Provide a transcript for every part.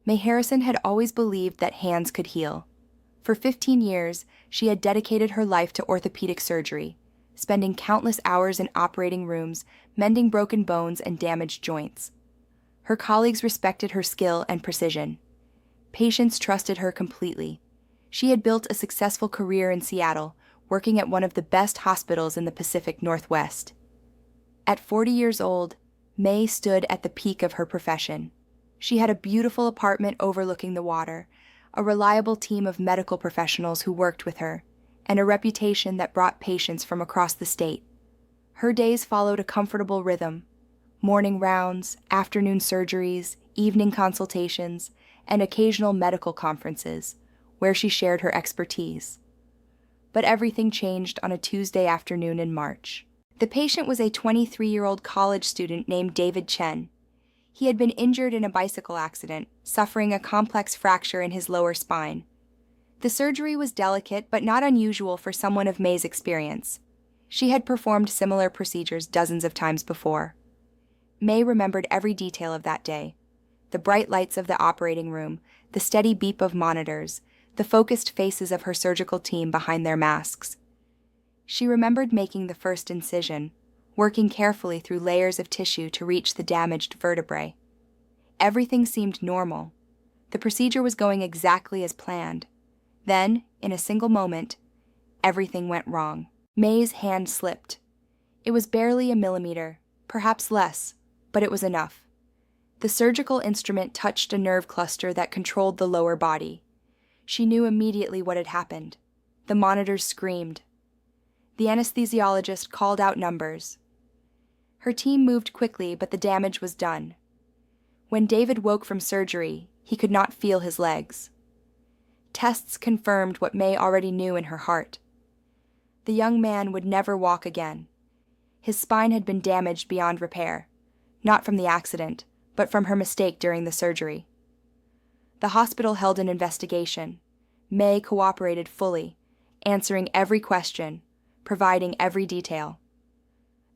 May Harrison had always believed that hands could heal. For 15 years, she had dedicated her life to orthopedic surgery, spending countless hours in operating rooms, mending broken bones and damaged joints. Her colleagues respected her skill and precision. Patients trusted her completely. She had built a successful career in Seattle, working at one of the best hospitals in the Pacific Northwest. At 40 years old, May stood at the peak of her profession. She had a beautiful apartment overlooking the water, a reliable team of medical professionals who worked with her, and a reputation that brought patients from across the state. Her days followed a comfortable rhythm: morning rounds, afternoon surgeries, evening consultations, and occasional medical conferences, where she shared her expertise. But everything changed on a Tuesday afternoon in March. The patient was a 23-year-old college student named David Chen. He had been injured in a bicycle accident, suffering a complex fracture in his lower spine. The surgery was delicate but not unusual for someone of May's experience. She had performed similar procedures dozens of times before. May remembered every detail of that day: the bright lights of the operating room, the steady beep of monitors, the focused faces of her surgical team behind their masks. She remembered making the first incision, working carefully through layers of tissue to reach the damaged vertebrae. Everything seemed normal. The procedure was going exactly as planned. Then, in a single moment, everything went wrong. May's hand slipped. It was barely a millimeter, perhaps less, but it was enough. The surgical instrument touched a nerve cluster that controlled the lower body. She knew immediately what had happened. The monitors screamed. The anesthesiologist called out numbers. Her team moved quickly, but the damage was done. When David woke from surgery, he could not feel his legs. Tests confirmed what May already knew in her heart. The young man would never walk again. His spine had been damaged beyond repair, not from the accident, but from her mistake during the surgery. The hospital held an investigation. May cooperated fully, answering every question, providing every detail.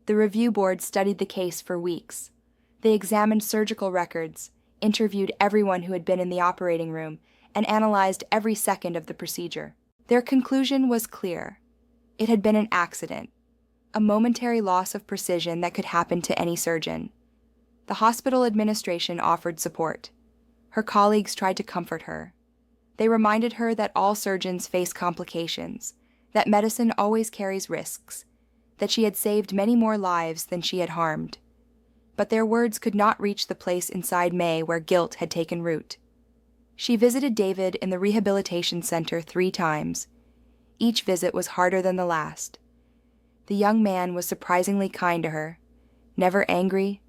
The review board studied the case for weeks. They examined surgical records, interviewed everyone who had been in the operating room, and analyzed every second of the procedure. Their conclusion was clear. It had been an accident, a momentary loss of precision that could happen to any surgeon. The hospital administration offered support. Her colleagues tried to comfort her. They reminded her that all surgeons face complications, that medicine always carries risks, that she had saved many more lives than she had harmed. But their words could not reach the place inside May where guilt had taken root. She visited David in the rehabilitation center 3 times. Each visit was harder than the last. The young man was surprisingly kind to her, never angry,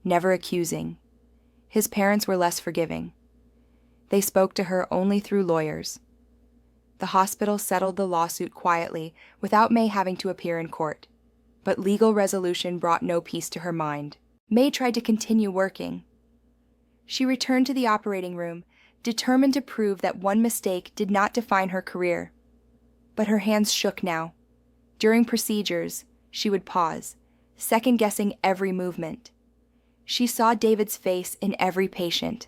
never accusing. His parents were less forgiving. They spoke to her only through lawyers. The hospital settled the lawsuit quietly, without May having to appear in court. But legal resolution brought no peace to her mind. May tried to continue working. She returned to the operating room, determined to prove that one mistake did not define her career. But her hands shook now. During procedures, she would pause, second-guessing every movement. She saw David's face in every patient.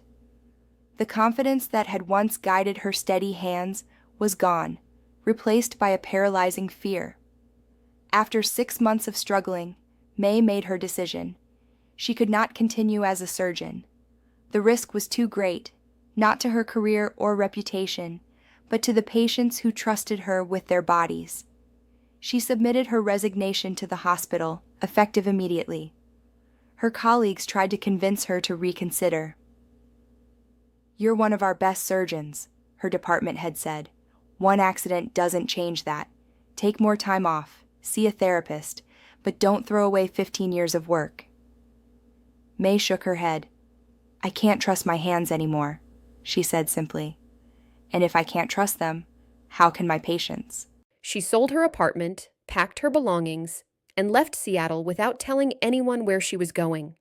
The confidence that had once guided her steady hands was gone, replaced by a paralyzing fear. After 6 months of struggling, May made her decision. She could not continue as a surgeon. The risk was too great, not to her career or reputation, but to the patients who trusted her with their bodies. She submitted her resignation to the hospital, effective immediately. Her colleagues tried to convince her to reconsider. "You're one of our best surgeons," her department head said. "One accident doesn't change that. Take more time off, see a therapist, but don't throw away 15 years of work." May shook her head. "I can't trust my hands anymore," she said simply. "And if I can't trust them, how can my patients?" She sold her apartment, packed her belongings, and left Seattle without telling anyone where she was going.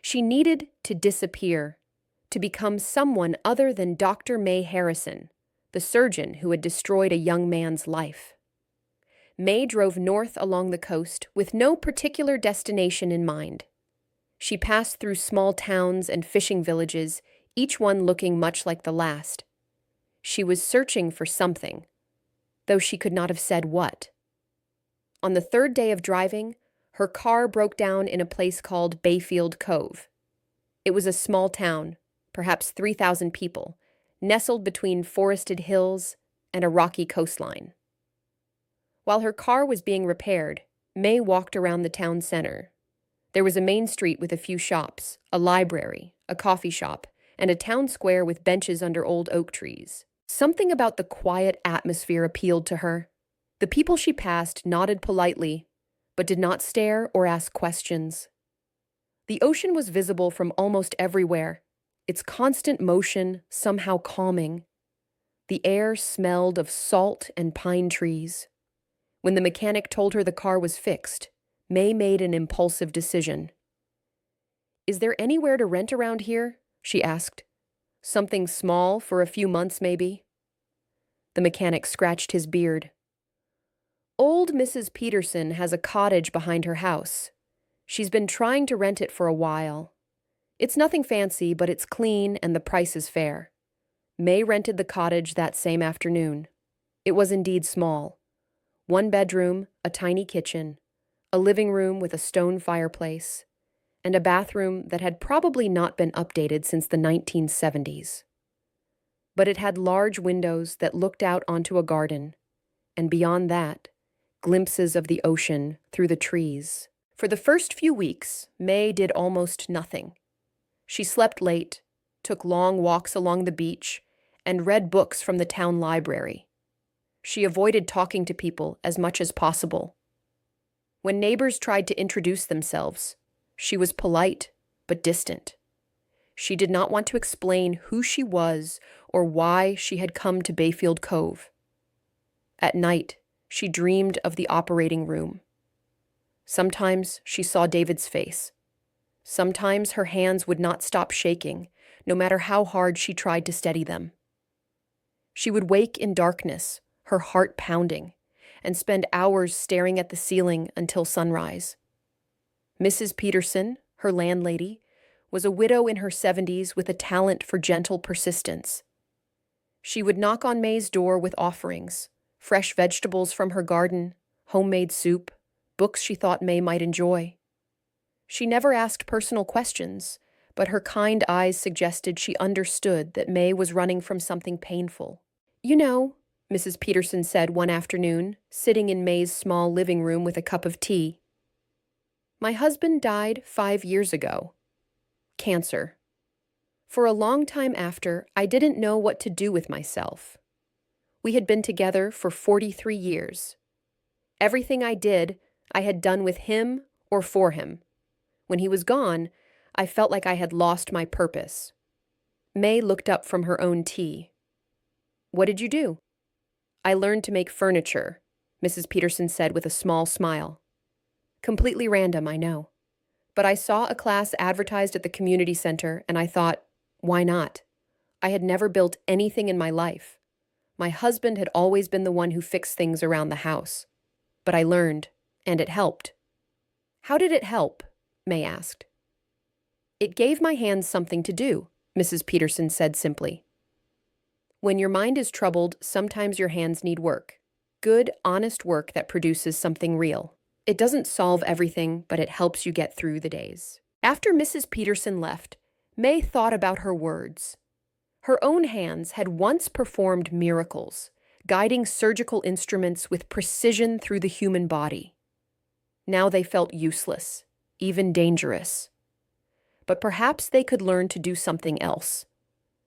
She needed to disappear, to become someone other than Dr. May Harrison, the surgeon who had destroyed a young man's life. May drove north along the coast with no particular destination in mind. She passed through small towns and fishing villages, each one looking much like the last. She was searching for something, though she could not have said what. On the third day of driving, her car broke down in a place called Bayfield Cove. It was a small town, perhaps 3,000 people, nestled between forested hills and a rocky coastline. While her car was being repaired, May walked around the town center. There was a main street with a few shops, a library, a coffee shop, and a town square with benches under old oak trees. Something about the quiet atmosphere appealed to her. The people she passed nodded politely, but did not stare or ask questions. The ocean was visible from almost everywhere, its constant motion somehow calming. The air smelled of salt and pine trees. When the mechanic told her the car was fixed, May made an impulsive decision. "Is there anywhere to rent around here?" she asked. "Something small for a few months, maybe?" The mechanic scratched his beard. "Old Mrs. Peterson has a cottage behind her house. She's been trying to rent it for a while. It's nothing fancy, but it's clean and the price is fair." May rented the cottage that same afternoon. It was indeed small. 1 bedroom, a tiny kitchen, a living room with a stone fireplace, and a bathroom that had probably not been updated since the 1970s. But it had large windows that looked out onto a garden, and beyond that, glimpses of the ocean through the trees. For the first few weeks, May did almost nothing. She slept late, took long walks along the beach, and read books from the town library. She avoided talking to people as much as possible. When neighbors tried to introduce themselves, she was polite but distant. She did not want to explain who she was or why she had come to Bayfield Cove. At night, she dreamed of the operating room. Sometimes she saw David's face. Sometimes her hands would not stop shaking, no matter how hard she tried to steady them. She would wake in darkness, her heart pounding, and spend hours staring at the ceiling until sunrise. Mrs. Peterson, her landlady, was a widow in her 70s with a talent for gentle persistence. She would knock on May's door with offerings, fresh vegetables from her garden, homemade soup, books she thought May might enjoy. She never asked personal questions, but her kind eyes suggested she understood that May was running from something painful. "You know," Mrs. Peterson said one afternoon, sitting in May's small living room with a cup of tea, "my husband died 5 years ago. Cancer. For a long time after, I didn't know what to do with myself. We had been together for 43 years. Everything I did, I had done with him or for him. When he was gone, I felt like I had lost my purpose." May looked up from her own tea. "What did you do?" "I learned to make furniture," Mrs. Peterson said with a small smile. "Completely random, I know. But I saw a class advertised at the community center, and I thought, why not? I had never built anything in my life. My husband had always been the one who fixed things around the house. But I learned, and it helped." "How did it help?" May asked. "It gave my hands something to do," Mrs. Peterson said simply. "When your mind is troubled, sometimes your hands need work. Good, honest work that produces something real. It doesn't solve everything, but it helps you get through the days." After Mrs. Peterson left, May thought about her words. Her own hands had once performed miracles, guiding surgical instruments with precision through the human body. Now they felt useless, even dangerous. But perhaps they could learn to do something else,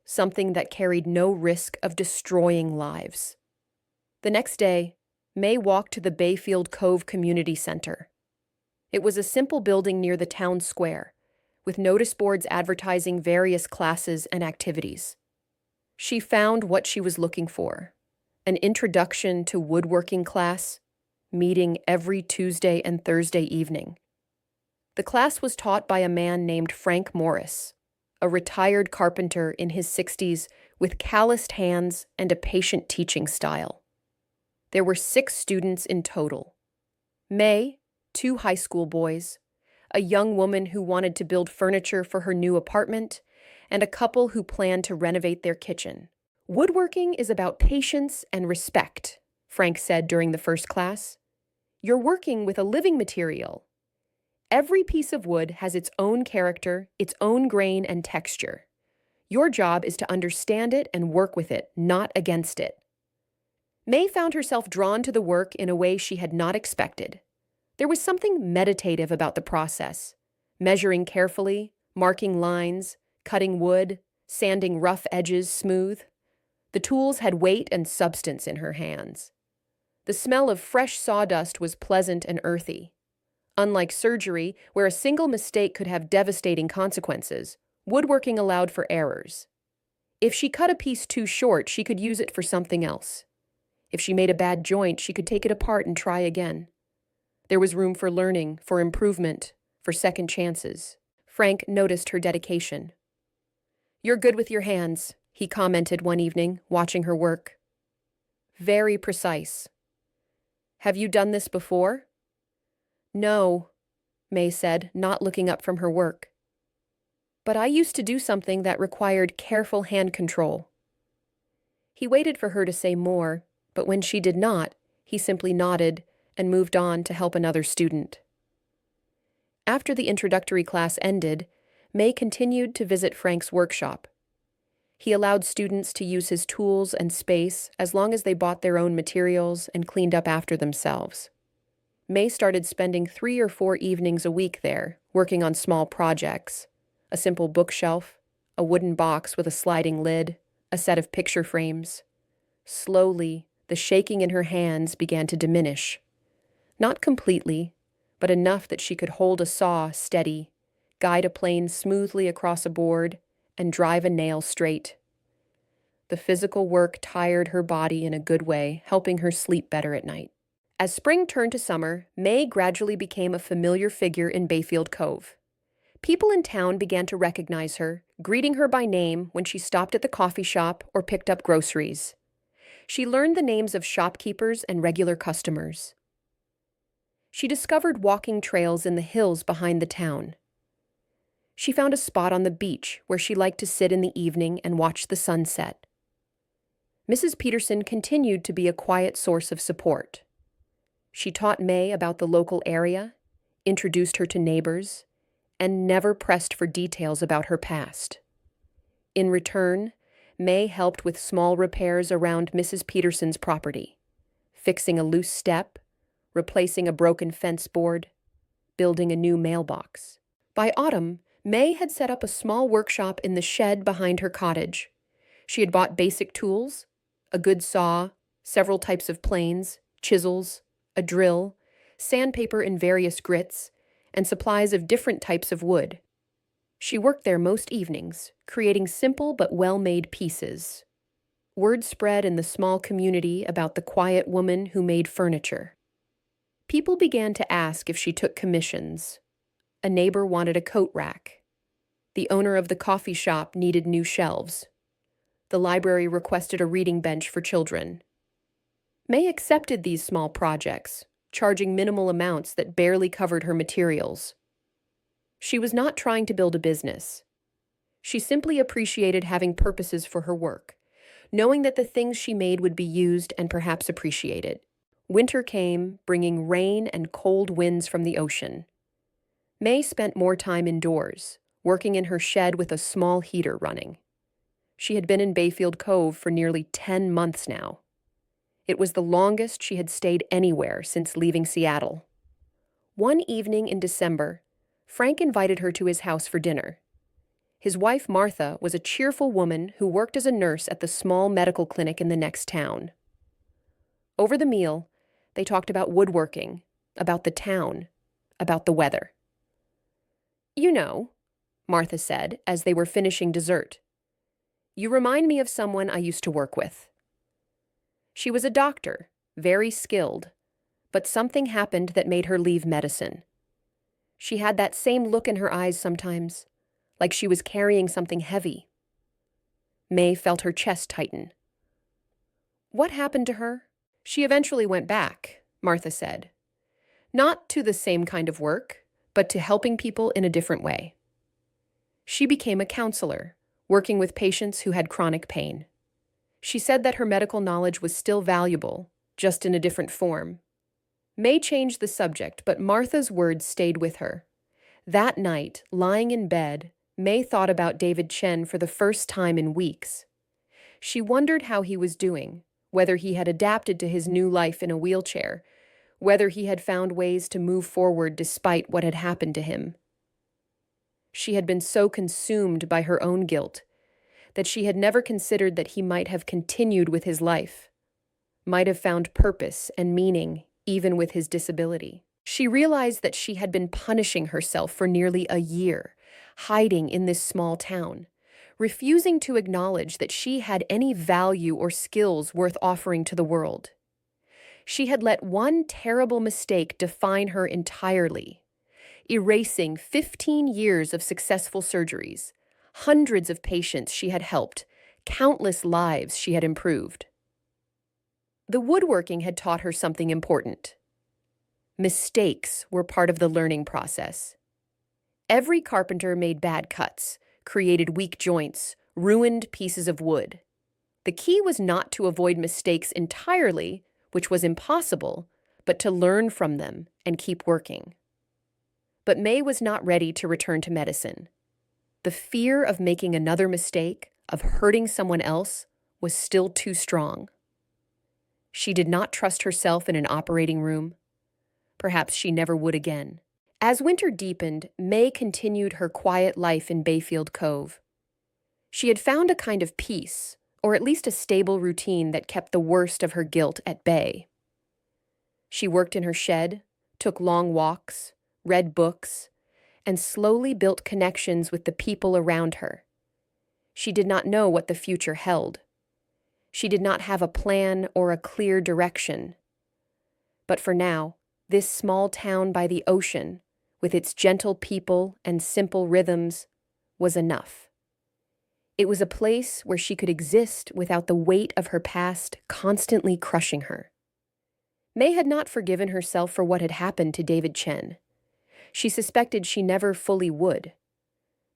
something that carried no risk of destroying lives. The next day, May walked to the Bayfield Cove Community Center. It was a simple building near the town square, with notice boards advertising various classes and activities. She found what she was looking for: an introduction to woodworking class, meeting every Tuesday and Thursday evening. The class was taught by a man named Frank Morris, a retired carpenter in his 60s with calloused hands and a patient teaching style. There were 6 students in total. May, 2 high school boys, a young woman who wanted to build furniture for her new apartment, and a couple who planned to renovate their kitchen. Woodworking is about patience and respect, Frank said during the first class. You're working with a living material. Every piece of wood has its own character, its own grain and texture. Your job is to understand it and work with it, not against it. May found herself drawn to the work in a way she had not expected. There was something meditative about the process, measuring carefully, marking lines, cutting wood, sanding rough edges smooth. The tools had weight and substance in her hands. The smell of fresh sawdust was pleasant and earthy. Unlike surgery, where a single mistake could have devastating consequences, woodworking allowed for errors. If she cut a piece too short, she could use it for something else. If she made a bad joint, she could take it apart and try again. There was room for learning, for improvement, for second chances. Frank noticed her dedication. "You're good with your hands," he commented one evening, watching her work. "Very precise. Have you done this before?" "No," May said, not looking up from her work. "But I used to do something that required careful hand control." He waited for her to say more, but when she did not, he simply nodded and moved on to help another student. After the introductory class ended, May continued to visit Frank's workshop. He allowed students to use his tools and space as long as they bought their own materials and cleaned up after themselves. May started spending 3 or 4 evenings a week there, working on small projects: a simple bookshelf, a wooden box with a sliding lid, a set of picture frames. Slowly, the shaking in her hands began to diminish. Not completely, but enough that she could hold a saw steady, guide a plane smoothly across a board, and drive a nail straight. The physical work tired her body in a good way, helping her sleep better at night. As spring turned to summer, May gradually became a familiar figure in Bayfield Cove. People in town began to recognize her, greeting her by name when she stopped at the coffee shop or picked up groceries. She learned the names of shopkeepers and regular customers. She discovered walking trails in the hills behind the town. She found a spot on the beach where she liked to sit in the evening and watch the sunset. Mrs. Peterson continued to be a quiet source of support. She taught May about the local area, introduced her to neighbors, and never pressed for details about her past. In return, May helped with small repairs around Mrs. Peterson's property, fixing a loose step, replacing a broken fence board, building a new mailbox. By autumn, May had set up a small workshop in the shed behind her cottage. She had bought basic tools: a good saw, several types of planes, chisels, a drill, sandpaper in various grits, and supplies of different types of wood. She worked there most evenings, creating simple but well-made pieces. Word spread in the small community about the quiet woman who made furniture. People began to ask if she took commissions. A neighbor wanted a coat rack. The owner of the coffee shop needed new shelves. The library requested a reading bench for children. May accepted these small projects, charging minimal amounts that barely covered her materials. She was not trying to build a business. She simply appreciated having purposes for her work, knowing that the things she made would be used and perhaps appreciated. Winter came, bringing rain and cold winds from the ocean. May spent more time indoors, working in her shed with a small heater running. She had been in Bayfield Cove for nearly 10 months now. It was the longest she had stayed anywhere since leaving Seattle. One evening in December, Frank invited her to his house for dinner. His wife, Martha, was a cheerful woman who worked as a nurse at the small medical clinic in the next town. Over the meal, they talked about woodworking, about the town, about the weather. "You know," Martha said as they were finishing dessert, "you remind me of someone I used to work with." She was a doctor, very skilled, but something happened that made her leave medicine. She had that same look in her eyes sometimes, like she was carrying something heavy. May felt her chest tighten. "What happened to her?" "She eventually went back," Martha said. "Not to the same kind of work, but to helping people in a different way. She became a counselor, working with patients who had chronic pain. She said that her medical knowledge was still valuable, just in a different form. May changed the subject, but Martha's words stayed with her. That night, lying in bed, May thought about David Chen for the first time in weeks. She wondered how he was doing, whether he had adapted to his new life in a wheelchair, whether he had found ways to move forward despite what had happened to him. She had been so consumed by her own guilt that she had never considered that he might have continued with his life, might have found purpose and meaning even with his disability. She realized that she had been punishing herself for nearly a year, hiding in this small town, refusing to acknowledge that she had any value or skills worth offering to the world. She had let one terrible mistake define her entirely, erasing 15 years of successful surgeries, hundreds of patients she had helped, countless lives she had improved. The woodworking had taught her something important. Mistakes were part of the learning process. Every carpenter made bad cuts, created weak joints, ruined pieces of wood. The key was not to avoid mistakes entirely, which was impossible, but to learn from them and keep working. But May was not ready to return to medicine. The fear of making another mistake, of hurting someone else, was still too strong. She did not trust herself in an operating room. Perhaps she never would again. As winter deepened, May continued her quiet life in Bayfield Cove. She had found a kind of peace, or at least a stable routine that kept the worst of her guilt at bay. She worked in her shed, took long walks, read books, and slowly built connections with the people around her. She did not know what the future held. She did not have a plan or a clear direction. But for now, this small town by the ocean, with its gentle people and simple rhythms, was enough. It was a place where she could exist without the weight of her past constantly crushing her. May had not forgiven herself for what had happened to David Chen. She suspected she never fully would,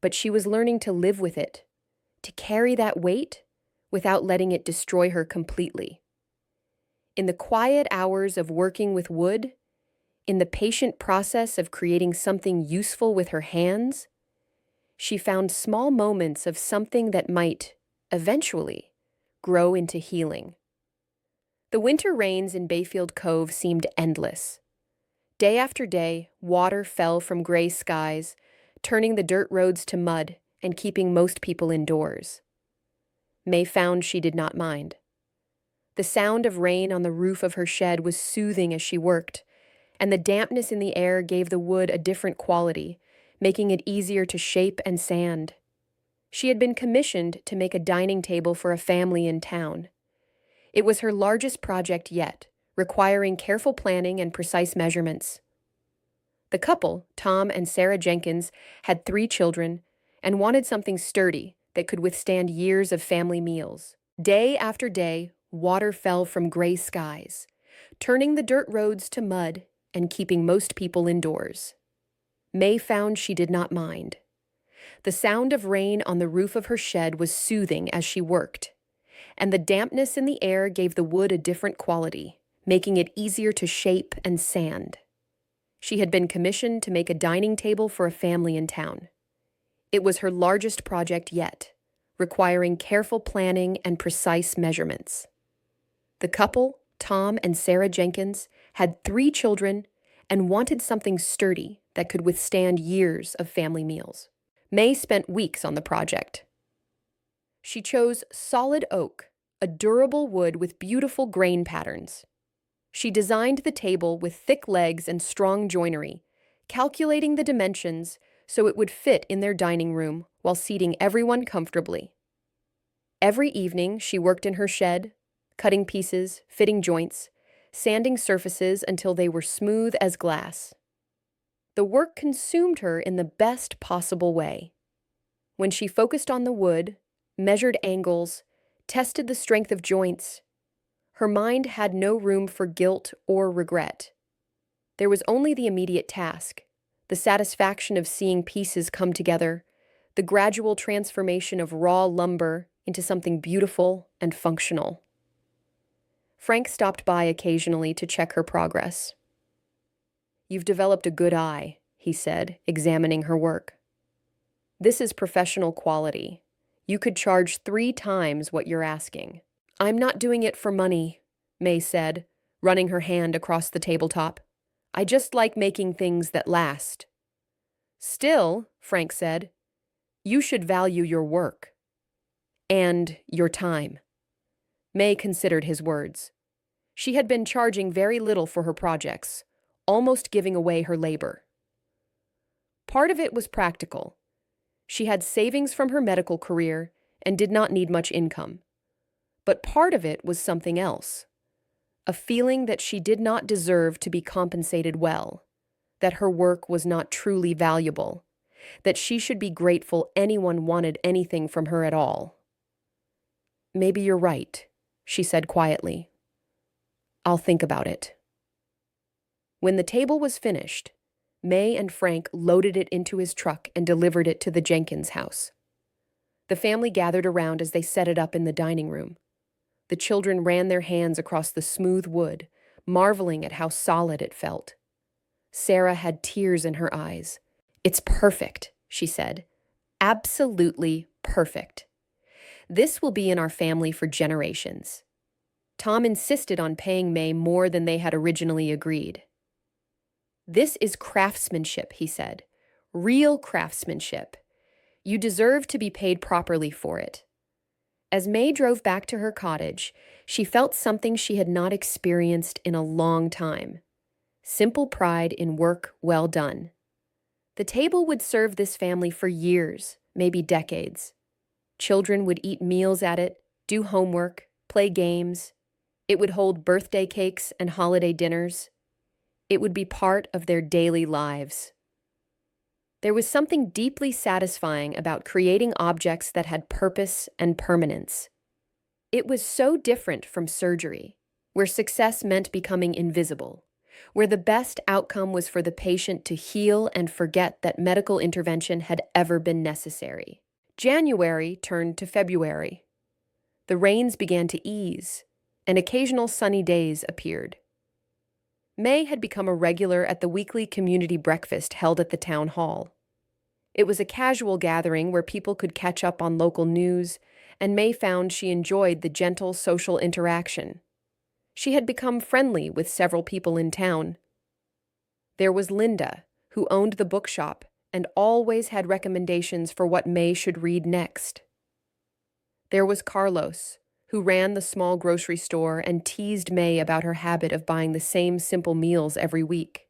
but she was learning to live with it, to carry that weight without letting it destroy her completely. In the quiet hours of working with wood, in the patient process of creating something useful with her hands, she found small moments of something that might, eventually, grow into healing. The winter rains in Bayfield Cove seemed endless. Day after day, water fell from gray skies, turning the dirt roads to mud and keeping most people indoors. May found she did not mind. The sound of rain on the roof of her shed was soothing as she worked, and the dampness in the air gave the wood a different quality, making it easier to shape and sand. She had been commissioned to make a dining table for a family in town. It was her largest project yet, requiring careful planning and precise measurements. The couple, Tom and Sarah Jenkins, had 3 children and wanted something sturdy that could withstand years of family meals. Day after day, water fell from gray skies, turning the dirt roads to mud and keeping most people indoors. May found she did not mind. The sound of rain on the roof of her shed was soothing as she worked, and the dampness in the air gave the wood a different quality, making it easier to shape and sand. She had been commissioned to make a dining table for a family in town. It was her largest project yet, requiring careful planning and precise measurements. The couple, Tom and Sarah Jenkins, had 3 children and wanted something sturdy that could withstand years of family meals. May spent weeks on the project. She chose solid oak, a durable wood with beautiful grain patterns. She designed the table with thick legs and strong joinery, calculating the dimensions so it would fit in their dining room while seating everyone comfortably. Every evening, she worked in her shed, cutting pieces, fitting joints, sanding surfaces until they were smooth as glass. The work consumed her in the best possible way. When she focused on the wood, measured angles, tested the strength of joints, her mind had no room for guilt or regret. There was only the immediate task, the satisfaction of seeing pieces come together, the gradual transformation of raw lumber into something beautiful and functional. Frank stopped by occasionally to check her progress. "You've developed a good eye," he said, examining her work. "This is professional quality. You could charge 3 times what you're asking." "I'm not doing it for money," May said, running her hand across the tabletop. "I just like making things that last." "Still," Frank said, "you should value your work. And your time." May considered his words. She had been charging very little for her projects, almost giving away her labor. Part of it was practical. She had savings from her medical career and did not need much income. But part of it was something else. A feeling that she did not deserve to be compensated well, that her work was not truly valuable, that she should be grateful anyone wanted anything from her at all. "Maybe you're right," she said quietly. "I'll think about it." When the table was finished, May and Frank loaded it into his truck and delivered it to the Jenkins house. The family gathered around as they set it up in the dining room. The children ran their hands across the smooth wood, marveling at how solid it felt. Sarah had tears in her eyes. "It's perfect," she said. "Absolutely perfect. This will be in our family for generations." Tom insisted on paying May more than they had originally agreed. "This is craftsmanship," he said. "Real craftsmanship. You deserve to be paid properly for it." As May drove back to her cottage, she felt something she had not experienced in a long time. Simple pride in work well done. The table would serve this family for years, maybe decades. Children would eat meals at it, do homework, play games. It would hold birthday cakes and holiday dinners. It would be part of their daily lives. There was something deeply satisfying about creating objects that had purpose and permanence. It was so different from surgery, where success meant becoming invisible, where the best outcome was for the patient to heal and forget that medical intervention had ever been necessary. January turned to February. The rains began to ease, and occasional sunny days appeared. May had become a regular at the weekly community breakfast held at the town hall. It was a casual gathering where people could catch up on local news, and May found she enjoyed the gentle social interaction. She had become friendly with several people in town. There was Linda, who owned the bookshop and always had recommendations for what May should read next. There was Carlos, who ran the small grocery store and teased May about her habit of buying the same simple meals every week.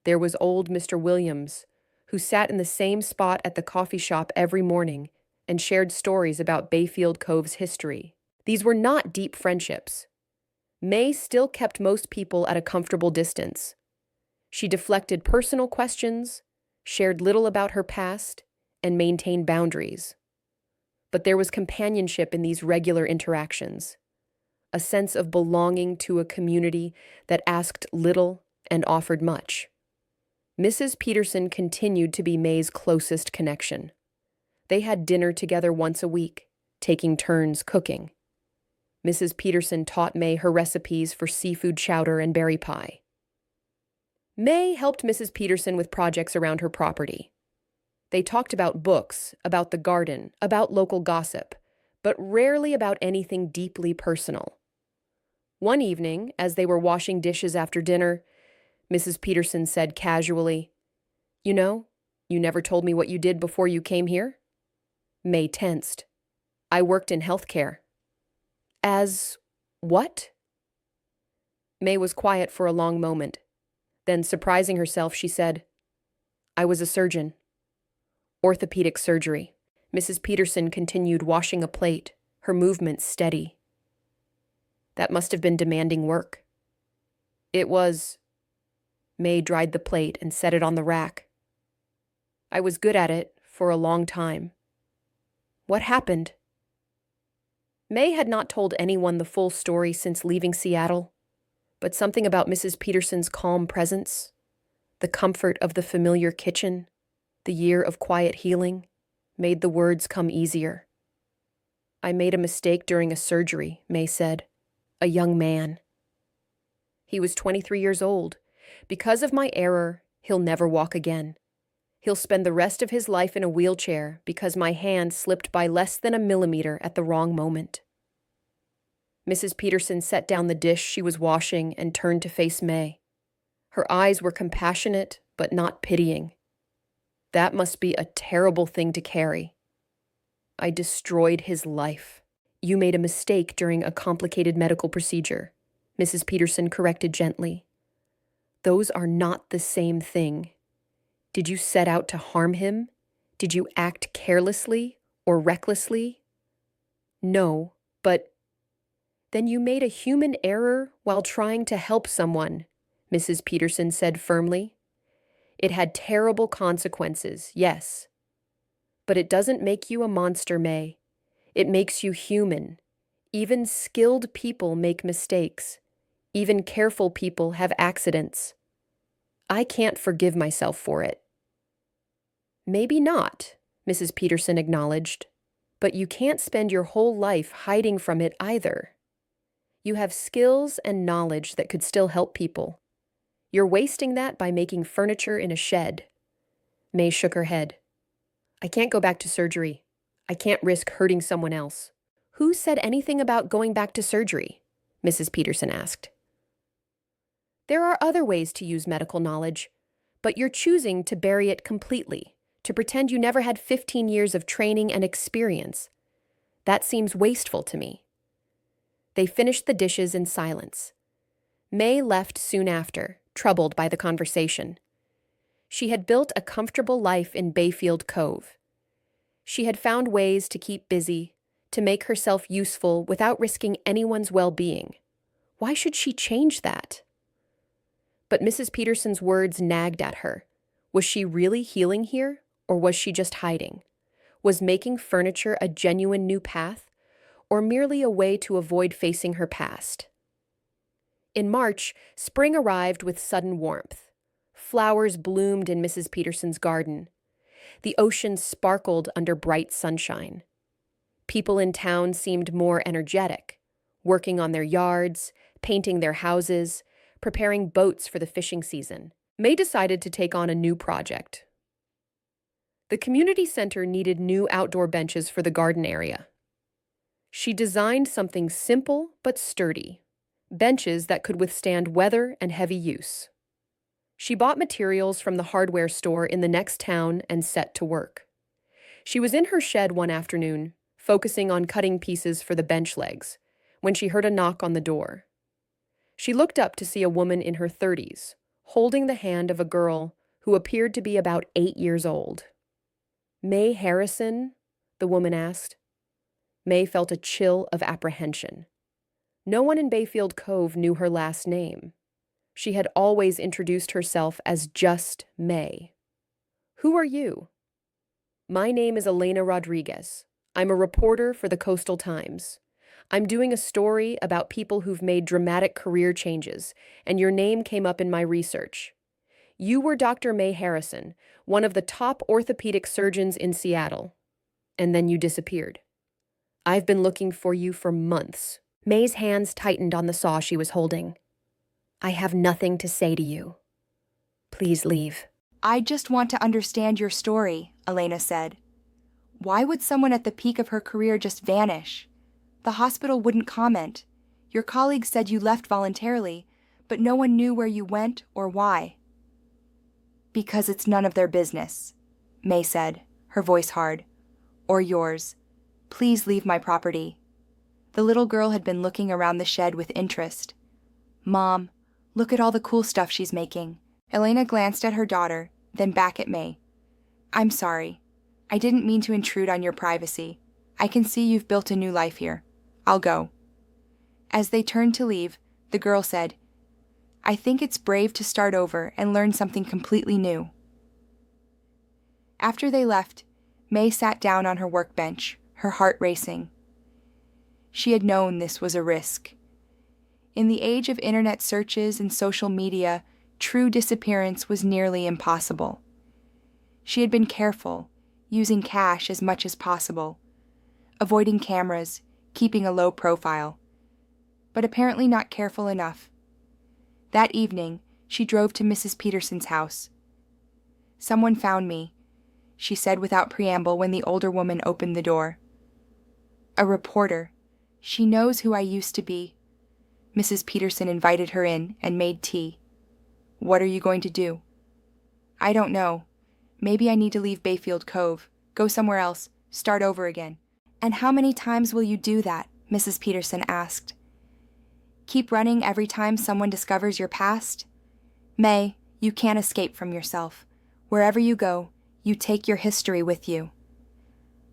There was old Mr. Williams, who sat in the same spot at the coffee shop every morning and shared stories about Bayfield Cove's history. These were not deep friendships. May still kept most people at a comfortable distance. She deflected personal questions, shared little about her past, and maintained boundaries. But there was companionship in these regular interactions, a sense of belonging to a community that asked little and offered much. Mrs. Peterson continued to be May's closest connection. They had dinner together once a week, taking turns cooking. Mrs. Peterson taught May her recipes for seafood chowder and berry pie. May helped Mrs. Peterson with projects around her property. They talked about books, about the garden, about local gossip, but rarely about anything deeply personal. One evening, as they were washing dishes after dinner, Mrs. Peterson said casually, "You know, you never told me what you did before you came here?" May tensed. "I worked in healthcare." "As what?" May was quiet for a long moment. Then, surprising herself, she said, "I was a surgeon. Orthopedic surgery." Mrs. Peterson continued washing a plate, her movements steady. "That must have been demanding work." "It was." May dried the plate and set it on the rack. "I was good at it for a long time." "What happened?" May had not told anyone the full story since leaving Seattle, but something about Mrs. Peterson's calm presence, the comfort of the familiar kitchen, the year of quiet healing, made the words come easier. I made a mistake during a surgery, May said. A young man. He was 23 years old. Because of my error, he'll never walk again. He'll spend the rest of his life in a wheelchair because my hand slipped by less than a millimeter at the wrong moment. Mrs. Peterson set down the dish she was washing and turned to face May. Her eyes were compassionate, but not pitying. That must be a terrible thing to carry. I destroyed his life. You made a mistake during a complicated medical procedure, Mrs. Peterson corrected gently. Those are not the same thing. Did you set out to harm him? Did you act carelessly or recklessly? No, but then you made a human error while trying to help someone, Mrs. Peterson said firmly. It had terrible consequences, yes. But it doesn't make you a monster, May. It makes you human. Even skilled people make mistakes. Even careful people have accidents. I can't forgive myself for it. Maybe not, Mrs. Peterson acknowledged, but you can't spend your whole life hiding from it either. You have skills and knowledge that could still help people. You're wasting that by making furniture in a shed. May shook her head. I can't go back to surgery. I can't risk hurting someone else. Who said anything about going back to surgery? Mrs. Peterson asked. There are other ways to use medical knowledge, but you're choosing to bury it completely, to pretend you never had 15 years of training and experience. That seems wasteful to me. They finished the dishes in silence. May left soon after, troubled by the conversation. She had built a comfortable life in Bayfield Cove. She had found ways to keep busy, to make herself useful without risking anyone's well-being. Why should she change that? But Mrs. Peterson's words nagged at her. Was she really healing here, or was she just hiding? Was making furniture a genuine new path, or merely a way to avoid facing her past? In March, spring arrived with sudden warmth. Flowers bloomed in Mrs. Peterson's garden. The ocean sparkled under bright sunshine. People in town seemed more energetic, working on their yards, painting their houses, preparing boats for the fishing season. May decided to take on a new project. The community center needed new outdoor benches for the garden area. She designed something simple but sturdy, benches that could withstand weather and heavy use. She bought materials from the hardware store in the next town and set to work. She was in her shed one afternoon, focusing on cutting pieces for the bench legs, when she heard a knock on the door. She looked up to see a woman in her 30s, holding the hand of a girl who appeared to be about 8 years old. May Harrison? The woman asked. May felt a chill of apprehension. No one in Bayfield Cove knew her last name. She had always introduced herself as just May. Who are you? My name is Elena Rodriguez. I'm a reporter for the Coastal Times. I'm doing a story about people who've made dramatic career changes, and your name came up in my research. You were Dr. May Harrison, one of the top orthopedic surgeons in Seattle. And then you disappeared. I've been looking for you for months. May's hands tightened on the saw she was holding. I have nothing to say to you. Please leave. I just want to understand your story, Elena said. Why would someone at the peak of her career just vanish? The hospital wouldn't comment. Your colleagues said you left voluntarily, but no one knew where you went or why. Because it's none of their business, May said, her voice hard. Or yours. Please leave my property. The little girl had been looking around the shed with interest. Mom, look at all the cool stuff she's making. Elena glanced at her daughter, then back at May. I'm sorry. I didn't mean to intrude on your privacy. I can see you've built a new life here. I'll go. As they turned to leave, the girl said, I think it's brave to start over and learn something completely new. After they left, May sat down on her workbench, her heart racing. She had known this was a risk. In the age of internet searches and social media, true disappearance was nearly impossible. She had been careful, using cash as much as possible, avoiding cameras, keeping a low profile, but apparently not careful enough. That evening, she drove to Mrs. Peterson's house. "Someone found me," she said without preamble when the older woman opened the door. "A reporter. She knows who I used to be." Mrs. Peterson invited her in and made tea. "What are you going to do?" "I don't know. Maybe I need to leave Bayfield Cove, go somewhere else, start over again." "And how many times will you do that?" Mrs. Peterson asked. "Keep running every time someone discovers your past?" "May, you can't escape from yourself. Wherever you go, you take your history with you."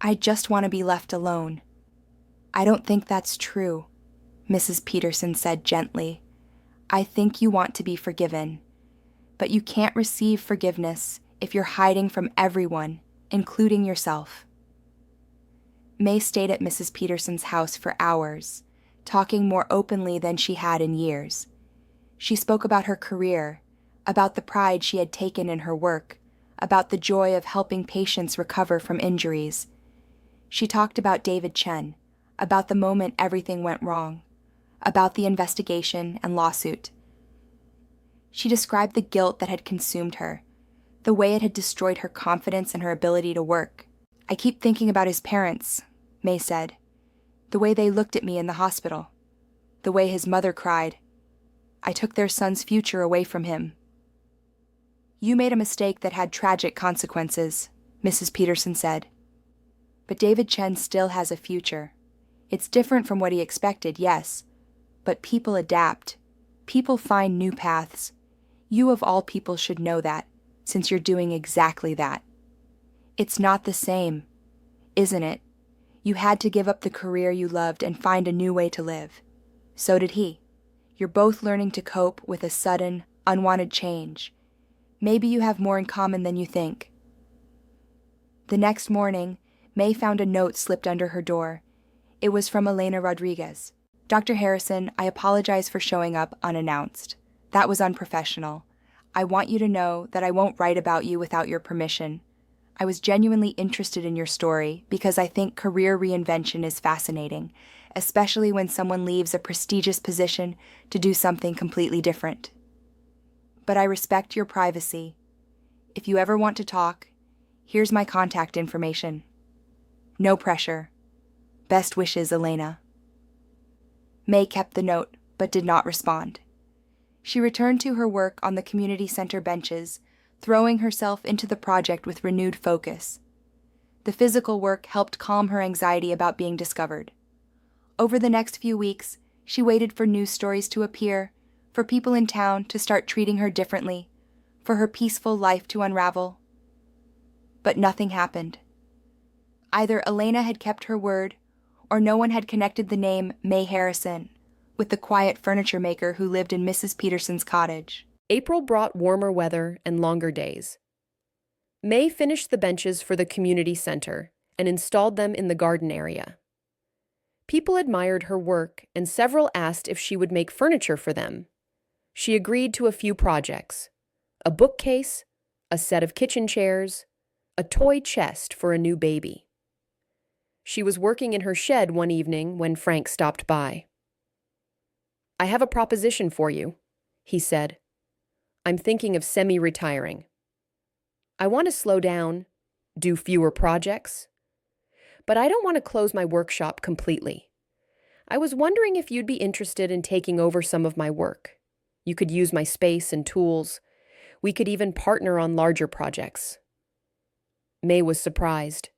"I just want to be left alone." "I don't think that's true," Mrs. Peterson said gently. "I think you want to be forgiven. But you can't receive forgiveness if you're hiding from everyone, including yourself." May stayed at Mrs. Peterson's house for hours, talking more openly than she had in years. She spoke about her career, about the pride she had taken in her work, about the joy of helping patients recover from injuries. She talked about David Chen, about the moment everything went wrong, about the investigation and lawsuit. She described the guilt that had consumed her, the way it had destroyed her confidence and her ability to work. "I keep thinking about his parents," May said. "The way they looked at me in the hospital. The way his mother cried. I took their son's future away from him." "You made a mistake that had tragic consequences," Mrs. Peterson said. "But David Chen still has a future. It's different from what he expected, yes. But people adapt. People find new paths. You of all people should know that, since you're doing exactly that. It's not the same, isn't it? You had to give up the career you loved and find a new way to live. So did he. You're both learning to cope with a sudden, unwanted change. Maybe you have more in common than you think." The next morning, May found a note slipped under her door. It was from Elena Rodriguez. "Dr. Harrison, I apologize for showing up unannounced. That was unprofessional. I want you to know that I won't write about you without your permission. I was genuinely interested in your story because I think career reinvention is fascinating, especially when someone leaves a prestigious position to do something completely different. But I respect your privacy. If you ever want to talk, here's my contact information. No pressure. Best wishes, Elena." May kept the note, but did not respond. She returned to her work on the community center benches, throwing herself into the project with renewed focus. The physical work helped calm her anxiety about being discovered. Over the next few weeks, she waited for news stories to appear, for people in town to start treating her differently, for her peaceful life to unravel. But nothing happened. Either Elena had kept her word, or no one had connected the name May Harrison with the quiet furniture maker who lived in Mrs. Peterson's cottage. April brought warmer weather and longer days. May finished the benches for the community center and installed them in the garden area. People admired her work, and several asked if she would make furniture for them. She agreed to a few projects: a bookcase, a set of kitchen chairs, a toy chest for a new baby. She was working in her shed one evening when Frank stopped by. "I have a proposition for you," he said. "I'm thinking of semi-retiring. I want to slow down, do fewer projects, but I don't want to close my workshop completely. I was wondering if you'd be interested in taking over some of my work. You could use my space and tools. We could even partner on larger projects." May was surprised.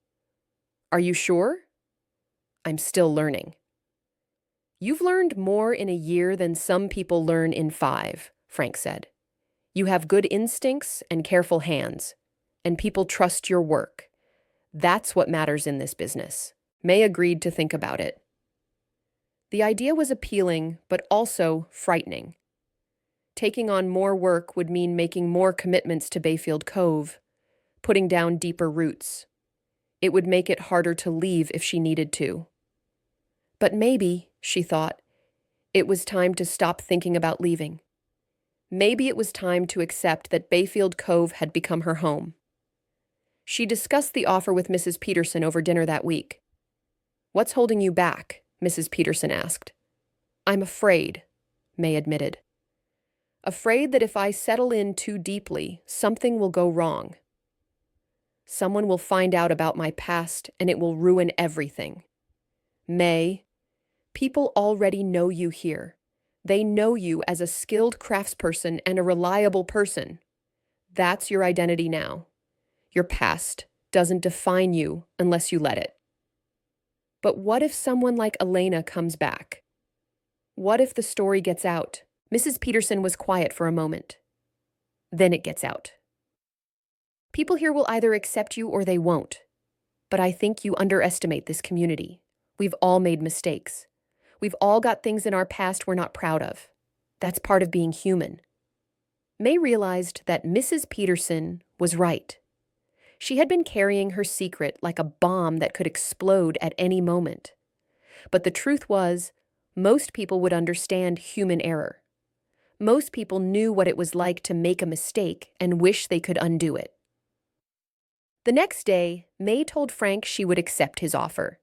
"Are you sure?" "I'm still learning." "You've learned more in a year than some people learn in 5, Frank said. "You have good instincts and careful hands, and people trust your work. That's what matters in this business." May agreed to think about it. The idea was appealing, but also frightening. Taking on more work would mean making more commitments to Bayfield Cove, putting down deeper roots. It would make it harder to leave if she needed to. But maybe, she thought, it was time to stop thinking about leaving. Maybe it was time to accept that Bayfield Cove had become her home. She discussed the offer with Mrs. Peterson over dinner that week. "What's holding you back?" Mrs. Peterson asked. "I'm afraid," May admitted. "Afraid that if I settle in too deeply, something will go wrong. Someone will find out about my past and it will ruin everything. May, people already know you here. They know you as a skilled craftsperson and a reliable person. That's your identity now. Your past doesn't define you unless you let it. But what if someone like Elena comes back? What if the story gets out?" Mrs. Peterson was quiet for a moment. "Then it gets out. People here will either accept you or they won't. But I think you underestimate this community. We've all made mistakes. We've all got things in our past we're not proud of. That's part of being human." May realized that Mrs. Peterson was right. She had been carrying her secret like a bomb that could explode at any moment. But the truth was, most people would understand human error. Most people knew what it was like to make a mistake and wish they could undo it. The next day, May told Frank she would accept his offer.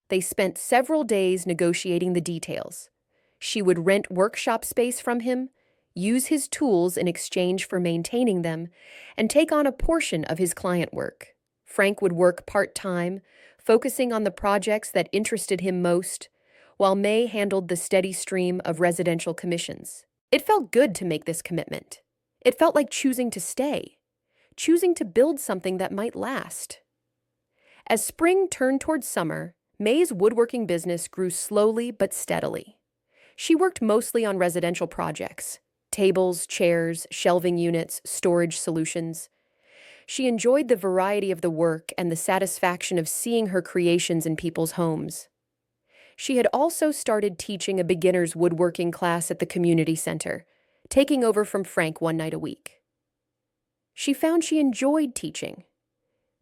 They spent several days negotiating the details. She would rent workshop space from him, use his tools in exchange for maintaining them, and take on a portion of his client work. Frank would work part-time, focusing on the projects that interested him most, while May handled the steady stream of residential commissions. It felt good to make this commitment. It felt like choosing to stay, choosing to build something that might last. As spring turned towards summer, May's woodworking business grew slowly but steadily. She worked mostly on residential projects: tables, chairs, shelving units, storage solutions. She enjoyed the variety of the work and the satisfaction of seeing her creations in people's homes. She had also started teaching a beginner's woodworking class at the community center, taking over from Frank one night a week. She found she enjoyed teaching,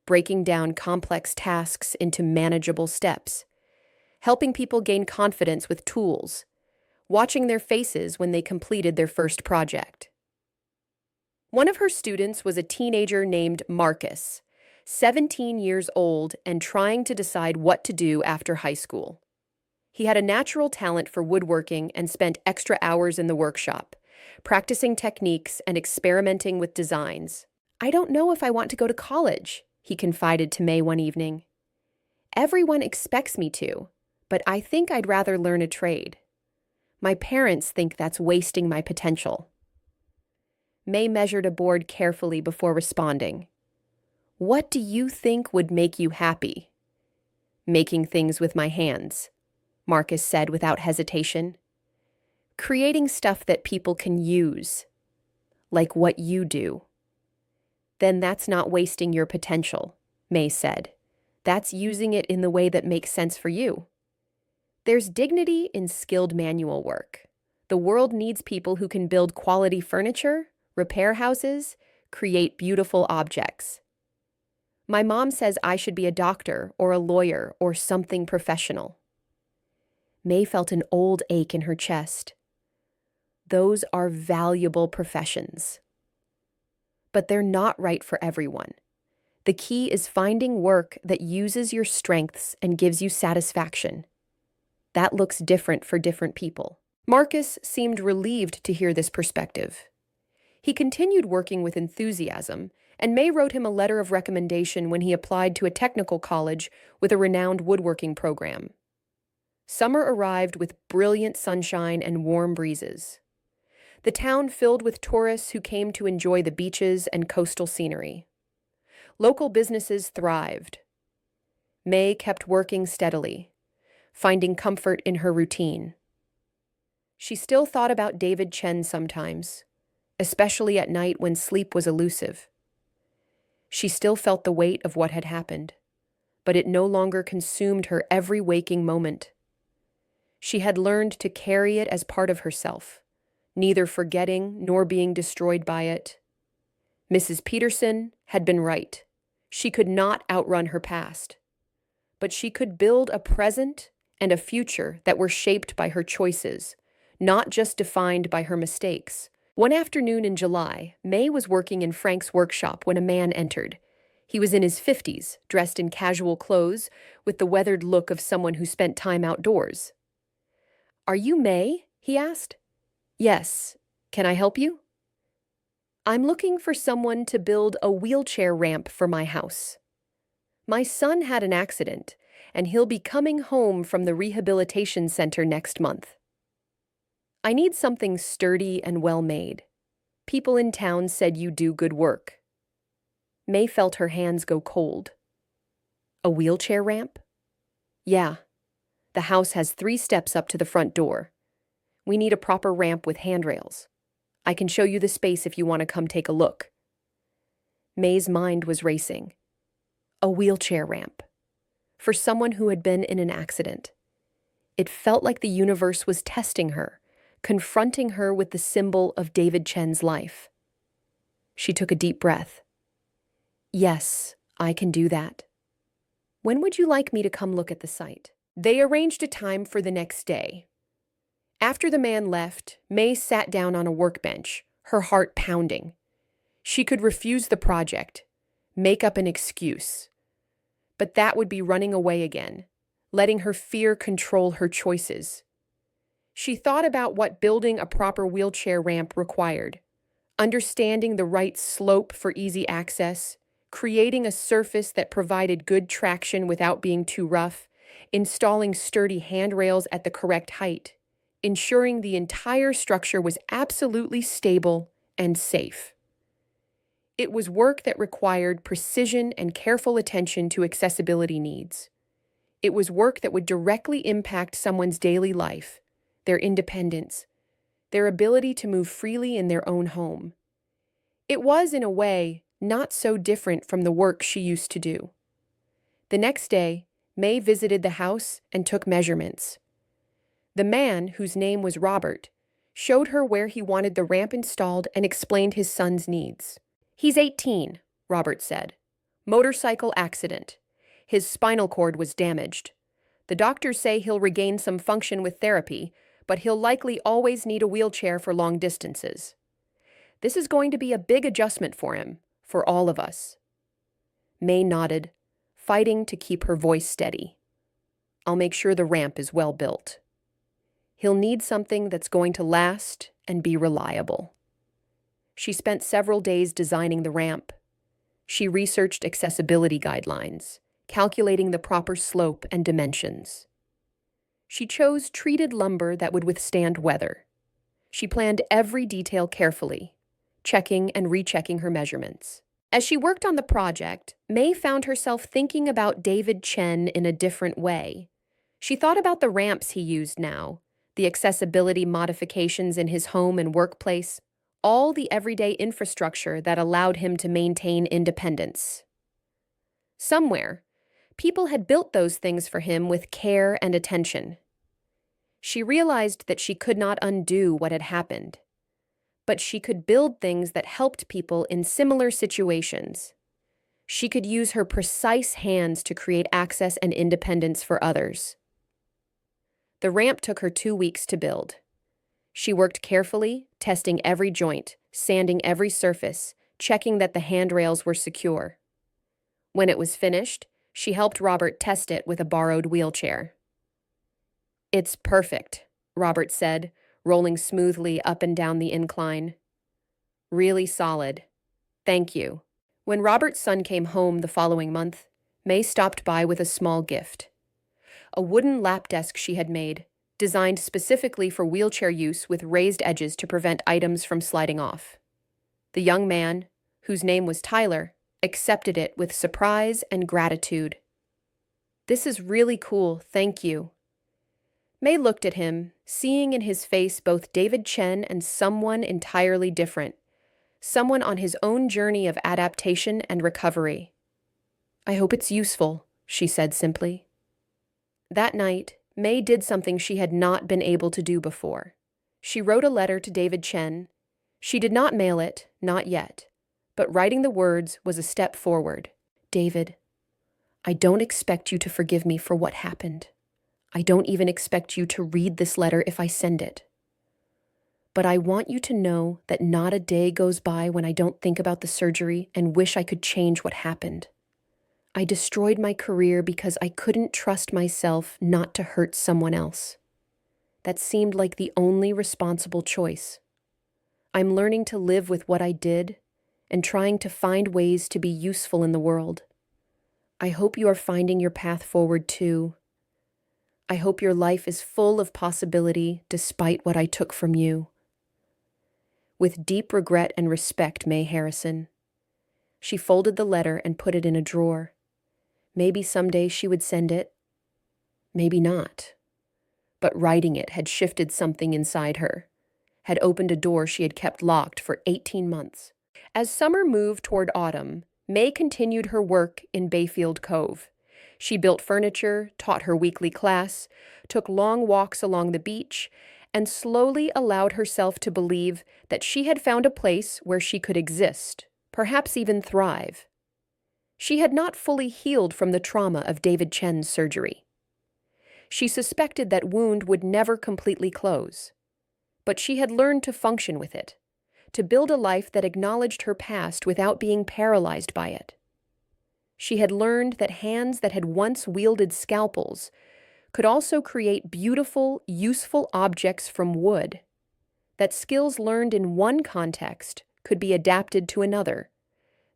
breaking down complex tasks into manageable steps, helping people gain confidence with tools, watching their faces when they completed their first project. One of her students was a teenager named Marcus, 17 years old and trying to decide what to do after high school. He had a natural talent for woodworking and spent extra hours in the workshop, practicing techniques and experimenting with designs. "I don't know if I want to go to college," he confided to May one evening. "Everyone expects me to, but I think I'd rather learn a trade. My parents think that's wasting my potential." May measured a board carefully before responding. "What do you think would make you happy?" "Making things with my hands," Marcus said without hesitation. "Creating stuff that people can use, like what you do." "Then that's not wasting your potential," May said. "That's using it in the way that makes sense for you." There's dignity in skilled manual work. The world needs people who can build quality furniture, repair houses, create beautiful objects. "My mom says I should be a doctor or a lawyer or something professional." May felt an old ache in her chest. Those are valuable professions. But they're not right for everyone. The key is finding work that uses your strengths and gives you satisfaction. That looks different for different people. Marcus seemed relieved to hear this perspective. He continued working with enthusiasm, and May wrote him a letter of recommendation when he applied to a technical college with a renowned woodworking program. Summer arrived with brilliant sunshine and warm breezes. The town filled with tourists who came to enjoy the beaches and coastal scenery. Local businesses thrived. May kept working steadily, finding comfort in her routine. She still thought about David Chen sometimes, especially at night when sleep was elusive. She still felt the weight of what had happened, but it no longer consumed her every waking moment. She had learned to carry it as part of herself, neither forgetting nor being destroyed by it. Mrs. Peterson had been right. She could not outrun her past, but she could build a present and a future that were shaped by her choices, not just defined by her mistakes. One afternoon in July, May was working in Frank's workshop when a man entered. He was in his 50s, dressed in casual clothes, with the weathered look of someone who spent time outdoors. "Are you May?" he asked. "Yes. Can I help you?" "I'm looking for someone to build a wheelchair ramp for my house. My son had an accident, and he'll be coming home from the rehabilitation center next month. I need something sturdy and well-made. People in town said you do good work." May felt her hands go cold. "A wheelchair ramp?" "Yeah. The house has 3 steps up to the front door. We need a proper ramp with handrails. I can show you the space if you want to come take a look." May's mind was racing. A wheelchair ramp. For someone who had been in an accident. It felt like the universe was testing her, confronting her with the symbol of David Chen's life. She took a deep breath. "Yes, I can do that. When would you like me to come look at the site?" They arranged a time for the next day. After the man left, May sat down on a workbench, her heart pounding. She could refuse the project, make up an excuse. But that would be running away again, letting her fear control her choices. She thought about what building a proper wheelchair ramp required, understanding the right slope for easy access, creating a surface that provided good traction without being too rough, installing sturdy handrails at the correct height, ensuring the entire structure was absolutely stable and safe. It was work that required precision and careful attention to accessibility needs. It was work that would directly impact someone's daily life, their independence, their ability to move freely in their own home. It was, in a way, not so different from the work she used to do. The next day, May visited the house and took measurements. The man, whose name was Robert, showed her where he wanted the ramp installed and explained his son's needs. "He's 18, Robert said. Motorcycle accident. His spinal cord was damaged. The doctors say he'll regain some function with therapy, but he'll likely always need a wheelchair for long distances. This is going to be a big adjustment for him, for all of us." May nodded, fighting to keep her voice steady. "I'll make sure the ramp is well built. He'll need something that's going to last and be reliable." She spent several days designing the ramp. She researched accessibility guidelines, calculating the proper slope and dimensions. She chose treated lumber that would withstand weather. She planned every detail carefully, checking and rechecking her measurements. As she worked on the project, May found herself thinking about David Chen in a different way. She thought about the ramps he used now, the accessibility modifications in his home and workplace, all the everyday infrastructure that allowed him to maintain independence. Somewhere, people had built those things for him with care and attention. She realized that she could not undo what had happened, but she could build things that helped people in similar situations. She could use her precise hands to create access and independence for others. The ramp took her 2 weeks to build. She worked carefully, testing every joint, sanding every surface, checking that the handrails were secure. When it was finished, she helped Robert test it with a borrowed wheelchair. "It's perfect," Robert said, rolling smoothly up and down the incline. "Really solid. Thank you." When Robert's son came home the following month, May stopped by with a small gift. A wooden lap desk she had made, designed specifically for wheelchair use with raised edges to prevent items from sliding off. The young man, whose name was Tyler, accepted it with surprise and gratitude. "This is really cool, thank you." May looked at him, seeing in his face both David Chen and someone entirely different, someone on his own journey of adaptation and recovery. "I hope it's useful," she said simply. That night, May did something she had not been able to do before. She wrote a letter to David Chen. She did not mail it, not yet, but writing the words was a step forward. "David, I don't expect you to forgive me for what happened. I don't even expect you to read this letter if I send it. But I want you to know that not a day goes by when I don't think about the surgery and wish I could change what happened. I destroyed my career because I couldn't trust myself not to hurt someone else. That seemed like the only responsible choice. I'm learning to live with what I did and trying to find ways to be useful in the world. I hope you are finding your path forward too. I hope your life is full of possibility despite what I took from you. With deep regret and respect, May Harrison. She folded the letter and put it in a drawer. Maybe someday she would send it. Maybe not. But writing it had shifted something inside her, had opened a door she had kept locked for 18 months. As summer moved toward autumn, May continued her work in Bayfield Cove. She built furniture, taught her weekly class, took long walks along the beach, and slowly allowed herself to believe that she had found a place where she could exist, perhaps even thrive. She had not fully healed from the trauma of David Chen's surgery. She suspected that wound would never completely close, but she had learned to function with it, to build a life that acknowledged her past without being paralyzed by it. She had learned that hands that had once wielded scalpels could also create beautiful, useful objects from wood, that skills learned in one context could be adapted to another,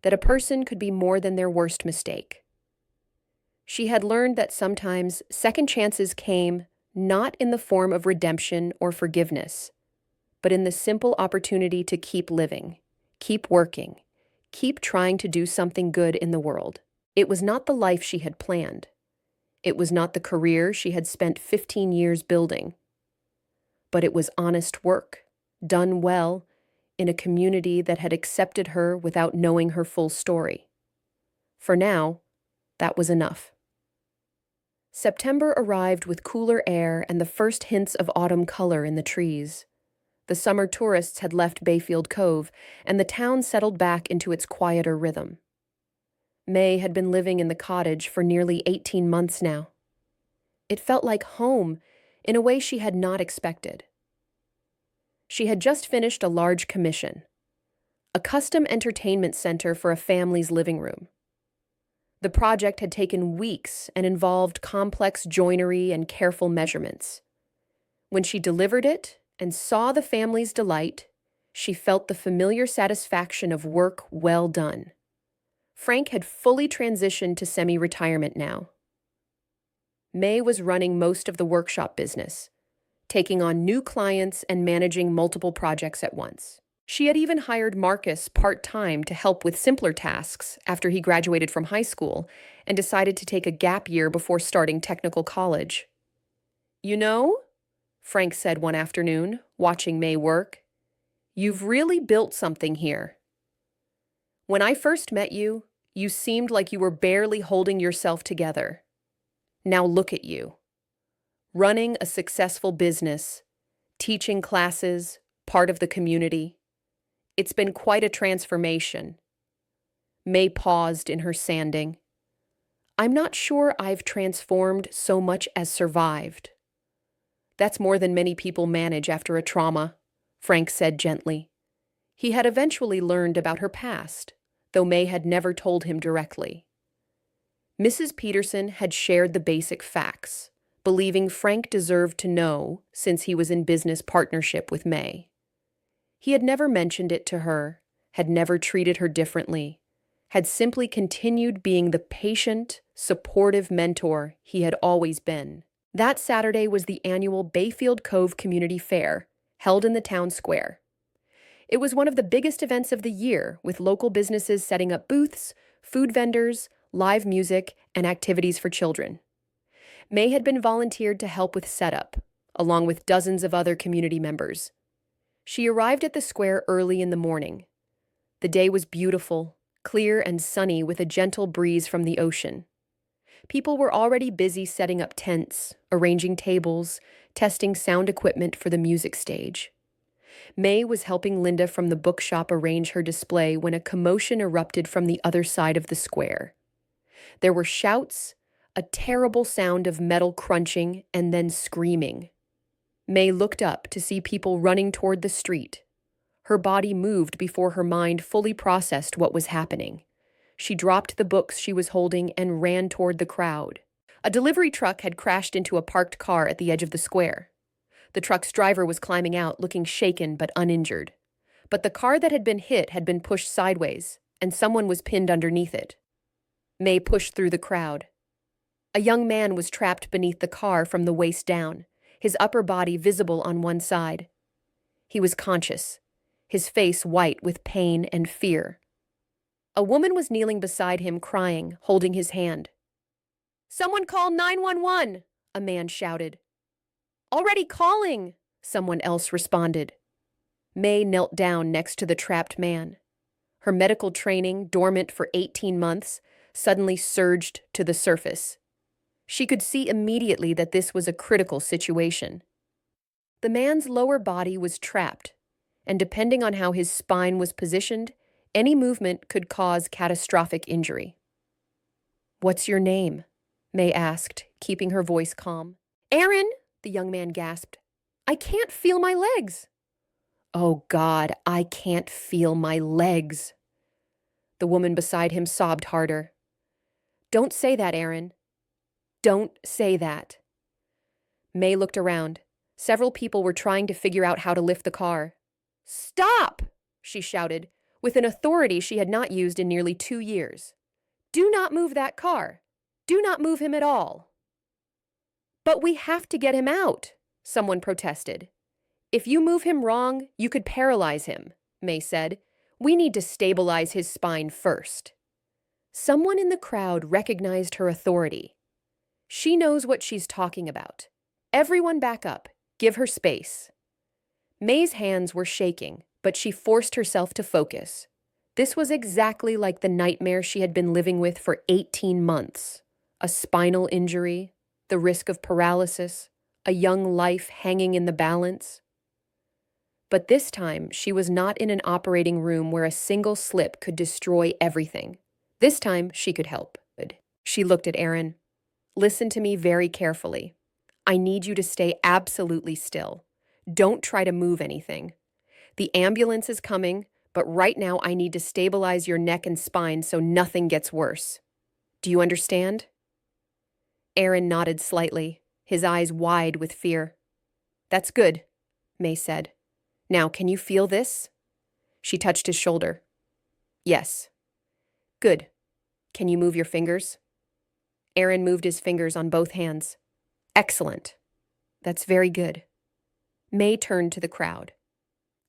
that a person could be more than their worst mistake. She had learned that sometimes second chances came not in the form of redemption or forgiveness, but in the simple opportunity to keep living, keep working, keep trying to do something good in the world. It was not the life she had planned. It was not the career she had spent 15 years building. But it was honest work, done well, in a community that had accepted her without knowing her full story. For now, that was enough. September arrived with cooler air and the first hints of autumn color in the trees. The summer tourists had left Bayfield Cove, and the town settled back into its quieter rhythm. May had been living in the cottage for nearly 18 months now. It felt like home in a way she had not expected. She had just finished a large commission, a custom entertainment center for a family's living room. The project had taken weeks and involved complex joinery and careful measurements. When she delivered it and saw the family's delight, she felt the familiar satisfaction of work well done. Frank had fully transitioned to semi-retirement now. May was running most of the workshop business, taking on new clients and managing multiple projects at once. She had even hired Marcus part-time to help with simpler tasks after he graduated from high school and decided to take a gap year before starting technical college. "You know," Frank said one afternoon, watching May work, "you've really built something here. When I first met you, you seemed like you were barely holding yourself together. Now look at you. Running a successful business, teaching classes, part of the community. It's been quite a transformation." May paused in her sanding. "I'm not sure I've transformed so much as survived." "That's more than many people manage after a trauma," Frank said gently. He had eventually learned about her past, though May had never told him directly. Mrs. Peterson had shared the basic facts, believing Frank deserved to know since he was in business partnership with May. He had never mentioned it to her, had never treated her differently, had simply continued being the patient, supportive mentor he had always been. That Saturday was the annual Bayfield Cove Community Fair, held in the town square. It was one of the biggest events of the year, with local businesses setting up booths, food vendors, live music, and activities for children. May had been volunteered to help with setup, along with dozens of other community members. She arrived at the square early in the morning. The day was beautiful, clear and sunny with a gentle breeze from the ocean. People were already busy setting up tents, arranging tables, testing sound equipment for the music stage. May was helping Linda from the bookshop arrange her display when a commotion erupted from the other side of the square. There were shouts, a terrible sound of metal crunching, and then screaming. May looked up to see people running toward the street. Her body moved before her mind fully processed what was happening. She dropped the books she was holding and ran toward the crowd. A delivery truck had crashed into a parked car at the edge of the square. The truck's driver was climbing out, looking shaken but uninjured. But the car that had been hit had been pushed sideways, and someone was pinned underneath it. May pushed through the crowd. A young man was trapped beneath the car from the waist down, his upper body visible on one side. He was conscious, his face white with pain and fear. A woman was kneeling beside him, crying, holding his hand. "Someone call 911!" a man shouted. "Already calling!" someone else responded. May knelt down next to the trapped man. Her medical training, dormant for 18 months, suddenly surged to the surface. She could see immediately that this was a critical situation. The man's lower body was trapped, and depending on how his spine was positioned, any movement could cause catastrophic injury. "What's your name?" May asked, keeping her voice calm. "Aaron," the young man gasped. "I can't feel my legs." "Oh God, I can't feel my legs." The woman beside him sobbed harder. "Don't say that, Aaron. Don't say that." May looked around. Several people were trying to figure out how to lift the car. "Stop!" she shouted, with an authority she had not used in nearly 2 years. "Do not move that car. Do not move him at all." "But we have to get him out," someone protested. "If you move him wrong, you could paralyze him," May said. "We need to stabilize his spine first." Someone in the crowd recognized her authority. "She knows what she's talking about. Everyone back up. Give her space." May's hands were shaking, but she forced herself to focus. This was exactly like the nightmare she had been living with for 18 months. A spinal injury, the risk of paralysis, a young life hanging in the balance. But this time, she was not in an operating room where a single slip could destroy everything. This time, she could help. She looked at Aaron. "Listen to me very carefully. I need you to stay absolutely still. Don't try to move anything. The ambulance is coming, but right now I need to stabilize your neck and spine so nothing gets worse. Do you understand?" Aaron nodded slightly, his eyes wide with fear. "That's good," May said. "Now, can you feel this?" She touched his shoulder. "Yes." "Good. Can you move your fingers?" Aaron moved his fingers on both hands. "Excellent. That's very good." May turned to the crowd.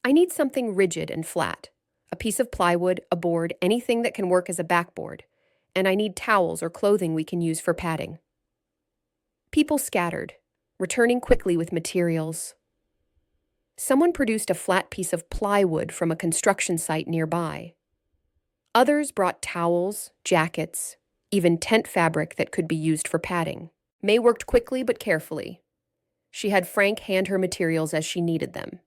"I need something rigid and flat. A piece of plywood, a board, anything that can work as a backboard. And I need towels or clothing we can use for padding." People scattered, returning quickly with materials. Someone produced a flat piece of plywood from a construction site nearby. Others brought towels, jackets, even tent fabric that could be used for padding. May worked quickly but carefully. She had Frank hand her materials as she needed them.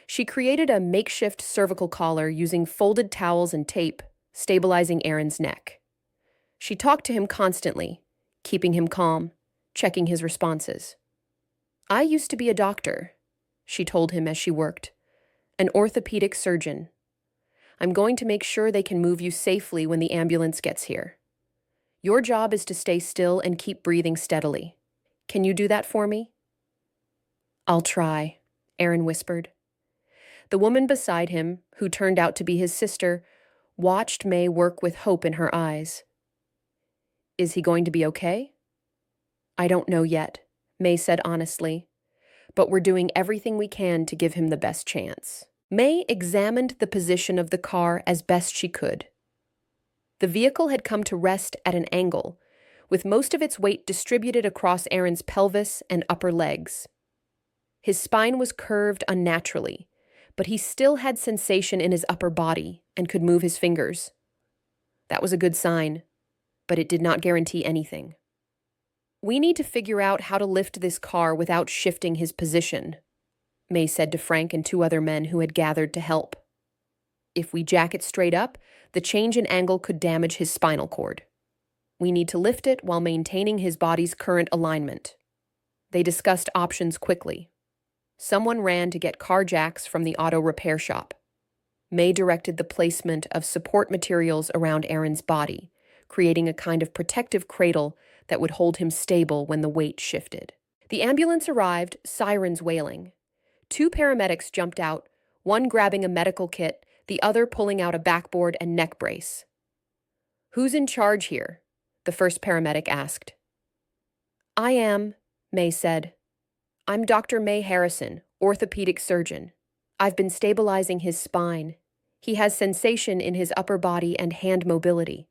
She created a makeshift cervical collar using folded towels and tape, stabilizing Aaron's neck. She talked to him constantly, keeping him calm, checking his responses. "I used to be a doctor," she told him as she worked, "an orthopedic surgeon. I'm going to make sure they can move you safely when the ambulance gets here. Your job is to stay still and keep breathing steadily. Can you do that for me?" "I'll try," Aaron whispered. The woman beside him, who turned out to be his sister, watched May work with hope in her eyes. "Is he going to be okay?" "I don't know yet," May said honestly, "but we're doing everything we can to give him the best chance." May examined the position of the car as best she could. The vehicle had come to rest at an angle, with most of its weight distributed across Aaron's pelvis and upper legs. His spine was curved unnaturally, but he still had sensation in his upper body and could move his fingers. That was a good sign, but it did not guarantee anything. "We need to figure out how to lift this car without shifting his position," May said to Frank and 2 other men who had gathered to help. "If we jack it straight up, the change in angle could damage his spinal cord. We need to lift it while maintaining his body's current alignment." They discussed options quickly. Someone ran to get car jacks from the auto repair shop. May directed the placement of support materials around Aaron's body, creating a kind of protective cradle that would hold him stable when the weight shifted. The ambulance arrived, sirens wailing. Two paramedics jumped out, one grabbing a medical kit, the other pulling out a backboard and neck brace. "Who's in charge here?" the first paramedic asked. "I am," May said. "I'm Dr. May Harrison, orthopedic surgeon. I've been stabilizing his spine. He has sensation in his upper body and hand mobility,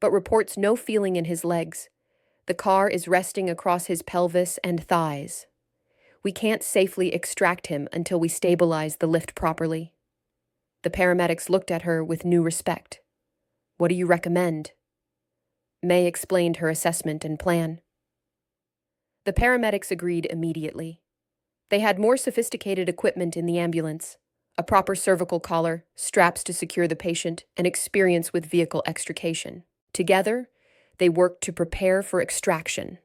but reports no feeling in his legs. The car is resting across his pelvis and thighs. We can't safely extract him until we stabilize the lift properly." The paramedics looked at her with new respect. "What do you recommend?" May explained her assessment and plan. The paramedics agreed immediately. They had more sophisticated equipment in the ambulance: a proper cervical collar, straps to secure the patient, and experience with vehicle extrication. Together, they worked to prepare for extraction.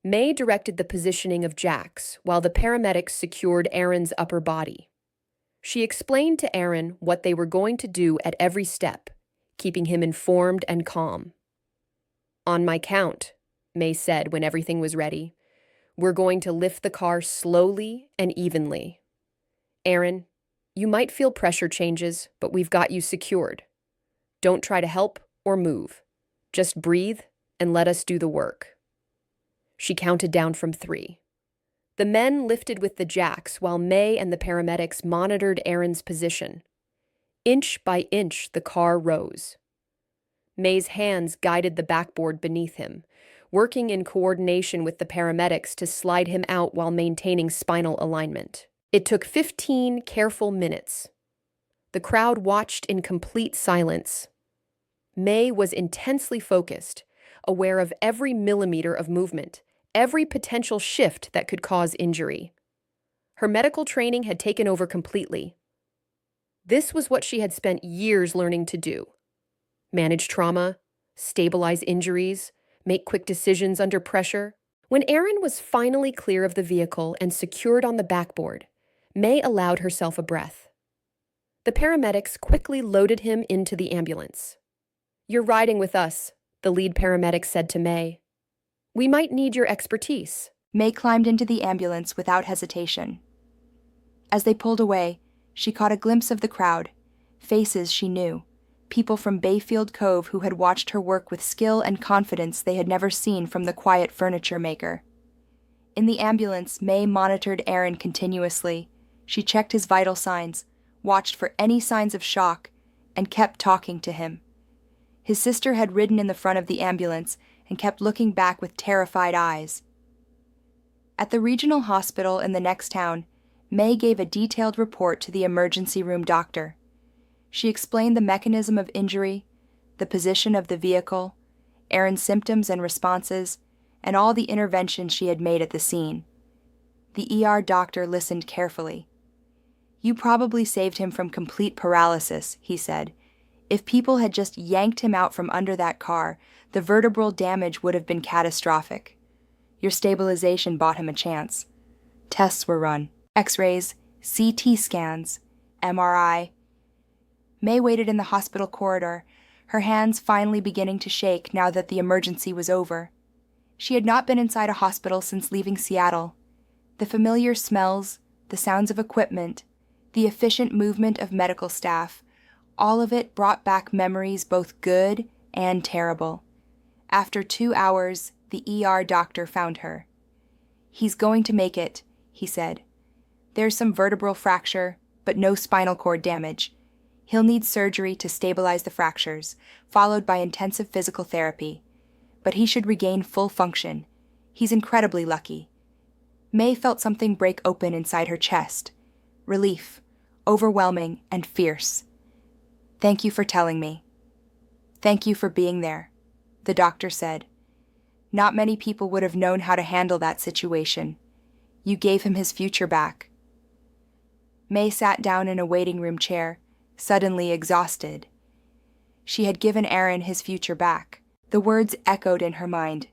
May directed the positioning of jacks while the paramedics secured Aaron's upper body. She explained to Aaron what they were going to do at every step, keeping him informed and calm. "On my count," May said when everything was ready, "we're going to lift the car slowly and evenly. Aaron, you might feel pressure changes, but we've got you secured. Don't try to help or move. Just breathe and let us do the work." She counted down from 3. The men lifted with the jacks while May and the paramedics monitored Aaron's position. Inch by inch, the car rose. May's hands guided the backboard beneath him, working in coordination with the paramedics to slide him out while maintaining spinal alignment. It took 15 careful minutes. The crowd watched in complete silence. May was intensely focused, aware of every millimeter of movement, every potential shift that could cause injury. Her medical training had taken over completely. This was what she had spent years learning to do: manage trauma, stabilize injuries, make quick decisions under pressure. When Aaron was finally clear of the vehicle and secured on the backboard, May allowed herself a breath. The paramedics quickly loaded him into the ambulance. "You're riding with us," the lead paramedic said to May. "We might need your expertise." May climbed into the ambulance without hesitation. As they pulled away, she caught a glimpse of the crowd, faces she knew, people from Bayfield Cove who had watched her work with skill and confidence they had never seen from the quiet furniture maker. In the ambulance, May monitored Aaron continuously. She checked his vital signs, watched for any signs of shock, and kept talking to him. His sister had ridden in the front of the ambulance and kept looking back with terrified eyes. At the regional hospital in the next town, May gave a detailed report to the emergency room doctor. She explained the mechanism of injury, the position of the vehicle, Aaron's symptoms and responses, and all the interventions she had made at the scene. The ER doctor listened carefully. "You probably saved him from complete paralysis," he said. "If people had just yanked him out from under that car, the vertebral damage would have been catastrophic. Your stabilization bought him a chance." Tests were run: X-rays, CT scans, MRI. May waited in the hospital corridor, her hands finally beginning to shake now that the emergency was over. She had not been inside a hospital since leaving Seattle. The familiar smells, the sounds of equipment, the efficient movement of medical staff, all of it brought back memories both good and terrible. After 2 hours, the ER doctor found her. "He's going to make it," he said. "There's some vertebral fracture, but no spinal cord damage. He'll need surgery to stabilize the fractures, followed by intensive physical therapy. But he should regain full function. He's incredibly lucky." May felt something break open inside her chest. Relief, overwhelming and fierce. "Thank you for telling me. Thank you for being there," the doctor said. "Not many people would have known how to handle that situation. You gave him his future back." May sat down in a waiting room chair, suddenly exhausted. She had given Aaron his future back. The words echoed in her mind.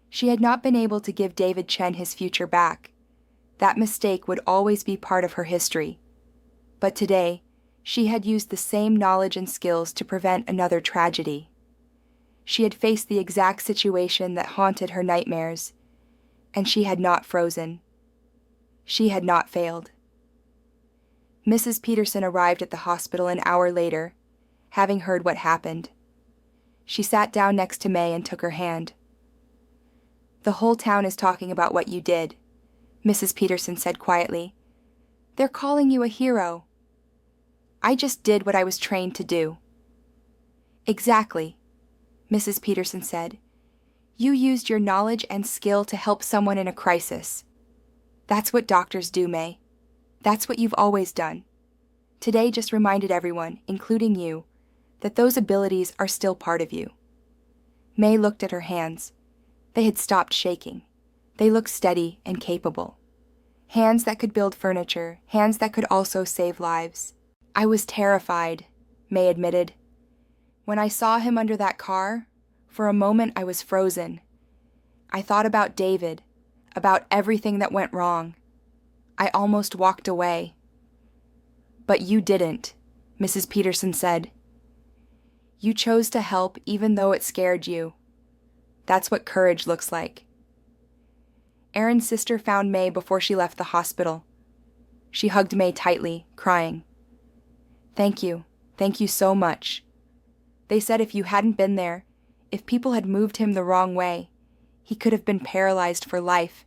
She had not been able to give David Chen his future back. That mistake would always be part of her history. But today, She had used the same knowledge and skills to prevent another tragedy. She had faced the exact situation that haunted her nightmares, and she had not frozen. She had not failed. Mrs. Peterson arrived at the hospital an hour later, having heard what happened. She sat down next to May and took her hand. "The whole town is talking about what you did," Mrs. Peterson said quietly. "They're calling you a hero." "I just did what I was trained to do." "Exactly," Mrs. Peterson said. "You used your knowledge and skill to help someone in a crisis. That's what doctors do, May. That's what you've always done. Today just reminded everyone, including you, that those abilities are still part of you." May looked at her hands. They had stopped shaking. They looked steady and capable. Hands that could build furniture, hands that could also save lives. "I was terrified," May admitted. "When I saw him under that car, for a moment I was frozen. I thought about David, about everything that went wrong. I almost walked away." "But you didn't," Mrs. Peterson said. "You chose to help even though it scared you. That's what courage looks like." Aaron's sister found May before she left the hospital. She hugged May tightly, crying. Thank you so much. They said if you hadn't been there, if people had moved him the wrong way, he could have been paralyzed for life.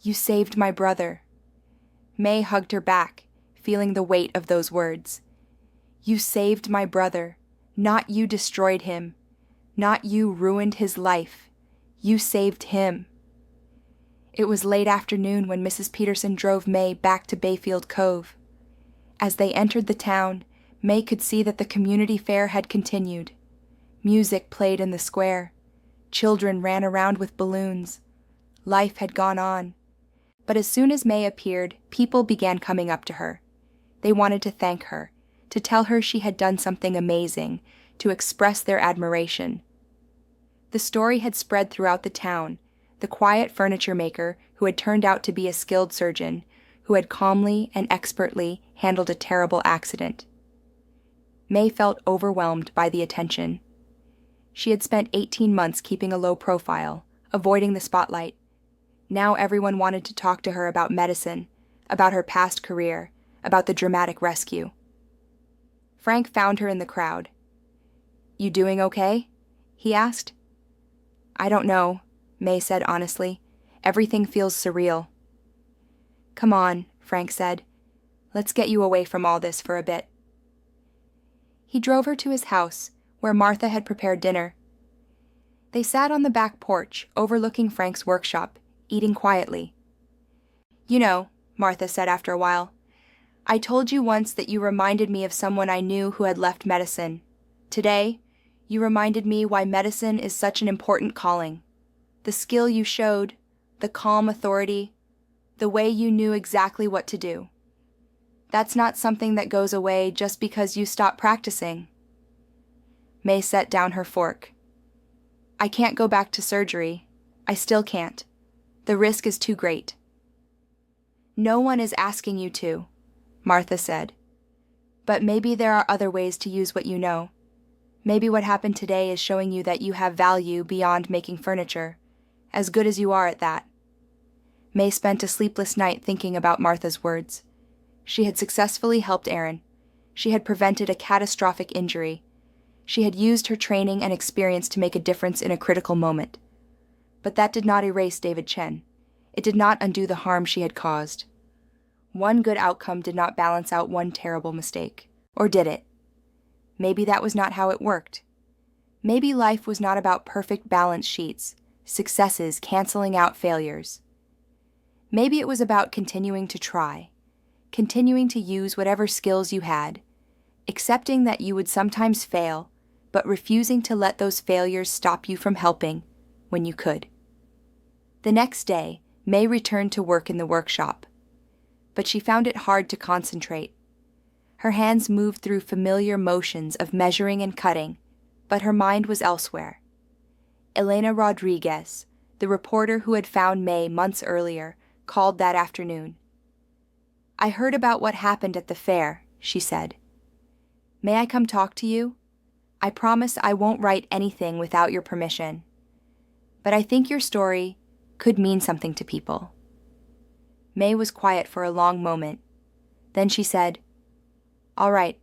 You saved my brother." May hugged her back, feeling the weight of those words. "You saved my brother. Not you destroyed him. Not you ruined his life. You saved him." It was late afternoon when Mrs. Peterson drove May back to Bayfield Cove. As they entered the town, May could see that the community fair had continued. Music played in the square. Children ran around with balloons. Life had gone on. But as soon as May appeared, people began coming up to her. They wanted to thank her, to tell her she had done something amazing, to express their admiration. The story had spread throughout the town, the quiet furniture maker who had turned out to be a skilled surgeon, who had calmly and expertly handled a terrible accident. May felt overwhelmed by the attention. She had spent 18 months keeping a low profile, avoiding the spotlight. Now everyone wanted to talk to her about medicine, about her past career, about the dramatic rescue. Frank found her in the crowd. "You doing okay?" he asked. "I don't know," May said honestly. "Everything feels surreal." "Come on," Frank said. "Let's get you away from all this for a bit." He drove her to his house, where Martha had prepared dinner. They sat on the back porch, overlooking Frank's workshop, eating quietly. "You know," Martha said after a while, "I told you once that you reminded me of someone I knew who had left medicine. Today, you reminded me why medicine is such an important calling. The skill you showed, the calm authority, the way you knew exactly what to do. That's not something that goes away just because you stop practicing." May set down her fork. "I can't go back to surgery. I still can't. The risk is too great." "No one is asking you to," Martha said. "But maybe there are other ways to use what you know. Maybe what happened today is showing you that you have value beyond making furniture, as good as you are at that." May spent a sleepless night thinking about Martha's words. She had successfully helped Aaron. She had prevented a catastrophic injury. She had used her training and experience to make a difference in a critical moment. But that did not erase David Chen. It did not undo the harm she had caused. One good outcome did not balance out one terrible mistake. Or did it? Maybe that was not how it worked. Maybe life was not about perfect balance sheets, successes canceling out failures. Maybe it was about continuing to try, continuing to use whatever skills you had, accepting that you would sometimes fail, but refusing to let those failures stop you from helping when you could. The next day, May returned to work in the workshop, but she found it hard to concentrate. Her hands moved through familiar motions of measuring and cutting, but her mind was elsewhere. Elena Rodriguez, the reporter who had found May months earlier, called that afternoon. "I heard about what happened at the fair," she said. May I come talk to you? I promise I won't write anything without your permission. But I think your story could mean something to people. May was quiet for a long moment. Then she said, "All right,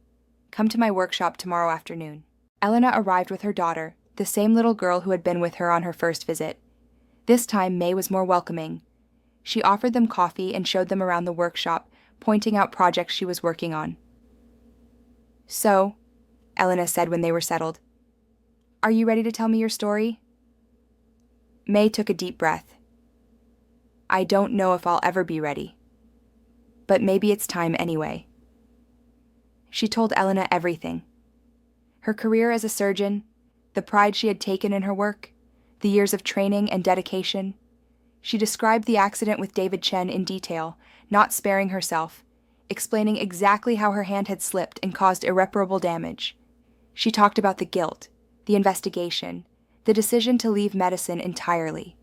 come to my workshop tomorrow afternoon." Elena arrived with her daughter, the same little girl who had been with her on her first visit. This time, May was more welcoming. She offered them coffee and showed them around the workshop, pointing out projects she was working on. "So," Elena said when they were settled, "are you ready to tell me your story?" May took a deep breath. "I don't know if I'll ever be ready. But maybe it's time anyway." She told Elena everything. Her career as a surgeon, the pride she had taken in her work, the years of training and dedication. She described the accident with David Chen in detail, not sparing herself, explaining exactly how her hand had slipped and caused irreparable damage. She talked about the guilt, the investigation, the decision to leave medicine entirely.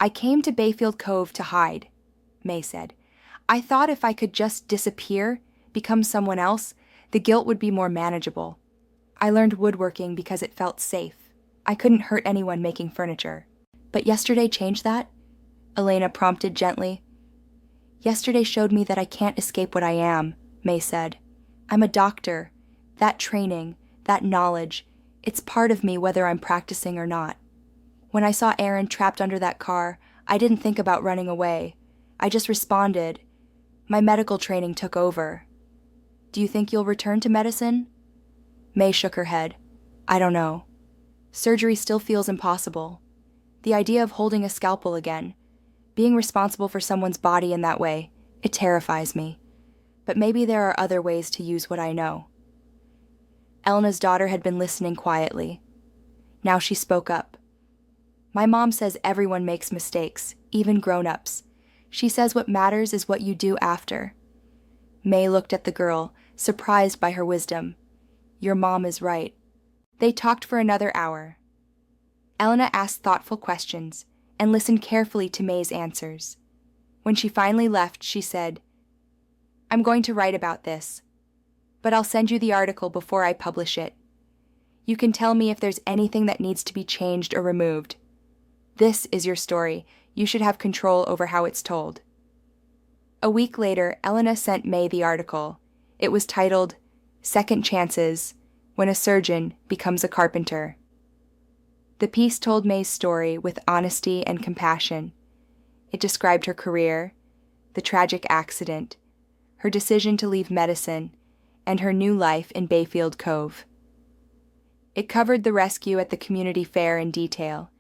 "I came to Bayfield Cove to hide," May said. "I thought if I could just disappear, become someone else, the guilt would be more manageable. I learned woodworking because it felt safe. I couldn't hurt anyone making furniture." "But yesterday changed that?" Elena prompted gently. "Yesterday showed me that I can't escape what I am," May said. "I'm a doctor. That training, that knowledge, it's part of me whether I'm practicing or not. When I saw Aaron trapped under that car, I didn't think about running away. I just responded. My medical training took over." "Do you think you'll return to medicine?" May shook her head. "I don't know. Surgery still feels impossible. The idea of holding a scalpel again, being responsible for someone's body in that way, it terrifies me. But maybe there are other ways to use what I know." Elena's daughter had been listening quietly. Now she spoke up. "My mom says everyone makes mistakes, even grown-ups. She says what matters is what you do after." May looked at the girl, surprised by her wisdom. "Your mom is right." They talked for another hour. Elena asked thoughtful questions and listened carefully to May's answers. When she finally left, she said, "I'm going to write about this, but I'll send you the article before I publish it. You can tell me if there's anything that needs to be changed or removed. This is your story. You should have control over how it's told." A week later, Elena sent May the article. It was titled, "Second Chances, When a Surgeon Becomes a Carpenter." The piece told May's story with honesty and compassion. It described her career, the tragic accident, her decision to leave medicine, and her new life in Bayfield Cove. It covered the rescue at the community fair in detail,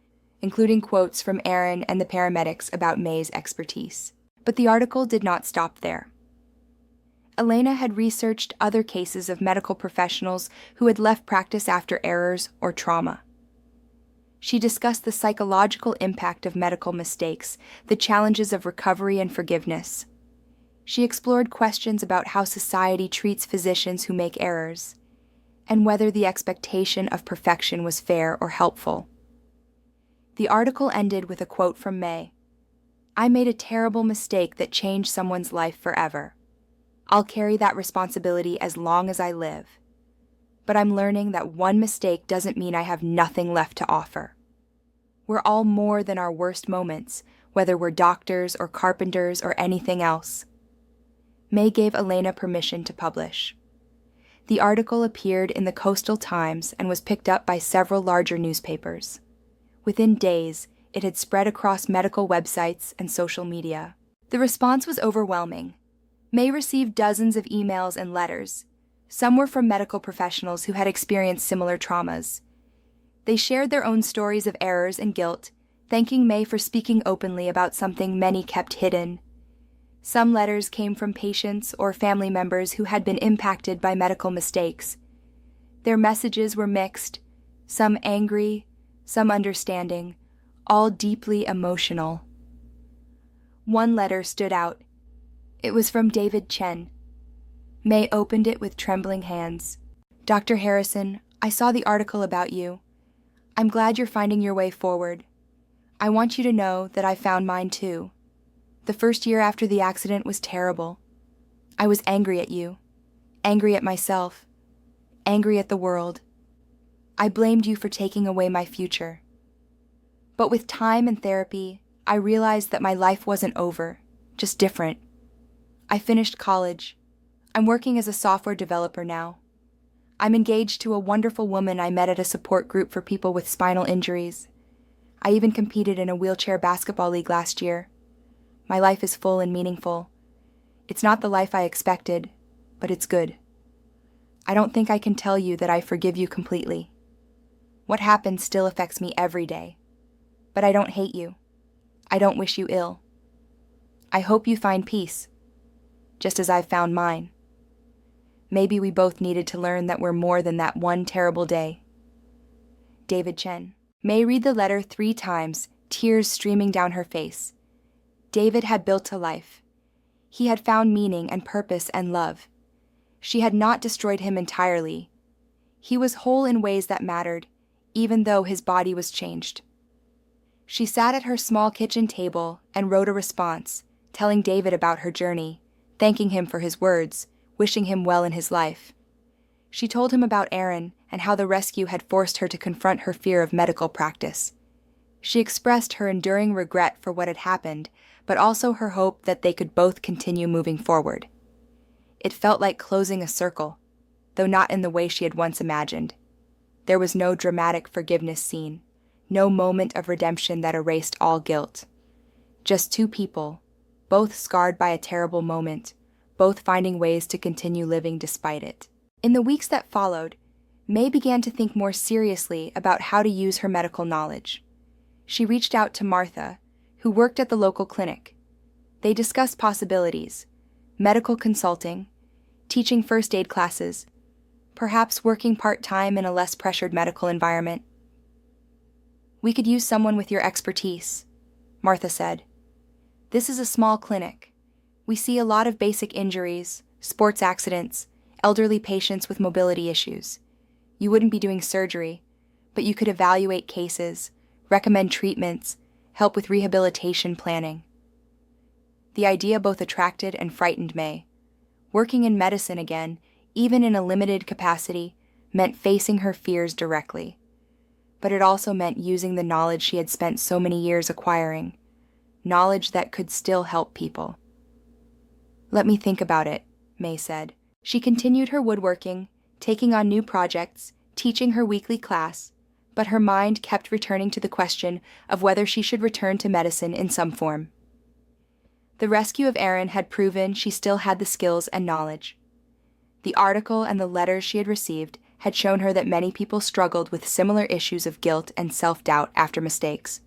including quotes from Aaron and the paramedics about May's expertise. But the article did not stop there. Elena had researched other cases of medical professionals who had left practice after errors or trauma. She discussed the psychological impact of medical mistakes, the challenges of recovery and forgiveness. She explored questions about how society treats physicians who make errors, and whether the expectation of perfection was fair or helpful. The article ended with a quote from May. "I made a terrible mistake that changed someone's life forever. I'll carry that responsibility as long as I live. But I'm learning that one mistake doesn't mean I have nothing left to offer. We're all more than our worst moments, whether we're doctors or carpenters or anything else." May gave Elena permission to publish. The article appeared in the Coastal Times and was picked up by several larger newspapers. Within days, it had spread across medical websites and social media. The response was overwhelming. May received dozens of emails and letters. Some were from medical professionals who had experienced similar traumas. They shared their own stories of errors and guilt, thanking May for speaking openly about something many kept hidden. Some letters came from patients or family members who had been impacted by medical mistakes. Their messages were mixed, some angry, some understanding, all deeply emotional. One letter stood out. It was from David Chen. May opened it with trembling hands. "Dr. Harrison, I saw the article about you. I'm glad you're finding your way forward. I want you to know that I found mine too. The first year after the accident was terrible. I was angry at you, angry at myself. angry at the world. I blamed you for taking away my future. But with time and therapy, I realized that my life wasn't over, just different. I finished college. I'm working as a software developer now. I'm engaged to a wonderful woman I met at a support group for people with spinal injuries. I even competed in a wheelchair basketball league last year. My life is full and meaningful. It's not the life I expected, but it's good. I don't think I can tell you that I forgive you completely. What happened still affects me every day. But I don't hate you. I don't wish you ill. I hope you find peace, just as I've found mine. Maybe we both needed to learn that we're more than that one terrible day. David Chen. May read the letter 3 times, tears streaming down her face. David had built a life. He had found meaning and purpose and love. She had not destroyed him entirely. He was whole in ways that mattered, even though his body was changed. She sat at her small kitchen table and wrote a response, telling David about her journey, thanking him for his words, wishing him well in his life. She told him about Aaron and how the rescue had forced her to confront her fear of medical practice. She expressed her enduring regret for what had happened, but also her hope that they could both continue moving forward. It felt like closing a circle, though not in the way she had once imagined. There was no dramatic forgiveness scene, no moment of redemption that erased all guilt. Just 2 people, both scarred by a terrible moment, both finding ways to continue living despite it. In the weeks that followed, May began to think more seriously about how to use her medical knowledge. She reached out to Martha, who worked at the local clinic. They discussed possibilities: medical consulting, teaching first aid classes, perhaps working part-time in a less pressured medical environment. "We could use someone with your expertise," Martha said. "This is a small clinic. We see a lot of basic injuries, sports accidents, elderly patients with mobility issues. You wouldn't be doing surgery, but you could evaluate cases, recommend treatments, help with rehabilitation planning." The idea both attracted and frightened May. Working in medicine again, even in a limited capacity, meant facing her fears directly. But it also meant using the knowledge she had spent so many years acquiring, knowledge that could still help people. "Let me think about it," May said. She continued her woodworking, taking on new projects, teaching her weekly class, but her mind kept returning to the question of whether she should return to medicine in some form. The rescue of Aaron had proven she still had the skills and knowledge. The article and the letters she had received had shown her that many people struggled with similar issues of guilt and self-doubt after mistakes.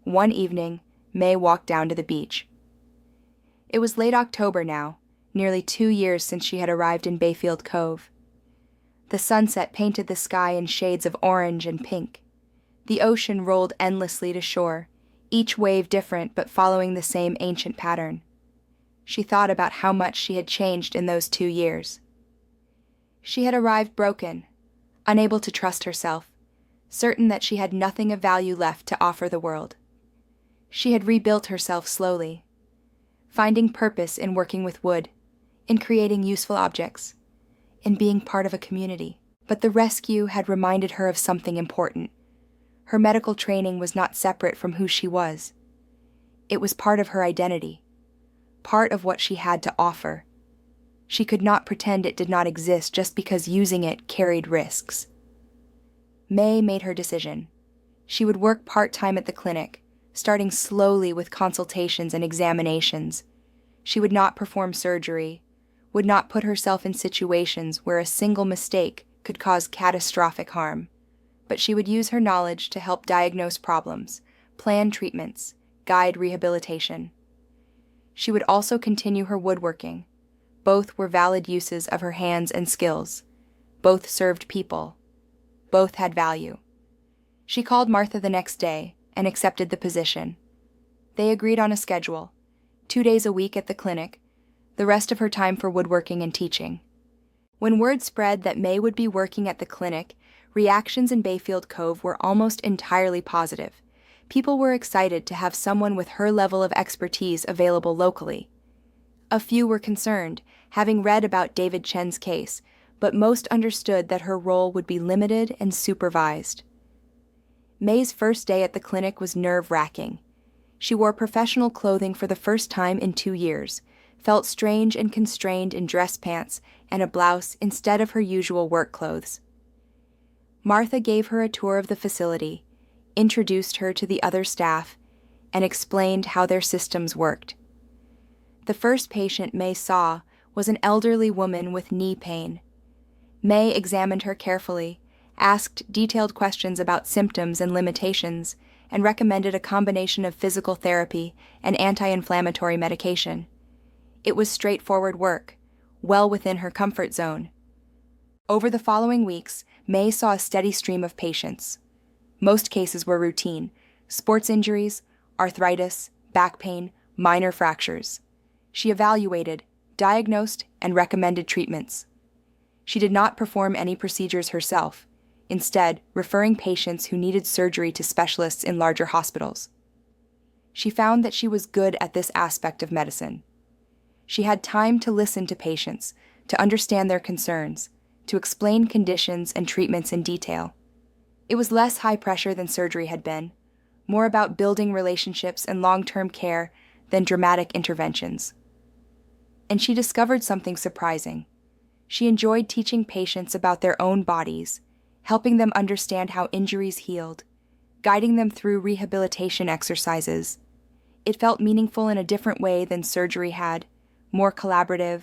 One evening, May walked down to the beach. It was late October now, nearly 2 years since she had arrived in Bayfield Cove. The sunset painted the sky in shades of orange and pink. The ocean rolled endlessly to shore, each wave different but following the same ancient pattern. She thought about how much she had changed in those 2 years. She had arrived broken, unable to trust herself, certain that she had nothing of value left to offer the world. She had rebuilt herself slowly, finding purpose in working with wood, in creating useful objects, in being part of a community. But the rescue had reminded her of something important. Her medical training was not separate from who she was. It was part of her identity, part of what she had to offer. She could not pretend it did not exist just because using it carried risks. May made her decision. She would work part-time at the clinic, starting slowly with consultations and examinations. She would not perform surgery, would not put herself in situations where a single mistake could cause catastrophic harm, but she would use her knowledge to help diagnose problems, plan treatments, guide rehabilitation. She would also continue her woodworking. Both were valid uses of her hands and skills. Both served people. Both had value. She called Martha the next day and accepted the position. They agreed on a schedule: 2 days a week at the clinic, the rest of her time for woodworking and teaching. When word spread that May would be working at the clinic, reactions in Bayfield Cove were almost entirely positive. People were excited to have someone with her level of expertise available locally. A few were concerned, having read about David Chen's case, but most understood that her role would be limited and supervised. May's first day at the clinic was nerve-wracking. She wore professional clothing for the first time in 2 years, felt strange and constrained in dress pants and a blouse instead of her usual work clothes. Martha gave her a tour of the facility, introduced her to the other staff, and explained how their systems worked. The first patient May saw was an elderly woman with knee pain. May examined her carefully, asked detailed questions about symptoms and limitations, and recommended a combination of physical therapy and anti-inflammatory medication. It was straightforward work, well within her comfort zone. Over the following weeks, May saw a steady stream of patients. Most cases were routine: sports injuries, arthritis, back pain, minor fractures. She evaluated, diagnosed, and recommended treatments. She did not perform any procedures herself, instead referring patients who needed surgery to specialists in larger hospitals. She found that she was good at this aspect of medicine. She had time to listen to patients, to understand their concerns, to explain conditions and treatments in detail. It was less high pressure than surgery had been, more about building relationships and long-term care than dramatic interventions. And she discovered something surprising. She enjoyed teaching patients about their own bodies, helping them understand how injuries healed, guiding them through rehabilitation exercises. It felt meaningful in a different way than surgery had, more collaborative,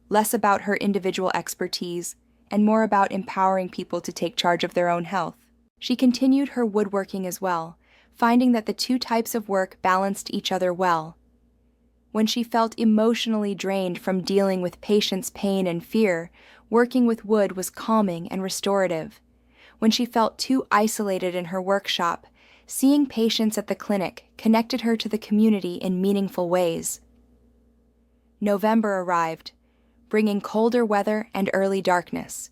less about her individual expertise, and more about empowering people to take charge of their own health. She continued her woodworking as well, finding that the two types of work balanced each other well. When she felt emotionally drained from dealing with patients' pain and fear, working with wood was calming and restorative. When she felt too isolated in her workshop, seeing patients at the clinic connected her to the community in meaningful ways. November arrived, bringing colder weather and early darkness.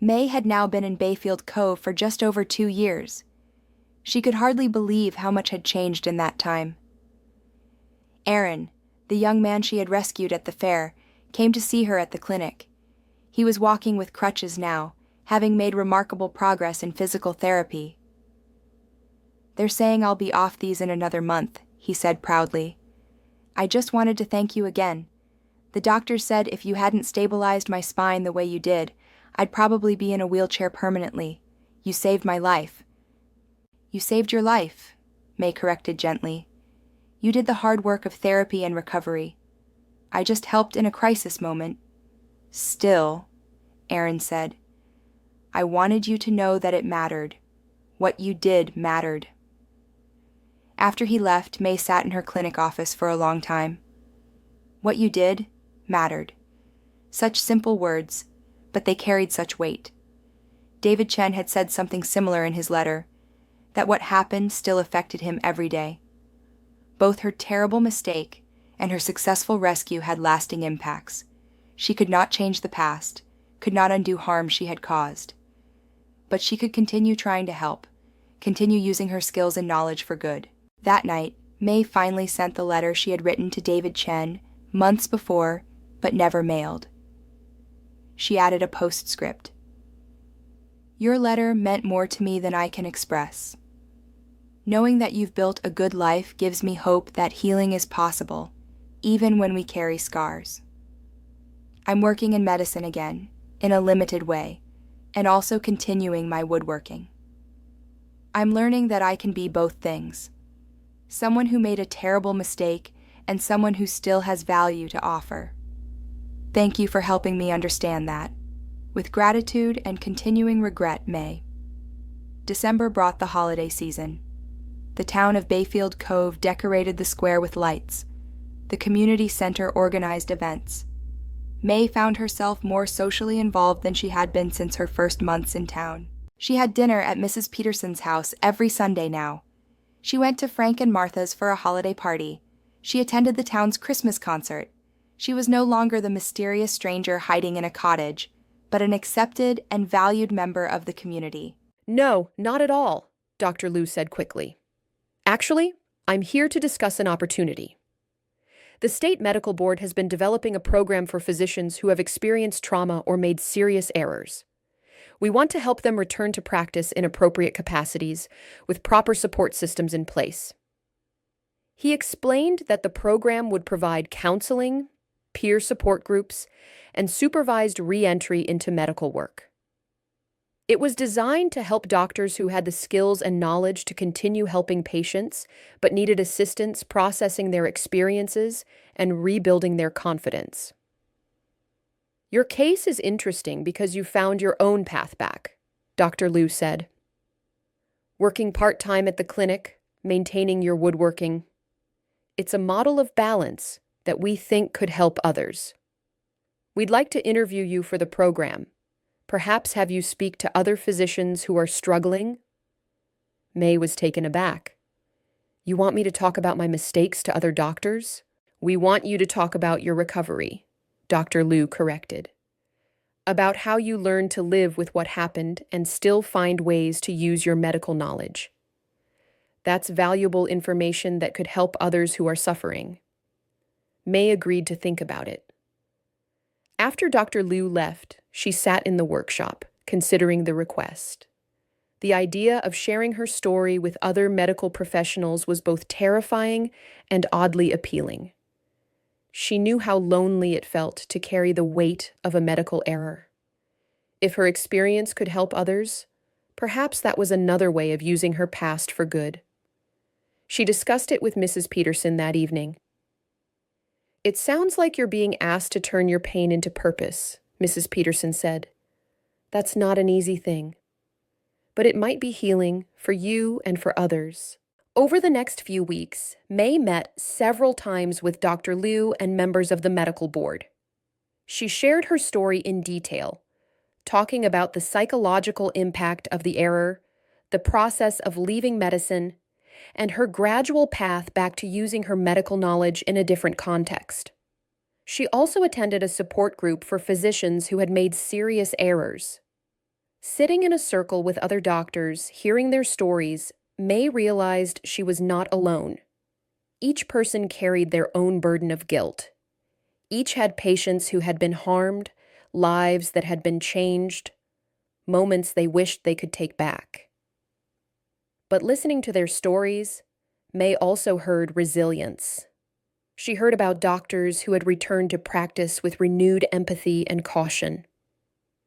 May had now been in Bayfield Cove for just over 2 years. She could hardly believe how much had changed in that time. Aaron, the young man she had rescued at the fair, came to see her at the clinic. He was walking with crutches now, having made remarkable progress in physical therapy. "They're saying I'll be off these in another month," he said proudly. "I just wanted to thank you again. The doctor said if you hadn't stabilized my spine the way you did, I'd probably be in a wheelchair permanently. You saved my life." "You saved your life," May corrected gently. "You did the hard work of therapy and recovery. I just helped in a crisis moment." "Still," Aaron said, "I wanted you to know that it mattered. What you did mattered." After he left, May sat in her clinic office for a long time. What you did mattered. Such simple words, but they carried such weight. David Chen had said something similar in his letter, that what happened still affected him every day. Both her terrible mistake and her successful rescue had lasting impacts. She could not change the past, could not undo harm she had caused. But she could continue trying to help, continue using her skills and knowledge for good. That night, May finally sent the letter she had written to David Chen months before, but never mailed. She added a postscript. "Your letter meant more to me than I can express. Knowing that you've built a good life gives me hope that healing is possible, even when we carry scars. I'm working in medicine again, in a limited way, and also continuing my woodworking. I'm learning that I can be both things. Someone who made a terrible mistake and someone who still has value to offer. Thank you for helping me understand that. With gratitude and continuing regret, May." December brought the holiday season. The town of Bayfield Cove decorated the square with lights. The community center organized events. May found herself more socially involved than she had been since her first months in town. She had dinner at Mrs. Peterson's house every Sunday now. She went to Frank and Martha's for a holiday party. She attended the town's Christmas concert. She was no longer the mysterious stranger hiding in a cottage, but an accepted and valued member of the community. "No, not at all," Dr. Liu said quickly. "Actually, I'm here to discuss an opportunity." The state medical board has been developing a program for physicians who have experienced trauma or made serious errors. We want to help them return to practice in appropriate capacities with proper support systems in place. He explained that the program would provide counseling, peer support groups, and supervised re-entry into medical work. It was designed to help doctors who had the skills and knowledge to continue helping patients, but needed assistance processing their experiences and rebuilding their confidence. Your case is interesting because you found your own path back, Dr. Liu said. Working part-time at the clinic, maintaining your woodworking. It's a model of balance that we think could help others. We'd like to interview you for the program. Perhaps have you speak to other physicians who are struggling? May was taken aback. You want me to talk about my mistakes to other doctors? We want you to talk about your recovery, Dr. Liu corrected. About how you learned to live with what happened and still find ways to use your medical knowledge. That's valuable information that could help others who are suffering. May agreed to think about it. After Dr. Liu left, she sat in the workshop, considering the request. The idea of sharing her story with other medical professionals was both terrifying and oddly appealing. She knew how lonely it felt to carry the weight of a medical error. If her experience could help others, perhaps that was another way of using her past for good. She discussed it with Mrs. Peterson that evening. It sounds like you're being asked to turn your pain into purpose, Mrs. Peterson said. That's not an easy thing. But it might be healing for you and for others. Over the next few weeks, May met several times with Dr. Liu and members of the medical board. She shared her story in detail, talking about the psychological impact of the error, the process of leaving medicine, and her gradual path back to using her medical knowledge in a different context. She also attended a support group for physicians who had made serious errors. Sitting in a circle with other doctors, hearing their stories, May realized she was not alone. Each person carried their own burden of guilt. Each had patients who had been harmed, lives that had been changed, moments they wished they could take back. But listening to their stories, May also heard resilience. She heard about doctors who had returned to practice with renewed empathy and caution.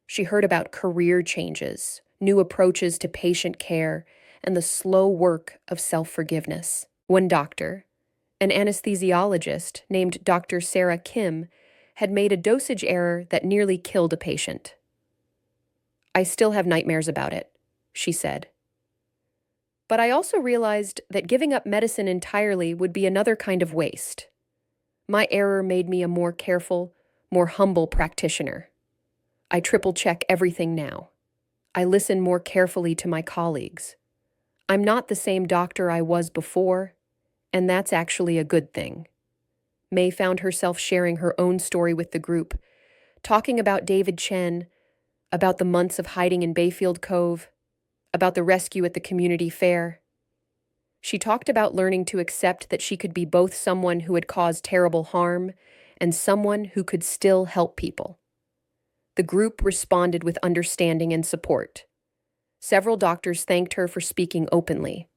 She heard about career changes, new approaches to patient care, and the slow work of self-forgiveness. One doctor, an anesthesiologist named Dr. Sarah Kim, had made a dosage error that nearly killed a patient. I still have nightmares about it, she said. But I also realized that giving up medicine entirely would be another kind of waste. My error made me a more careful, more humble practitioner. I triple-check everything now. I listen more carefully to my colleagues. I'm not the same doctor I was before, and that's actually a good thing. May found herself sharing her own story with the group, talking about David Chen, about the months of hiding in Bayfield Cove, about the rescue at the community fair. She talked about learning to accept that she could be both someone who had caused terrible harm and someone who could still help people. The group responded with understanding and support. Several doctors thanked her for speaking openly.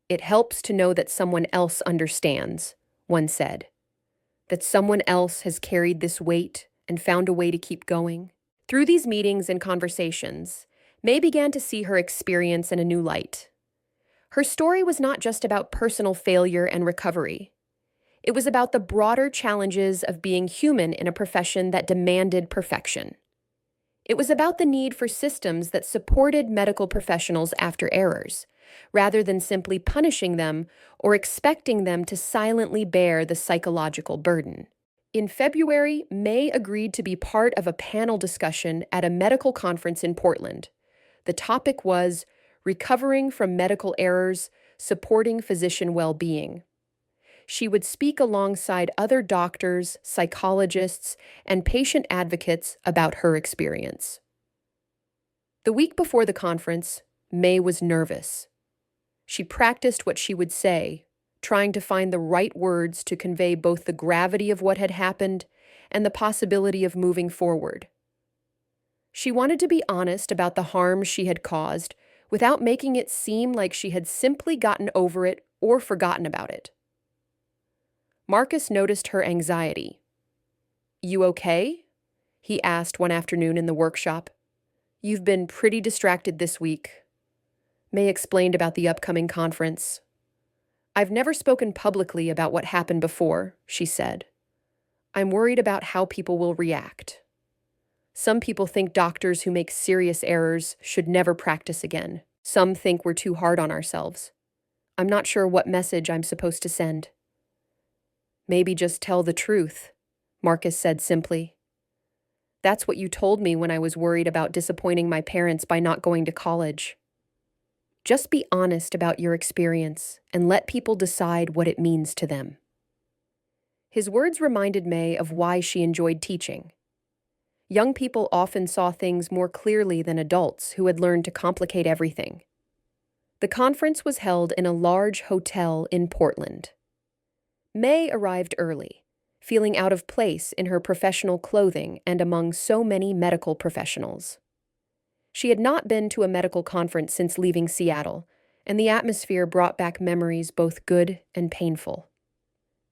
It helps to know that someone else understands, one said. That someone else has carried this weight and found a way to keep going. Through these meetings and conversations, May began to see her experience in a new light. Her story was not just about personal failure and recovery. It was about the broader challenges of being human in a profession that demanded perfection. It was about the need for systems that supported medical professionals after errors, rather than simply punishing them or expecting them to silently bear the psychological burden. In February, May agreed to be part of a panel discussion at a medical conference in Portland. The topic was Recovering from Medical Errors, Supporting Physician Well-Being. She would speak alongside other doctors, psychologists, and patient advocates about her experience. The week before the conference, May was nervous. She practiced what she would say, trying to find the right words to convey both the gravity of what had happened and the possibility of moving forward. She wanted to be honest about the harm she had caused without making it seem like she had simply gotten over it or forgotten about it. Marcus noticed her anxiety. "You okay?" he asked one afternoon in the workshop. "You've been pretty distracted this week." May explained about the upcoming conference. "I've never spoken publicly about what happened before," she said. "I'm worried about how people will react. Some people think doctors who make serious errors should never practice again. Some think we're too hard on ourselves. I'm not sure what message I'm supposed to send." "Maybe just tell the truth," Marcus said simply. "That's what you told me when I was worried about disappointing my parents by not going to college. Just be honest about your experience and let people decide what it means to them." His words reminded May of why she enjoyed teaching. Young people often saw things more clearly than adults who had learned to complicate everything. The conference was held in a large hotel in Portland. May arrived early, feeling out of place in her professional clothing and among so many medical professionals. She had not been to a medical conference since leaving Seattle, and the atmosphere brought back memories both good and painful.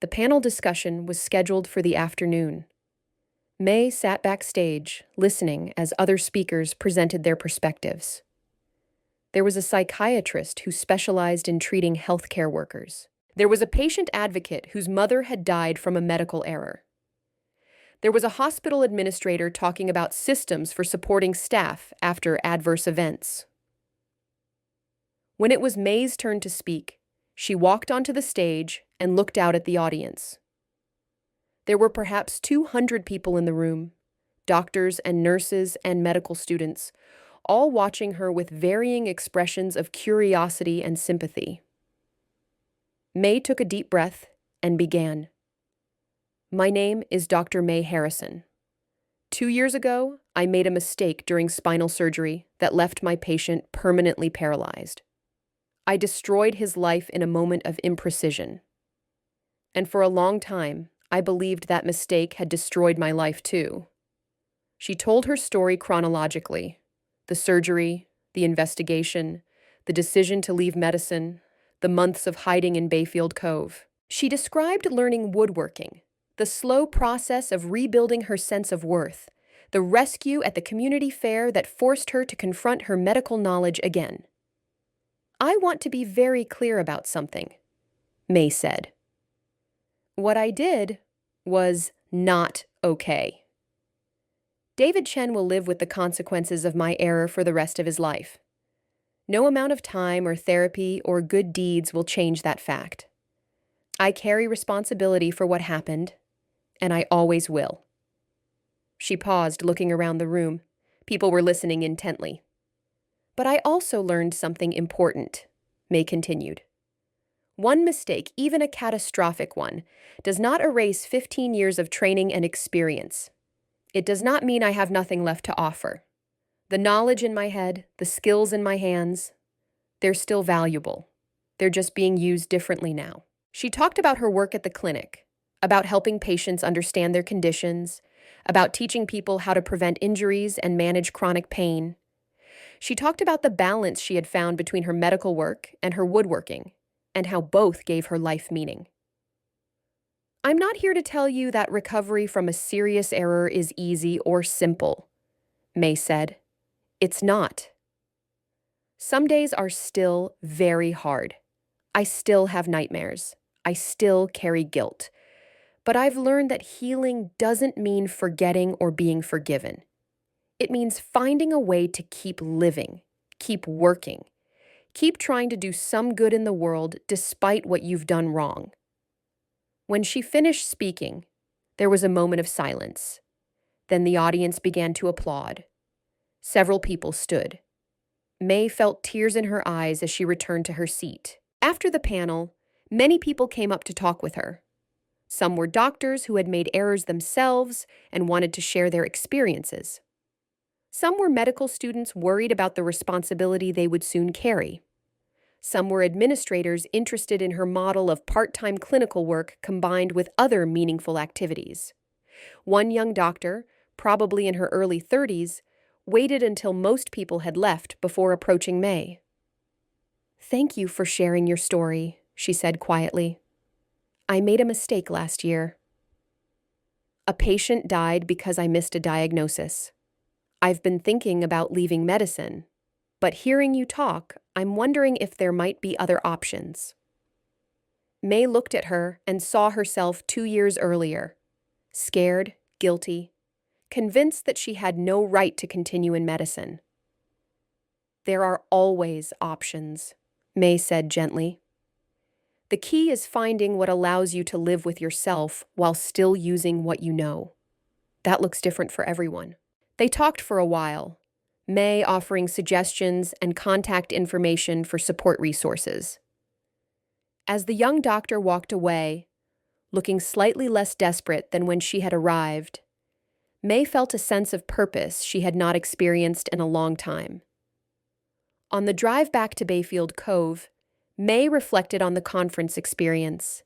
The panel discussion was scheduled for the afternoon. May sat backstage, listening as other speakers presented their perspectives. There was a psychiatrist who specialized in treating healthcare workers. There was a patient advocate whose mother had died from a medical error. There was a hospital administrator talking about systems for supporting staff after adverse events. When it was May's turn to speak, she walked onto the stage and looked out at the audience. There were perhaps 200 people in the room, doctors and nurses and medical students, all watching her with varying expressions of curiosity and sympathy. May took a deep breath and began. "My name is Dr. May Harrison. 2 years ago, I made a mistake during spinal surgery that left my patient permanently paralyzed. I destroyed his life in a moment of imprecision. And for a long time, I believed that mistake had destroyed my life too." She told her story chronologically: the surgery, the investigation, the decision to leave medicine, the months of hiding in Bayfield Cove. She described learning woodworking, the slow process of rebuilding her sense of worth, the rescue at the community fair that forced her to confront her medical knowledge again. "I want to be very clear about something," May said. "What I did was not okay. David Chen will live with the consequences of my error for the rest of his life. No amount of time or therapy or good deeds will change that fact. I carry responsibility for what happened, and I always will." She paused, looking around the room. People were listening intently. "But I also learned something important," May continued. "One mistake, even a catastrophic one, does not erase 15 years of training and experience. It does not mean I have nothing left to offer. The knowledge in my head, the skills in my hands, they're still valuable. They're just being used differently now." She talked about her work at the clinic, about helping patients understand their conditions, about teaching people how to prevent injuries and manage chronic pain. She talked about the balance she had found between her medical work and her woodworking, and how both gave her life meaning. "I'm not here to tell you that recovery from a serious error is easy or simple," May said. "It's not. Some days are still very hard. I still have nightmares. I still carry guilt. But I've learned that healing doesn't mean forgetting or being forgiven. It means finding a way to keep living, keep working, keep trying to do some good in the world despite what you've done wrong." When she finished speaking, there was a moment of silence. Then the audience began to applaud. Several people stood. May felt tears in her eyes as she returned to her seat. After the panel, many people came up to talk with her. Some were doctors who had made errors themselves and wanted to share their experiences. Some were medical students worried about the responsibility they would soon carry. Some were administrators interested in her model of part-time clinical work combined with other meaningful activities. One young doctor, probably in her early 30s, waited until most people had left before approaching May. "Thank you for sharing your story," she said quietly. "I made a mistake last year. A patient died because I missed a diagnosis. I've been thinking about leaving medicine, but hearing you talk, I'm wondering if there might be other options." May looked at her and saw herself 2 years earlier, scared, guilty, convinced that she had no right to continue in medicine. "There are always options," May said gently. "The key is finding what allows you to live with yourself while still using what you know. That looks different for everyone." They talked for a while, May offering suggestions and contact information for support resources. As the young doctor walked away, looking slightly less desperate than when she had arrived, May felt a sense of purpose she had not experienced in a long time. On the drive back to Bayfield Cove, May reflected on the conference experience.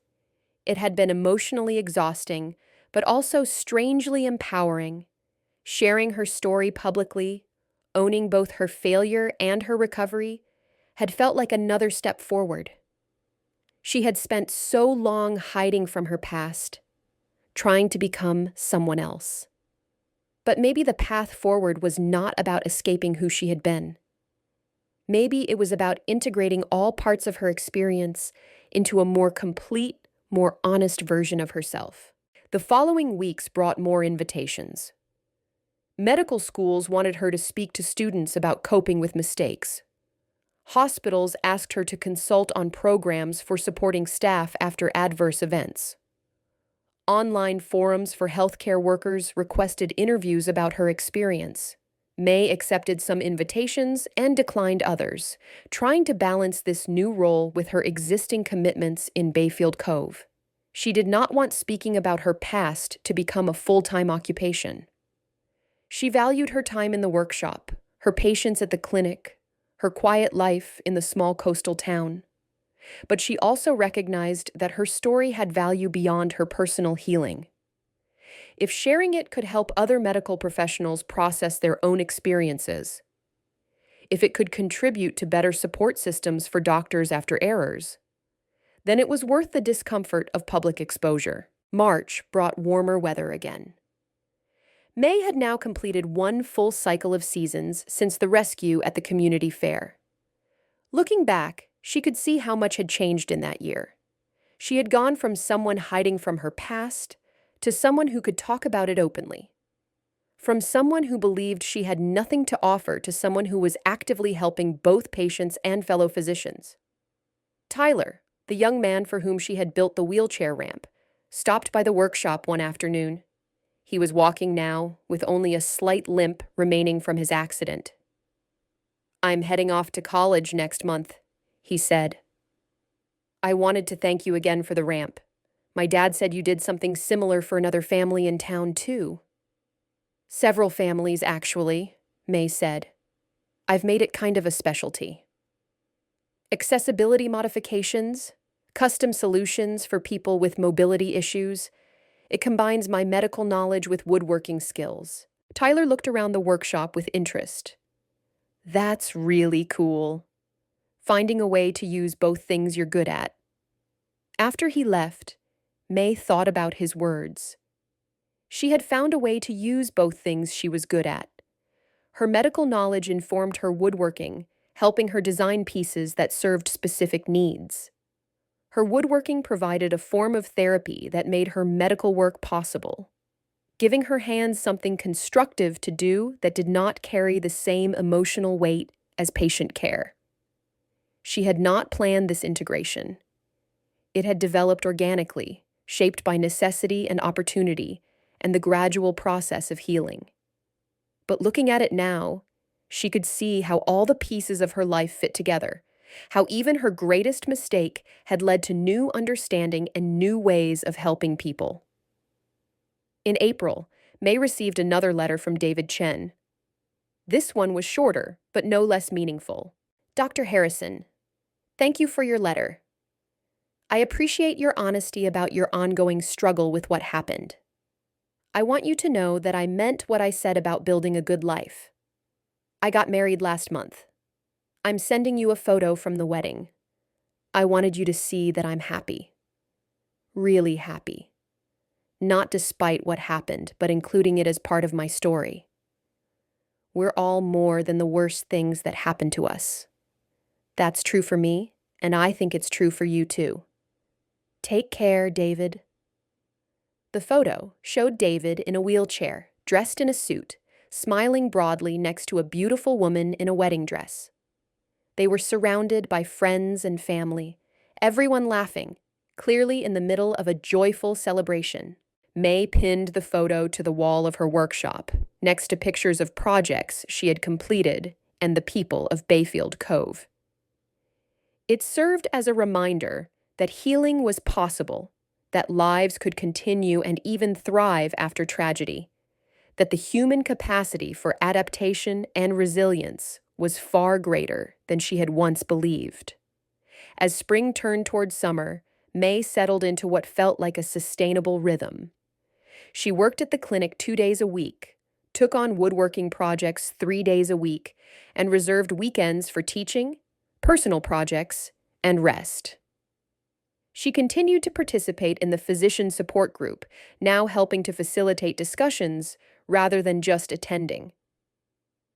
It had been emotionally exhausting, but also strangely empowering. Sharing her story publicly, owning both her failure and her recovery, had felt like another step forward. She had spent so long hiding from her past, trying to become someone else. But maybe the path forward was not about escaping who she had been. Maybe it was about integrating all parts of her experience into a more complete, more honest version of herself. The following weeks brought more invitations. Medical schools wanted her to speak to students about coping with mistakes. Hospitals asked her to consult on programs for supporting staff after adverse events. Online forums for healthcare workers requested interviews about her experience. May accepted some invitations and declined others, trying to balance this new role with her existing commitments in Bayfield Cove. She did not want speaking about her past to become a full-time occupation. She valued her time in the workshop, her patience at the clinic, her quiet life in the small coastal town. But she also recognized that her story had value beyond her personal healing. If sharing it could help other medical professionals process their own experiences, if it could contribute to better support systems for doctors after errors, then it was worth the discomfort of public exposure. March brought warmer weather again. May had now completed one full cycle of seasons since the rescue at the community fair. Looking back, she could see how much had changed in that year. She had gone from someone hiding from her past to someone who could talk about it openly. From someone who believed she had nothing to offer to someone who was actively helping both patients and fellow physicians. Tyler, the young man for whom she had built the wheelchair ramp, stopped by the workshop one afternoon. He was walking now, with only a slight limp remaining from his accident. "I'm heading off to college next month," he said. "I wanted to thank you again for the ramp. My dad said you did something similar for another family in town, too." "Several families, actually," May said. "I've made it kind of a specialty. Accessibility modifications, custom solutions for people with mobility issues. It combines my medical knowledge with woodworking skills." Tyler looked around the workshop with interest. "That's really cool. Finding a way to use both things you're good at." After he left, May thought about his words. She had found a way to use both things she was good at. Her medical knowledge informed her woodworking, helping her design pieces that served specific needs. Her woodworking provided a form of therapy that made her medical work possible, giving her hands something constructive to do that did not carry the same emotional weight as patient care. She had not planned this integration. It had developed organically, shaped by necessity and opportunity, and the gradual process of healing. But looking at it now, she could see how all the pieces of her life fit together, how even her greatest mistake had led to new understanding and new ways of helping people. In April, May received another letter from David Chen. This one was shorter, but no less meaningful. "Dr. Harrison, Thank you for your letter. I appreciate your honesty about your ongoing struggle with what happened. I want you to know that I meant what I said about building a good life. I got married last month. I'm sending you a photo from the wedding. I wanted you to see that I'm happy. Really happy. Not despite what happened, but including it as part of my story. We're all more than the worst things that happen to us. That's true for me, and I think it's true for you too. Take care, David. The photo showed David in a wheelchair, dressed in a suit, smiling broadly next to a beautiful woman in a wedding dress. They were surrounded by friends and family, everyone laughing, clearly in the middle of a joyful celebration. May pinned the photo to the wall of her workshop, next to pictures of projects she had completed and the people of Bayfield Cove. It served as a reminder that healing was possible, that lives could continue and even thrive after tragedy, that the human capacity for adaptation and resilience was far greater than she had once believed. As spring turned toward summer, May settled into what felt like a sustainable rhythm. She worked at the clinic 2 days a week, took on woodworking projects 3 days a week, and reserved weekends for teaching, personal projects, and rest. She continued to participate in the physician support group, now helping to facilitate discussions rather than just attending.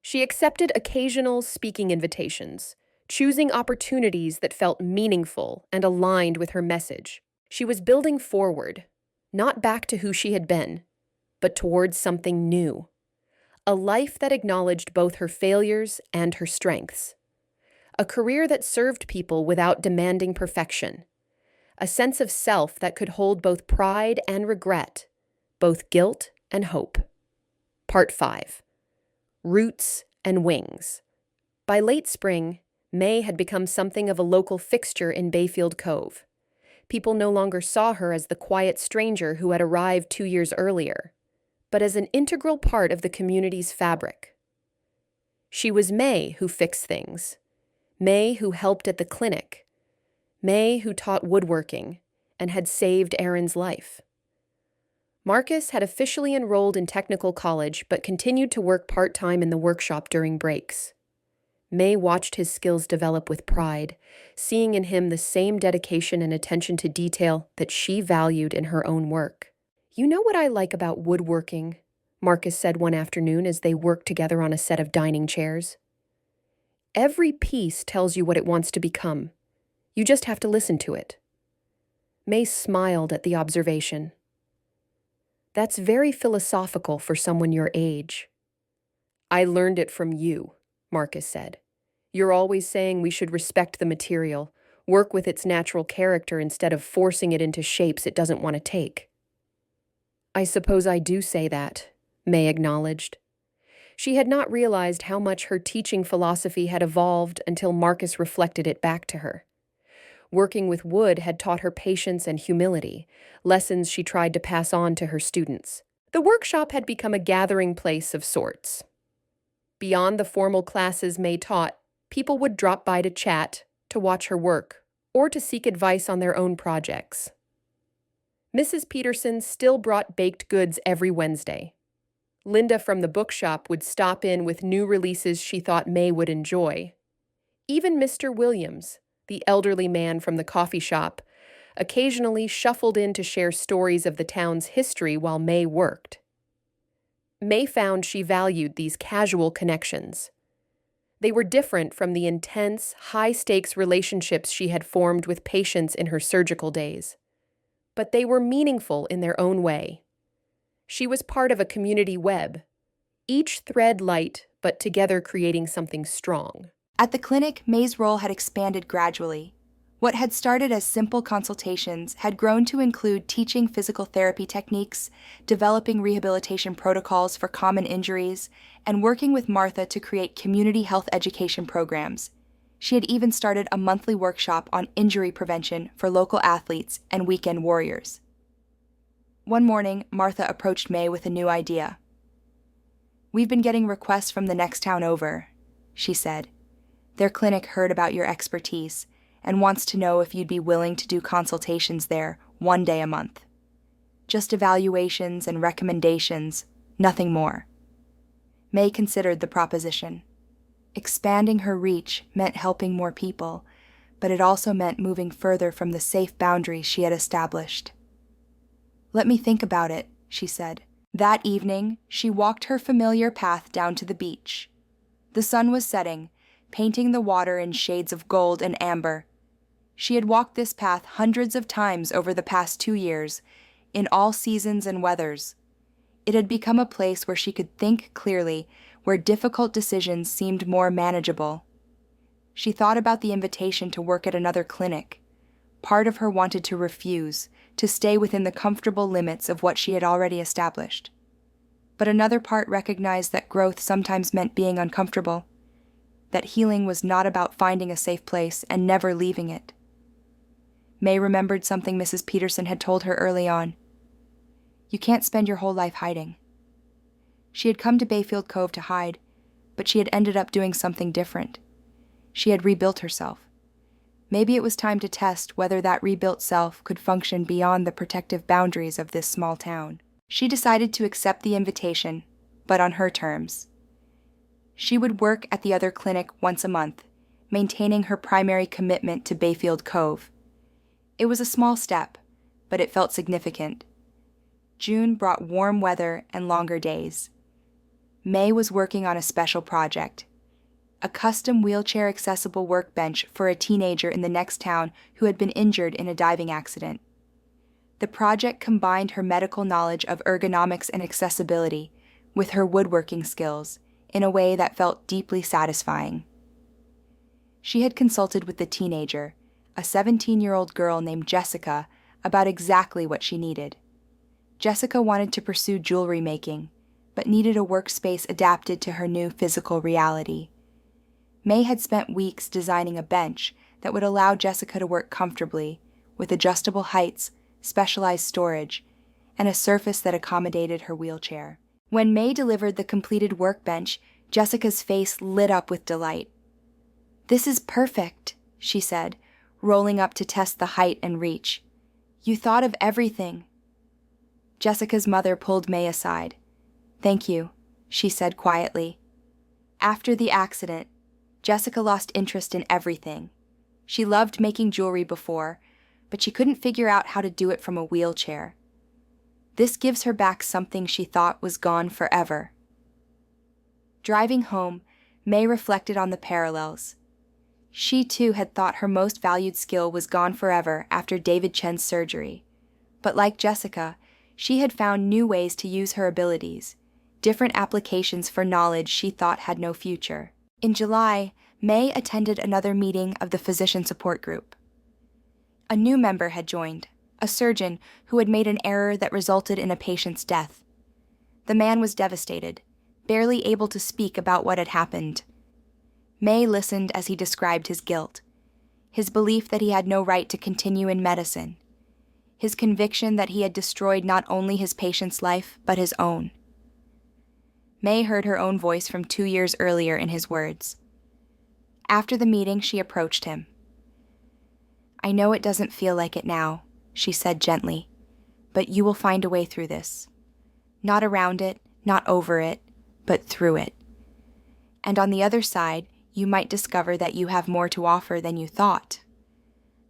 She accepted occasional speaking invitations, choosing opportunities that felt meaningful and aligned with her message. She was building forward, not back to who she had been, but towards something new. A life that acknowledged both her failures and her strengths. A career that served people without demanding perfection. A sense of self that could hold both pride and regret, both guilt and hope. Part 5. Roots and Wings. By late spring, May had become something of a local fixture in Bayfield Cove. People no longer saw her as the quiet stranger who had arrived 2 years earlier, but as an integral part of the community's fabric. She was May who fixed things, May who helped at the clinic, May who taught woodworking and had saved Aaron's life. Marcus had officially enrolled in technical college but continued to work part-time in the workshop during breaks. May watched his skills develop with pride, seeing in him the same dedication and attention to detail that she valued in her own work. "You know what I like about woodworking?" Marcus said one afternoon as they worked together on a set of dining chairs. "Every piece tells you what it wants to become. You just have to listen to it." May smiled at the observation. "That's very philosophical for someone your age." "I learned it from you," Marcus said. "You're always saying we should respect the material, work with its natural character instead of forcing it into shapes it doesn't want to take." "I suppose I do say that," May acknowledged. She had not realized how much her teaching philosophy had evolved until Marcus reflected it back to her. Working with wood had taught her patience and humility, lessons she tried to pass on to her students. The workshop had become a gathering place of sorts. Beyond the formal classes May taught, people would drop by to chat, to watch her work, or to seek advice on their own projects. Mrs. Peterson still brought baked goods every Wednesday. Linda from the bookshop would stop in with new releases she thought May would enjoy. Even Mr. Williams, the elderly man from the coffee shop, occasionally shuffled in to share stories of the town's history while May worked. May found she valued these casual connections. They were different from the intense, high-stakes relationships she had formed with patients in her surgical days. But they were meaningful in their own way. She was part of a community web, each thread light, but together creating something strong. At the clinic, May's role had expanded gradually. What had started as simple consultations had grown to include teaching physical therapy techniques, developing rehabilitation protocols for common injuries, and working with Martha to create community health education programs. She had even started a monthly workshop on injury prevention for local athletes and weekend warriors. One morning, Martha approached May with a new idea. "We've been getting requests from the next town over," she said. "Their clinic heard about your expertise, and wants to know if you'd be willing to do consultations there 1 day a month. Just evaluations and recommendations, nothing more. May considered the proposition. Expanding her reach meant helping more people, but it also meant moving further from the safe boundaries she had established. "Let me think about it," she said. That evening, she walked her familiar path down to the beach. The sun was setting, painting the water in shades of gold and amber. She had walked this path hundreds of times over the past 2 years, in all seasons and weathers. It had become a place where she could think clearly, where difficult decisions seemed more manageable. She thought about the invitation to work at another clinic. Part of her wanted to refuse, to stay within the comfortable limits of what she had already established. But another part recognized that growth sometimes meant being uncomfortable, that healing was not about finding a safe place and never leaving it. May remembered something Mrs. Peterson had told her early on. You can't spend your whole life hiding. She had come to Bayfield Cove to hide, but she had ended up doing something different. She had rebuilt herself. Maybe it was time to test whether that rebuilt self could function beyond the protective boundaries of this small town. She decided to accept the invitation, but on her terms. She would work at the other clinic once a month, maintaining her primary commitment to Bayfield Cove. It was a small step, but it felt significant. June brought warm weather and longer days. May was working on a special project, a custom wheelchair-accessible workbench for a teenager in the next town who had been injured in a diving accident. The project combined her medical knowledge of ergonomics and accessibility with her woodworking skills in a way that felt deeply satisfying. She had consulted with the teenager, a 17-year-old girl named Jessica, about exactly what she needed. Jessica wanted to pursue jewelry making, but needed a workspace adapted to her new physical reality. May had spent weeks designing a bench that would allow Jessica to work comfortably, with adjustable heights, specialized storage, and a surface that accommodated her wheelchair. When May delivered the completed workbench, Jessica's face lit up with delight. "This is perfect," she said, rolling up to test the height and reach. "You thought of everything." Jessica's mother pulled May aside. "Thank you," she said quietly. After the accident, Jessica lost interest in everything. She loved making jewelry before, but she couldn't figure out how to do it from a wheelchair. This gives her back something she thought was gone forever. Driving home, May reflected on the parallels. She too had thought her most valued skill was gone forever after David Chen's surgery. But like Jessica, she had found new ways to use her abilities, different applications for knowledge she thought had no future. In July, May attended another meeting of the physician support group. A new member had joined, a surgeon who had made an error that resulted in a patient's death. The man was devastated, barely able to speak about what had happened. May listened as he described his guilt, his belief that he had no right to continue in medicine, his conviction that he had destroyed not only his patient's life, but his own. May heard her own voice from 2 years earlier in his words. After the meeting, she approached him. "I know it doesn't feel like it now," she said gently, "but you will find a way through this. Not around it, not over it, but through it. And on the other side, you might discover that you have more to offer than you thought."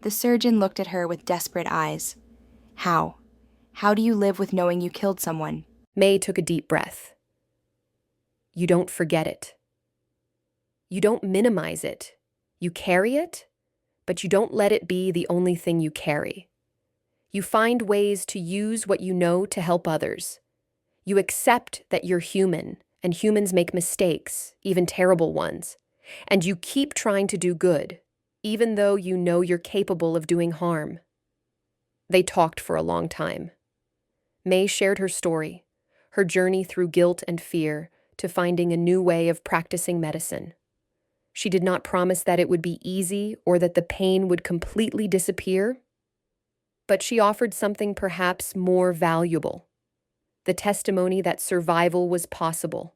The surgeon looked at her with desperate eyes. "How? How do you live with knowing you killed someone?" May took a deep breath. You don't forget it. You don't minimize it. You carry it, but you don't let it be the only thing you carry. You find ways to use what you know to help others. You accept that you're human, and humans make mistakes, even terrible ones. And you keep trying to do good, even though you know you're capable of doing harm. They talked for a long time. May shared her story, her journey through guilt and fear to finding a new way of practicing medicine. She did not promise that it would be easy or that the pain would completely disappear, but she offered something perhaps more valuable, the testimony that survival was possible,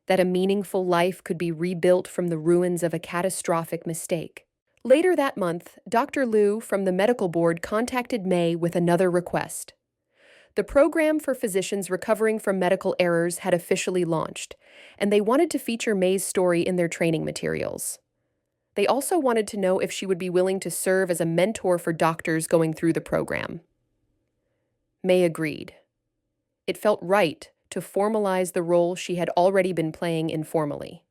that a meaningful life could be rebuilt from the ruins of a catastrophic mistake. Later that month, Dr. Liu from the medical board contacted May with another request. The program for physicians recovering from medical errors had officially launched, and they wanted to feature May's story in their training materials. They also wanted to know if she would be willing to serve as a mentor for doctors going through the program. May agreed. It felt right to formalize the role she had already been playing informally.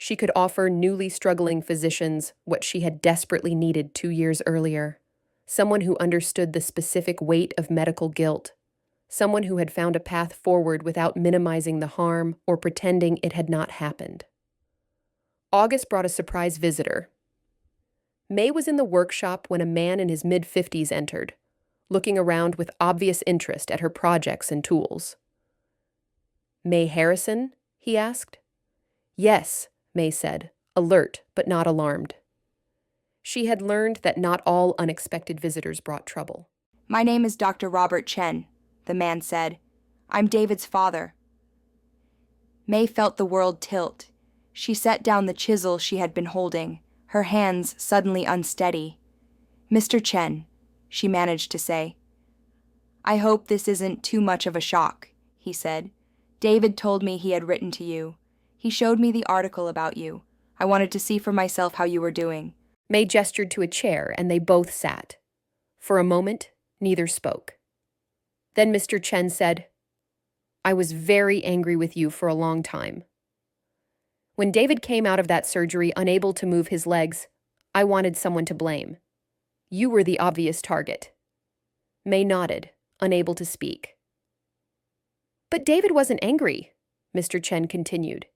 She could offer newly struggling physicians what she had desperately needed 2 years earlier: someone who understood the specific weight of medical guilt, someone who had found a path forward without minimizing the harm or pretending it had not happened. August brought a surprise visitor. May was in the workshop when a man in his mid-50s entered, looking around with obvious interest at her projects and tools. "May Harrison?" he asked. "Yes," May said, alert but not alarmed. She had learned that not all unexpected visitors brought trouble. "My name is Dr. Robert Chen," the man said. "I'm David's father." May felt the world tilt. She set down the chisel she had been holding, her hands suddenly unsteady. "Mr. Chen," she managed to say. "I hope this isn't too much of a shock," he said. "David told me he had written to you. He showed me the article about you. I wanted to see for myself how you were doing." May gestured to a chair, and they both sat. For a moment, neither spoke. Then Mr. Chen said, "I was very angry with you for a long time. When David came out of that surgery unable to move his legs, I wanted someone to blame. You were the obvious target." May nodded, unable to speak. "But David wasn't angry," Mr. Chen continued.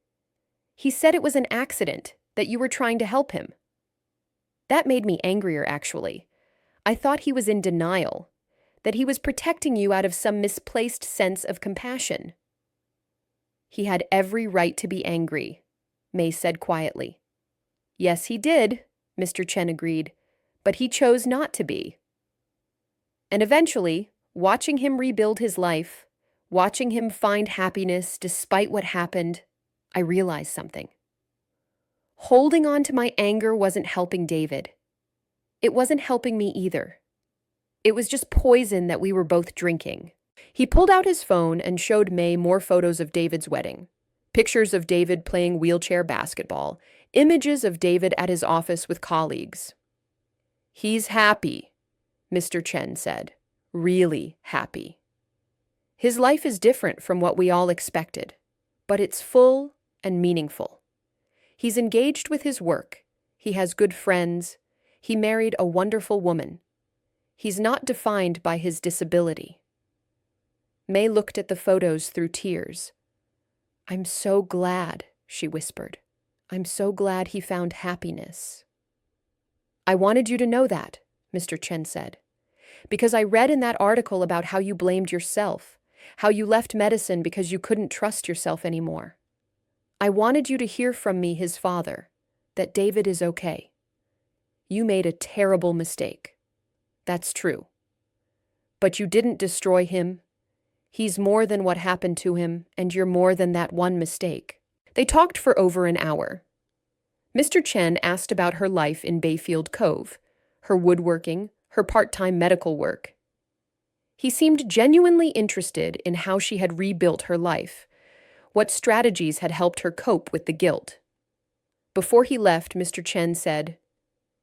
"He said it was an accident, that you were trying to help him. That made me angrier, actually. I thought he was in denial, that he was protecting you out of some misplaced sense of compassion." "He had every right to be angry," May said quietly. "Yes, he did," Mr. Chen agreed, "but he chose not to be." And eventually, watching him rebuild his life, watching him find happiness despite what happened, I realized something. Holding on to my anger wasn't helping David. It wasn't helping me either. It was just poison that we were both drinking. He pulled out his phone and showed May more photos of David's wedding. Pictures of David playing wheelchair basketball, images of David at his office with colleagues. "He's happy," Mr. Chen said. "Really happy. His life is different from what we all expected, but it's full and meaningful. He's engaged with his work. He has good friends. He married a wonderful woman. He's not defined by his disability." May looked at the photos through tears. "I'm so glad," she whispered. "I'm so glad he found happiness." "I wanted you to know that," Mr. Chen said, "because I read in that article about how you blamed yourself, how you left medicine because you couldn't trust yourself anymore. I wanted you to hear from me, his father, that David is okay. You made a terrible mistake. That's true. But you didn't destroy him. He's more than what happened to him, and you're more than that one mistake." They talked for over an hour. Mr. Chen asked about her life in Bayfield Cove, her woodworking, her part-time medical work. He seemed genuinely interested in how she had rebuilt her life, what strategies had helped her cope with the guilt. Before he left, Mr. Chen said,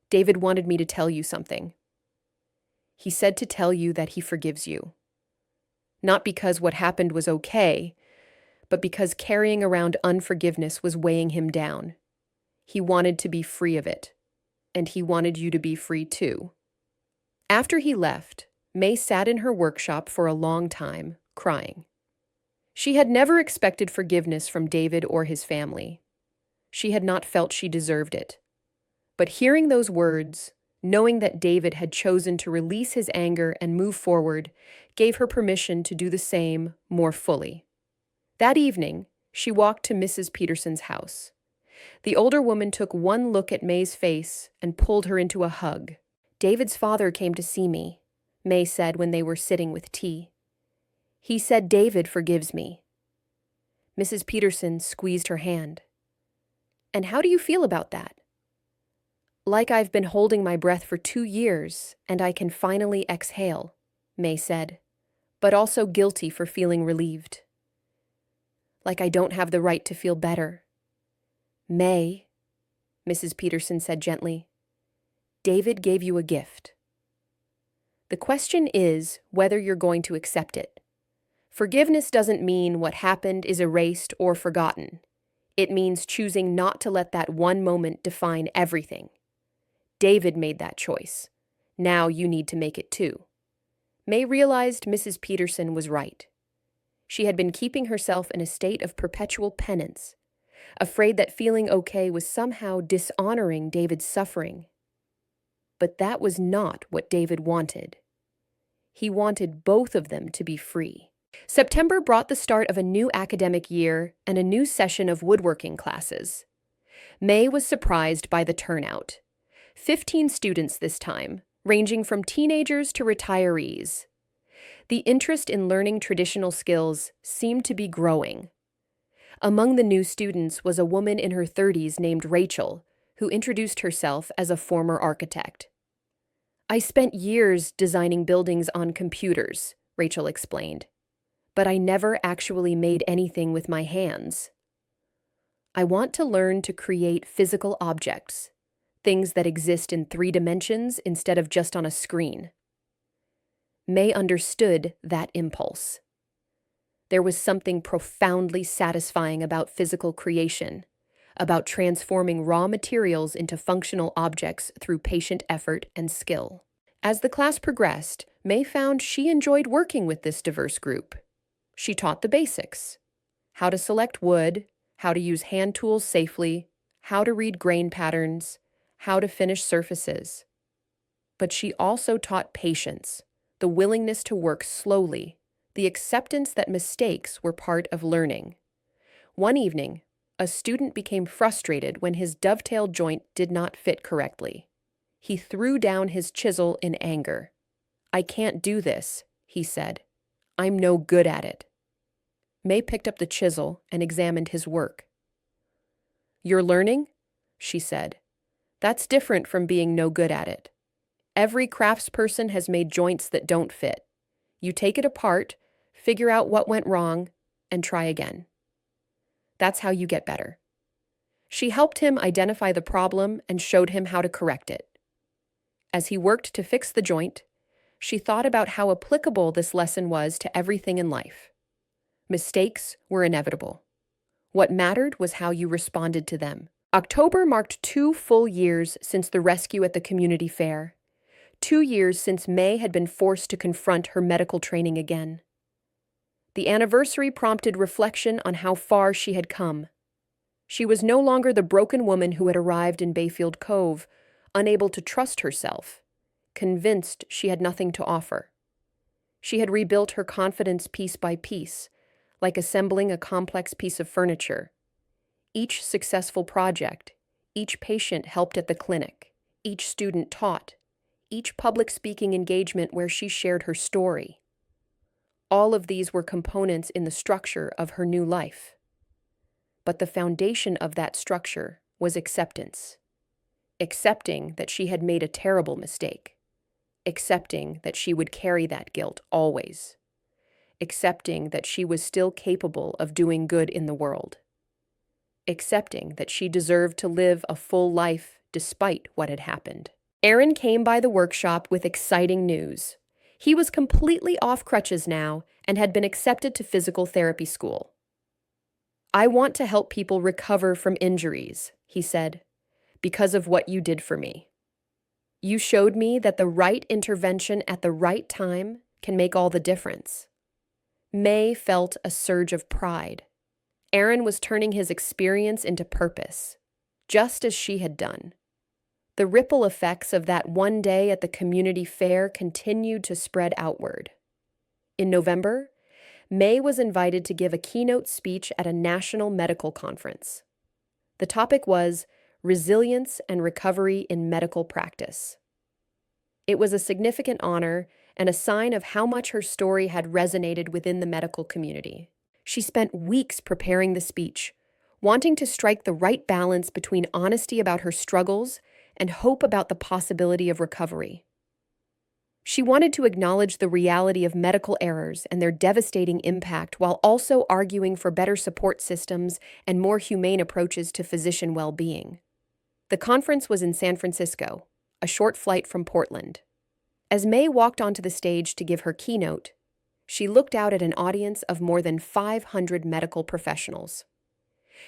"David wanted me to tell you something. He said to tell you that he forgives you. Not because what happened was okay, but because carrying around unforgiveness was weighing him down. He wanted to be free of it, and he wanted you to be free too." After he left, May sat in her workshop for a long time, crying. She had never expected forgiveness from David or his family. She had not felt she deserved it. But hearing those words, knowing that David had chosen to release his anger and move forward, gave her permission to do the same more fully. That evening, she walked to Mrs. Peterson's house. The older woman took one look at May's face and pulled her into a hug. "David's father came to see me," May said when they were sitting with tea. "He said David forgives me." Mrs. Peterson squeezed her hand. "And how do you feel about that?" Like I've been holding my breath for 2 years, and I can finally exhale, May said, but also guilty for feeling relieved. Like I don't have the right to feel better. May, Mrs. Peterson said gently, David gave you a gift. The question is whether you're going to accept it. Forgiveness doesn't mean what happened is erased or forgotten. It means choosing not to let that one moment define everything. David made that choice. Now you need to make it too. May realized Mrs. Peterson was right. She had been keeping herself in a state of perpetual penance, afraid that feeling okay was somehow dishonoring David's suffering. But that was not what David wanted. He wanted both of them to be free. September brought the start of a new academic year and a new session of woodworking classes. May was surprised by the turnout. 15 students this time, ranging from teenagers to retirees. The interest in learning traditional skills seemed to be growing. Among the new students was a woman in her 30s named Rachel, who introduced herself as a former architect. I spent years designing buildings on computers, Rachel explained, but I never actually made anything with my hands. I want to learn to create physical objects, things that exist in 3 dimensions instead of just on a screen. May understood that impulse. There was something profoundly satisfying about physical creation, about transforming raw materials into functional objects through patient effort and skill. As the class progressed, May found she enjoyed working with this diverse group. She taught the basics: how to select wood, how to use hand tools safely, how to read grain patterns, how to finish surfaces. But she also taught patience, the willingness to work slowly, the acceptance that mistakes were part of learning. One evening, a student became frustrated when his dovetail joint did not fit correctly. He threw down his chisel in anger. "I can't do this," he said. "I'm no good at it." May picked up the chisel and examined his work. "You're learning?" she said. "That's different from being no good at it. Every craftsperson has made joints that don't fit. You take it apart, figure out what went wrong, and try again. That's how you get better." She helped him identify the problem and showed him how to correct it. As he worked to fix the joint, she thought about how applicable this lesson was to everything in life. Mistakes were inevitable. What mattered was how you responded to them. October marked 2 full years since the rescue at the community fair. 2 years since May had been forced to confront her medical training again. The anniversary prompted reflection on how far she had come. She was no longer the broken woman who had arrived in Bayfield Cove, unable to trust herself, convinced she had nothing to offer. She had rebuilt her confidence piece by piece, like assembling a complex piece of furniture. Each successful project, each patient helped at the clinic, each student taught, each public speaking engagement where she shared her story. All of these were components in the structure of her new life. But the foundation of that structure was acceptance. Accepting that she had made a terrible mistake. Accepting that she would carry that guilt always. Accepting that she was still capable of doing good in the world. Accepting that she deserved to live a full life despite what had happened. Aaron came by the workshop with exciting news. He was completely off crutches now and had been accepted to physical therapy school. "I want to help people recover from injuries," he said, "because of what you did for me. You showed me that the right intervention at the right time can make all the difference." May felt a surge of pride. Aaron was turning his experience into purpose, just as she had done. The ripple effects of that one day at the community fair continued to spread outward. In November, May was invited to give a keynote speech at a national medical conference. The topic was resilience and recovery in medical practice. It was a significant honor and a sign of how much her story had resonated within the medical community. She spent weeks preparing the speech, wanting to strike the right balance between honesty about her struggles and hope about the possibility of recovery. She wanted to acknowledge the reality of medical errors and their devastating impact while also arguing for better support systems and more humane approaches to physician well-being. The conference was in San Francisco, a short flight from Portland. As May walked onto the stage to give her keynote, she looked out at an audience of more than 500 medical professionals.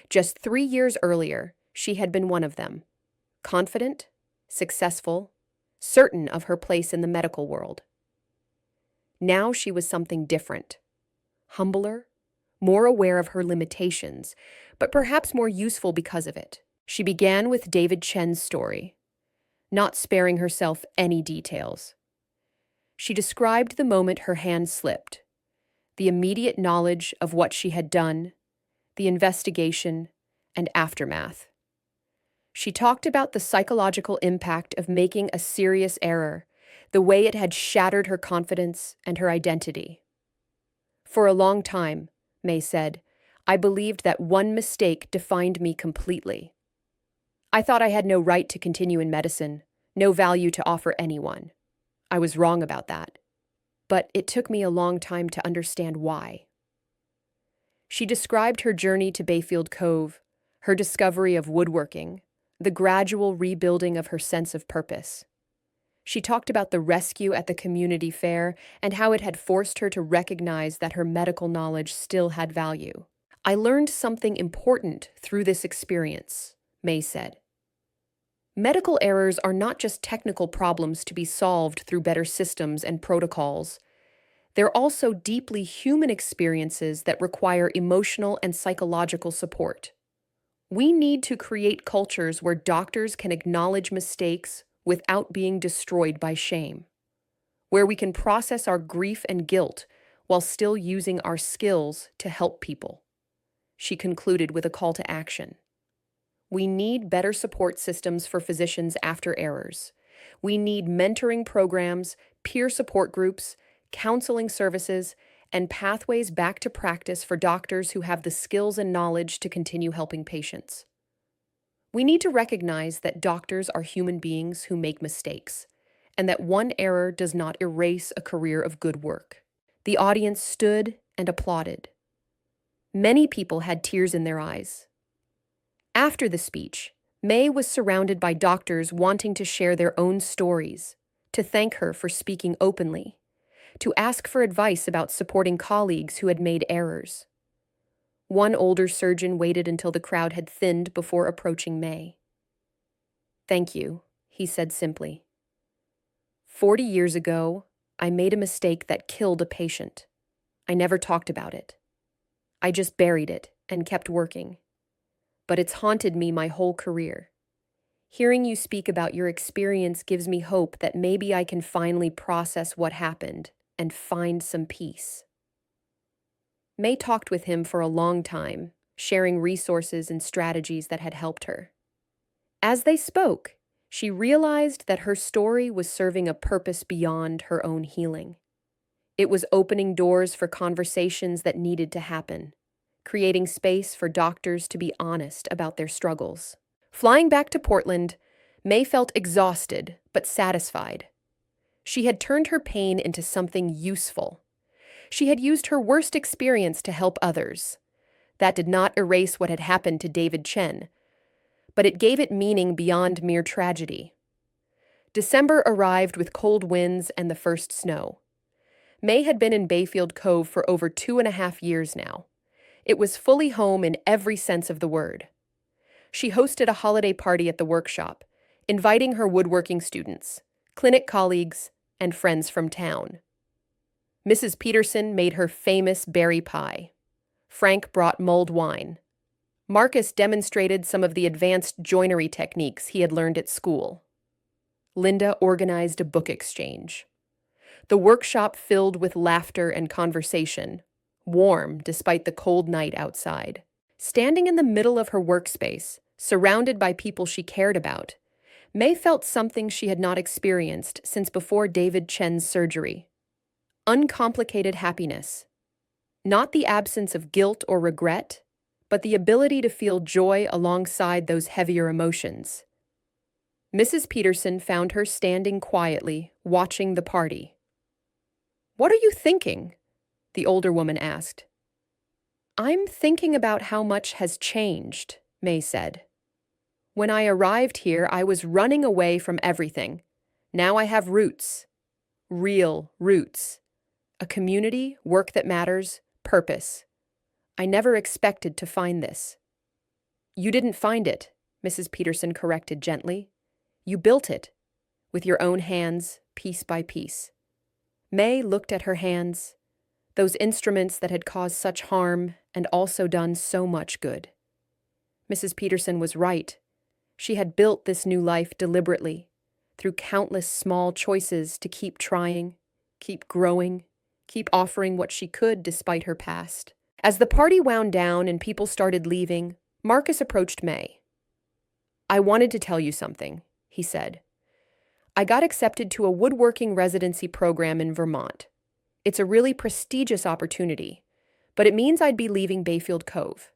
Just 3 years earlier, she had been one of them, confident, successful, certain of her place in the medical world. Now she was something different, humbler, more aware of her limitations, but perhaps more useful because of it. She began with David Chen's story, not sparing herself any details. She described the moment her hand slipped, the immediate knowledge of what she had done, the investigation, and aftermath. She talked about the psychological impact of making a serious error, the way it had shattered her confidence and her identity. For a long time, May said, I believed that one mistake defined me completely. I thought I had no right to continue in medicine, no value to offer anyone. I was wrong about that. But it took me a long time to understand why. She described her journey to Bayfield Cove, her discovery of woodworking, the gradual rebuilding of her sense of purpose. She talked about the rescue at the community fair and how it had forced her to recognize that her medical knowledge still had value. I learned something important through this experience, May said. Medical errors are not just technical problems to be solved through better systems and protocols. They're also deeply human experiences that require emotional and psychological support. We need to create cultures where doctors can acknowledge mistakes without being destroyed by shame, where we can process our grief and guilt while still using our skills to help people. She concluded with a call to action. We need better support systems for physicians after errors. We need mentoring programs, peer support groups, counseling services, and pathways back to practice for doctors who have the skills and knowledge to continue helping patients. We need to recognize that doctors are human beings who make mistakes, and that one error does not erase a career of good work. The audience stood and applauded. Many people had tears in their eyes. After the speech, May was surrounded by doctors wanting to share their own stories, to thank her for speaking openly, to ask for advice about supporting colleagues who had made errors. One older surgeon waited until the crowd had thinned before approaching May. Thank you, he said simply. 40 years ago, I made a mistake that killed a patient. I never talked about it. I just buried it and kept working. But it's haunted me my whole career. Hearing you speak about your experience gives me hope that maybe I can finally process what happened and find some peace. May talked with him for a long time, sharing resources and strategies that had helped her. As they spoke, she realized that her story was serving a purpose beyond her own healing. It was opening doors for conversations that needed to happen, creating space for doctors to be honest about their struggles. Flying back to Portland, May felt exhausted but satisfied. She had turned her pain into something useful. She had used her worst experience to help others. That did not erase what had happened to David Chen, but it gave it meaning beyond mere tragedy. December arrived with cold winds and the first snow. May had been in Bayfield Cove for over 2.5 years now. It was fully home in every sense of the word. She hosted a holiday party at the workshop, inviting her woodworking students, clinic colleagues, and friends from town. Mrs. Peterson made her famous berry pie. Frank brought mulled wine. Marcus demonstrated some of the advanced joinery techniques he had learned at school. Linda organized a book exchange. The workshop filled with laughter and conversation, warm despite the cold night outside. Standing in the middle of her workspace, surrounded by people she cared about, May felt something she had not experienced since before David Chen's surgery. Uncomplicated happiness. Not the absence of guilt or regret, but the ability to feel joy alongside those heavier emotions. Mrs. Peterson found her standing quietly, watching the party. "What are you thinking?" the older woman asked. "I'm thinking about how much has changed," May said. "When I arrived here, I was running away from everything. Now I have roots. Real roots. A community, work that matters, purpose. I never expected to find this." "You didn't find it," Mrs. Peterson corrected gently. "You built it, with your own hands, piece by piece." May looked at her hands, those instruments that had caused such harm and also done so much good. Mrs. Peterson was right. She had built this new life deliberately, through countless small choices to keep trying, keep growing, keep offering what she could despite her past. As the party wound down and people started leaving, Marcus approached May. "I wanted to tell you something," he said. "I got accepted to a woodworking residency program in Vermont. It's a really prestigious opportunity, but it means I'd be leaving Bayfield Cove."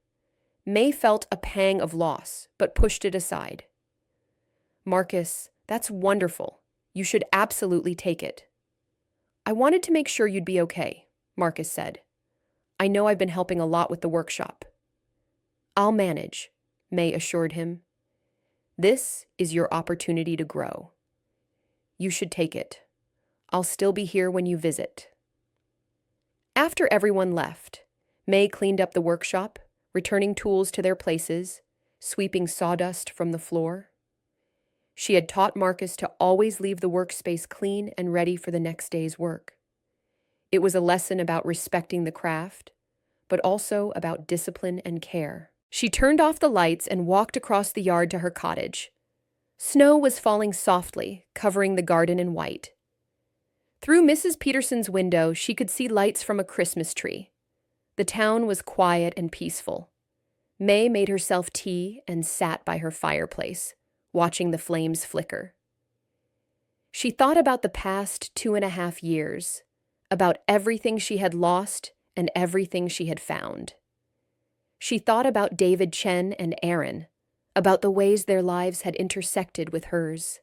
May felt a pang of loss, but pushed it aside. "Marcus, that's wonderful. You should absolutely take it." "I wanted to make sure you'd be okay," Marcus said. "I know I've been helping a lot with the workshop." "I'll manage," May assured him. "This is your opportunity to grow. You should take it. I'll still be here when you visit." After everyone left, May cleaned up the workshop, returning tools to their places, sweeping sawdust from the floor. She had taught Marcus to always leave the workspace clean and ready for the next day's work. It was a lesson about respecting the craft, but also about discipline and care. She turned off the lights and walked across the yard to her cottage. Snow was falling softly, covering the garden in white. Through Mrs. Peterson's window, she could see lights from a Christmas tree. The town was quiet and peaceful. May made herself tea and sat by her fireplace, watching the flames flicker. She thought about the past 2.5 years, about everything she had lost and everything she had found. She thought about David Chen and Aaron, about the ways their lives had intersected with hers.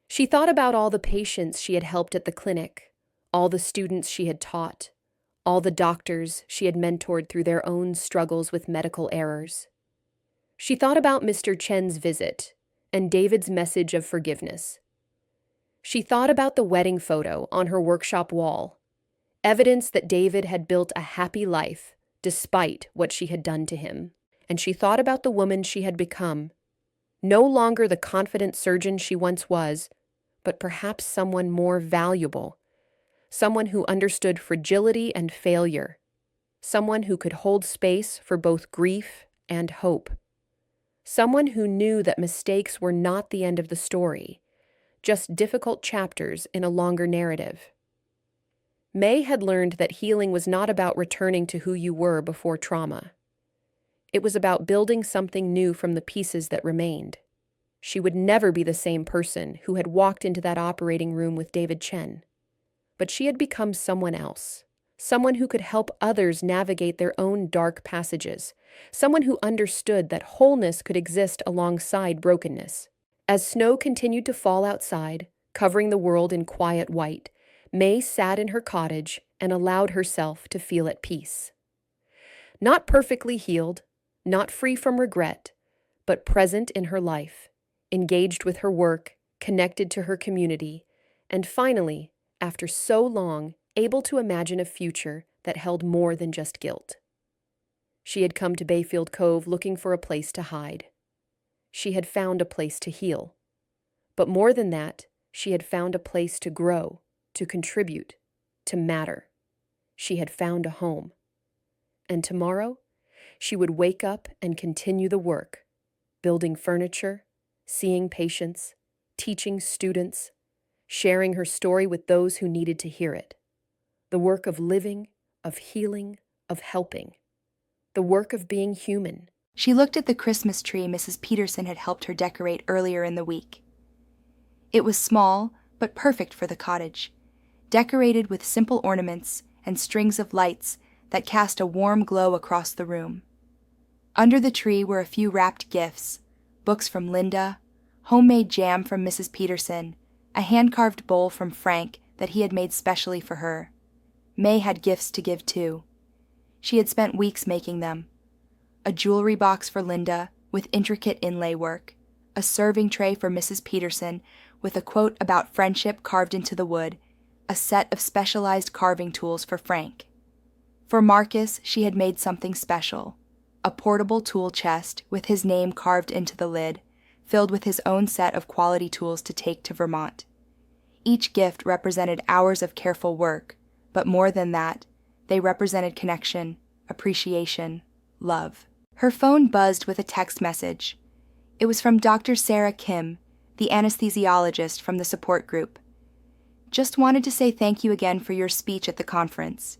She thought about all the patients she had helped at the clinic, all the students she had taught, all the doctors she had mentored through their own struggles with medical errors. She thought about Mr. Chen's visit and David's message of forgiveness. She thought about the wedding photo on her workshop wall, evidence that David had built a happy life despite what she had done to him. And she thought about the woman she had become, no longer the confident surgeon she once was, but perhaps someone more valuable, someone who understood fragility and failure, someone who could hold space for both grief and hope, someone who knew that mistakes were not the end of the story, just difficult chapters in a longer narrative. May had learned that healing was not about returning to who you were before trauma. It was about building something new from the pieces that remained. She would never be the same person who had walked into that operating room with David Chen. But she had become someone else, someone who could help others navigate their own dark passages, someone who understood that wholeness could exist alongside brokenness. As snow continued to fall outside, covering the world in quiet white, May sat in her cottage and allowed herself to feel at peace. Not perfectly healed, not free from regret, but present in her life, engaged with her work, connected to her community, and finally, after so long, able to imagine a future that held more than just guilt. She had come to Bayfield Cove looking for a place to hide. She had found a place to heal. But more than that, she had found a place to grow, to contribute, to matter. She had found a home. And tomorrow, she would wake up and continue the work, building furniture, seeing patients, teaching students, sharing her story with those who needed to hear it. The work of living, of healing, of helping. The work of being human. She looked at the Christmas tree Mrs. Peterson had helped her decorate earlier in the week. It was small, but perfect for the cottage, decorated with simple ornaments and strings of lights that cast a warm glow across the room. Under the tree were a few wrapped gifts, books from Linda, homemade jam from Mrs. Peterson, a hand-carved bowl from Frank that he had made specially for her. May had gifts to give too. She had spent weeks making them. A jewelry box for Linda with intricate inlay work, a serving tray for Mrs. Peterson with a quote about friendship carved into the wood, a set of specialized carving tools for Frank. For Marcus, she had made something special, a portable tool chest with his name carved into the lid, filled with his own set of quality tools to take to Vermont. Each gift represented hours of careful work, but more than that, they represented connection, appreciation, love. Her phone buzzed with a text message. It was from Dr. Sarah Kim, the anesthesiologist from the support group. Just wanted to say thank you again for your speech at the conference.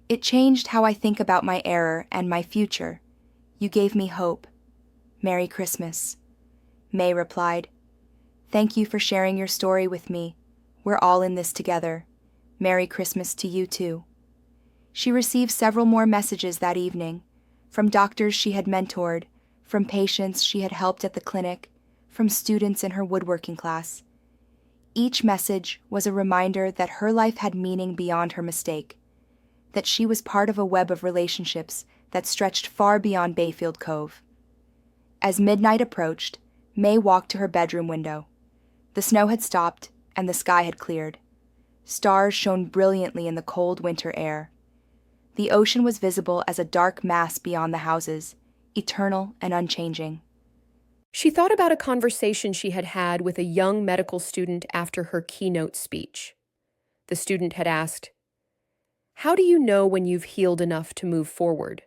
It changed how I think about my error and my future. You gave me hope. Merry Christmas. May replied, Thank you for sharing your story with me. We're all in this together. Merry Christmas to you too. She received several more messages that evening, from doctors she had mentored, from patients she had helped at the clinic, from students in her woodworking class. Each message was a reminder that her life had meaning beyond her mistake, that she was part of a web of relationships that stretched far beyond Bayfield Cove. As midnight approached, May walked to her bedroom window. The snow had stopped, and the sky had cleared. Stars shone brilliantly in the cold winter air. The ocean was visible as a dark mass beyond the houses, eternal and unchanging. She thought about a conversation she had had with a young medical student after her keynote speech. The student had asked, "How do you know when you've healed enough to move forward?"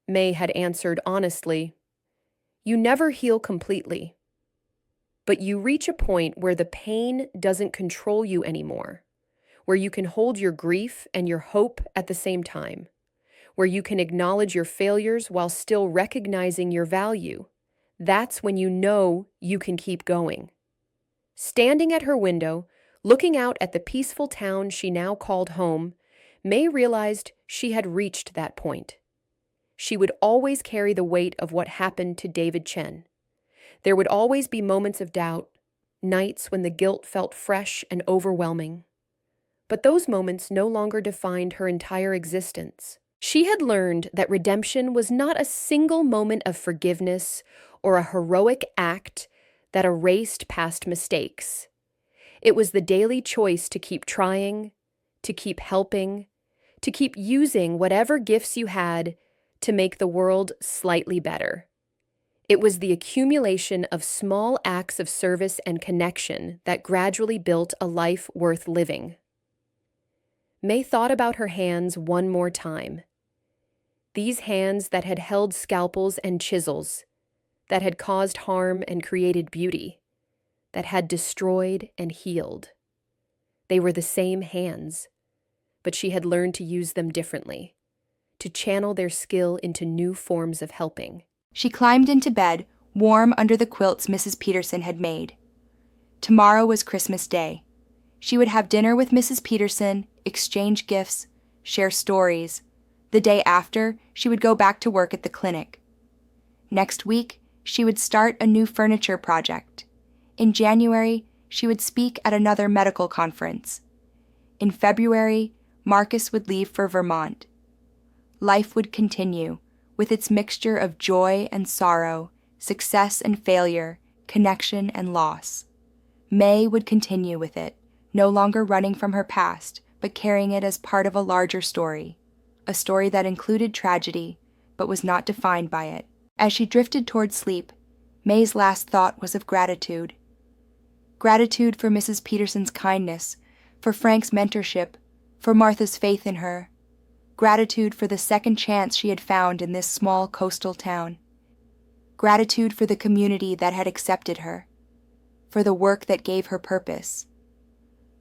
May had answered honestly, "You never heal completely, but you reach a point where the pain doesn't control you anymore, where you can hold your grief and your hope at the same time, where you can acknowledge your failures while still recognizing your value. That's when you know you can keep going." Standing at her window, looking out at the peaceful town she now called home, May realized she had reached that point. She would always carry the weight of what happened to David Chen. There would always be moments of doubt, nights when the guilt felt fresh and overwhelming. But those moments no longer defined her entire existence. She had learned that redemption was not a single moment of forgiveness or a heroic act that erased past mistakes. It was the daily choice to keep trying, to keep helping, to keep using whatever gifts you had to make the world slightly better. It was the accumulation of small acts of service and connection that gradually built a life worth living. May thought about her hands one more time. These hands that had held scalpels and chisels, that had caused harm and created beauty, that had destroyed and healed. They were the same hands, but she had learned to use them differently, to channel their skill into new forms of helping. She climbed into bed, warm under the quilts Mrs. Peterson had made. Tomorrow was Christmas Day. She would have dinner with Mrs. Peterson, exchange gifts, share stories. The day after, she would go back to work at the clinic. Next week, she would start a new furniture project. In January, she would speak at another medical conference. In February, Marcus would leave for Vermont. Life would continue, with its mixture of joy and sorrow, success and failure, connection and loss. May would continue with it, no longer running from her past, but carrying it as part of a larger story, a story that included tragedy, but was not defined by it. As she drifted toward sleep, May's last thought was of gratitude. Gratitude for Mrs. Peterson's kindness, for Frank's mentorship, for Martha's faith in her. Gratitude for the second chance she had found in this small coastal town. Gratitude for the community that had accepted her, for the work that gave her purpose,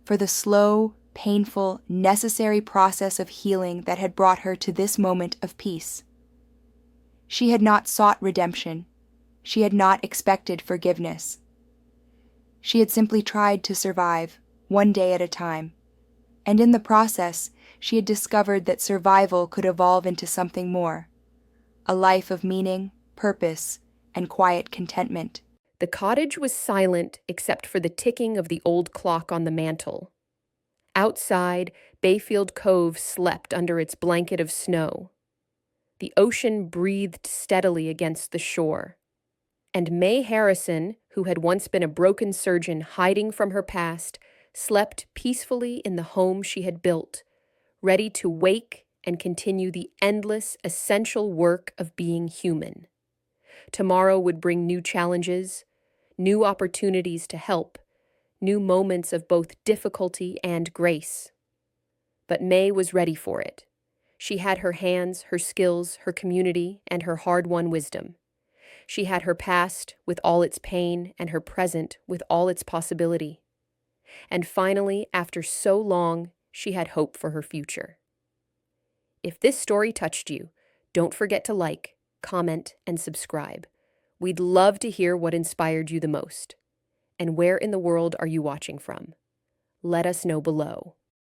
for the slow, painful, necessary process of healing that had brought her to this moment of peace. She had not sought redemption. She had not expected forgiveness. She had simply tried to survive, one day at a time. And in the process, she had discovered that survival could evolve into something more, a life of meaning, purpose, and quiet contentment. The cottage was silent except for the ticking of the old clock on the mantel. Outside, Bayfield Cove slept under its blanket of snow. The ocean breathed steadily against the shore. And May Harrison, who had once been a broken surgeon hiding from her past, slept peacefully in the home she had built, ready to wake and continue the endless, essential work of being human. Tomorrow would bring new challenges, new opportunities to help, new moments of both difficulty and grace. But May was ready for it. She had her hands, her skills, her community, and her hard-won wisdom. She had her past with all its pain and her present with all its possibility. And finally, after so long, she had hope for her future. If this story touched you, don't forget to like, comment, and subscribe. We'd love to hear what inspired you the most. And where in the world are you watching from? Let us know below.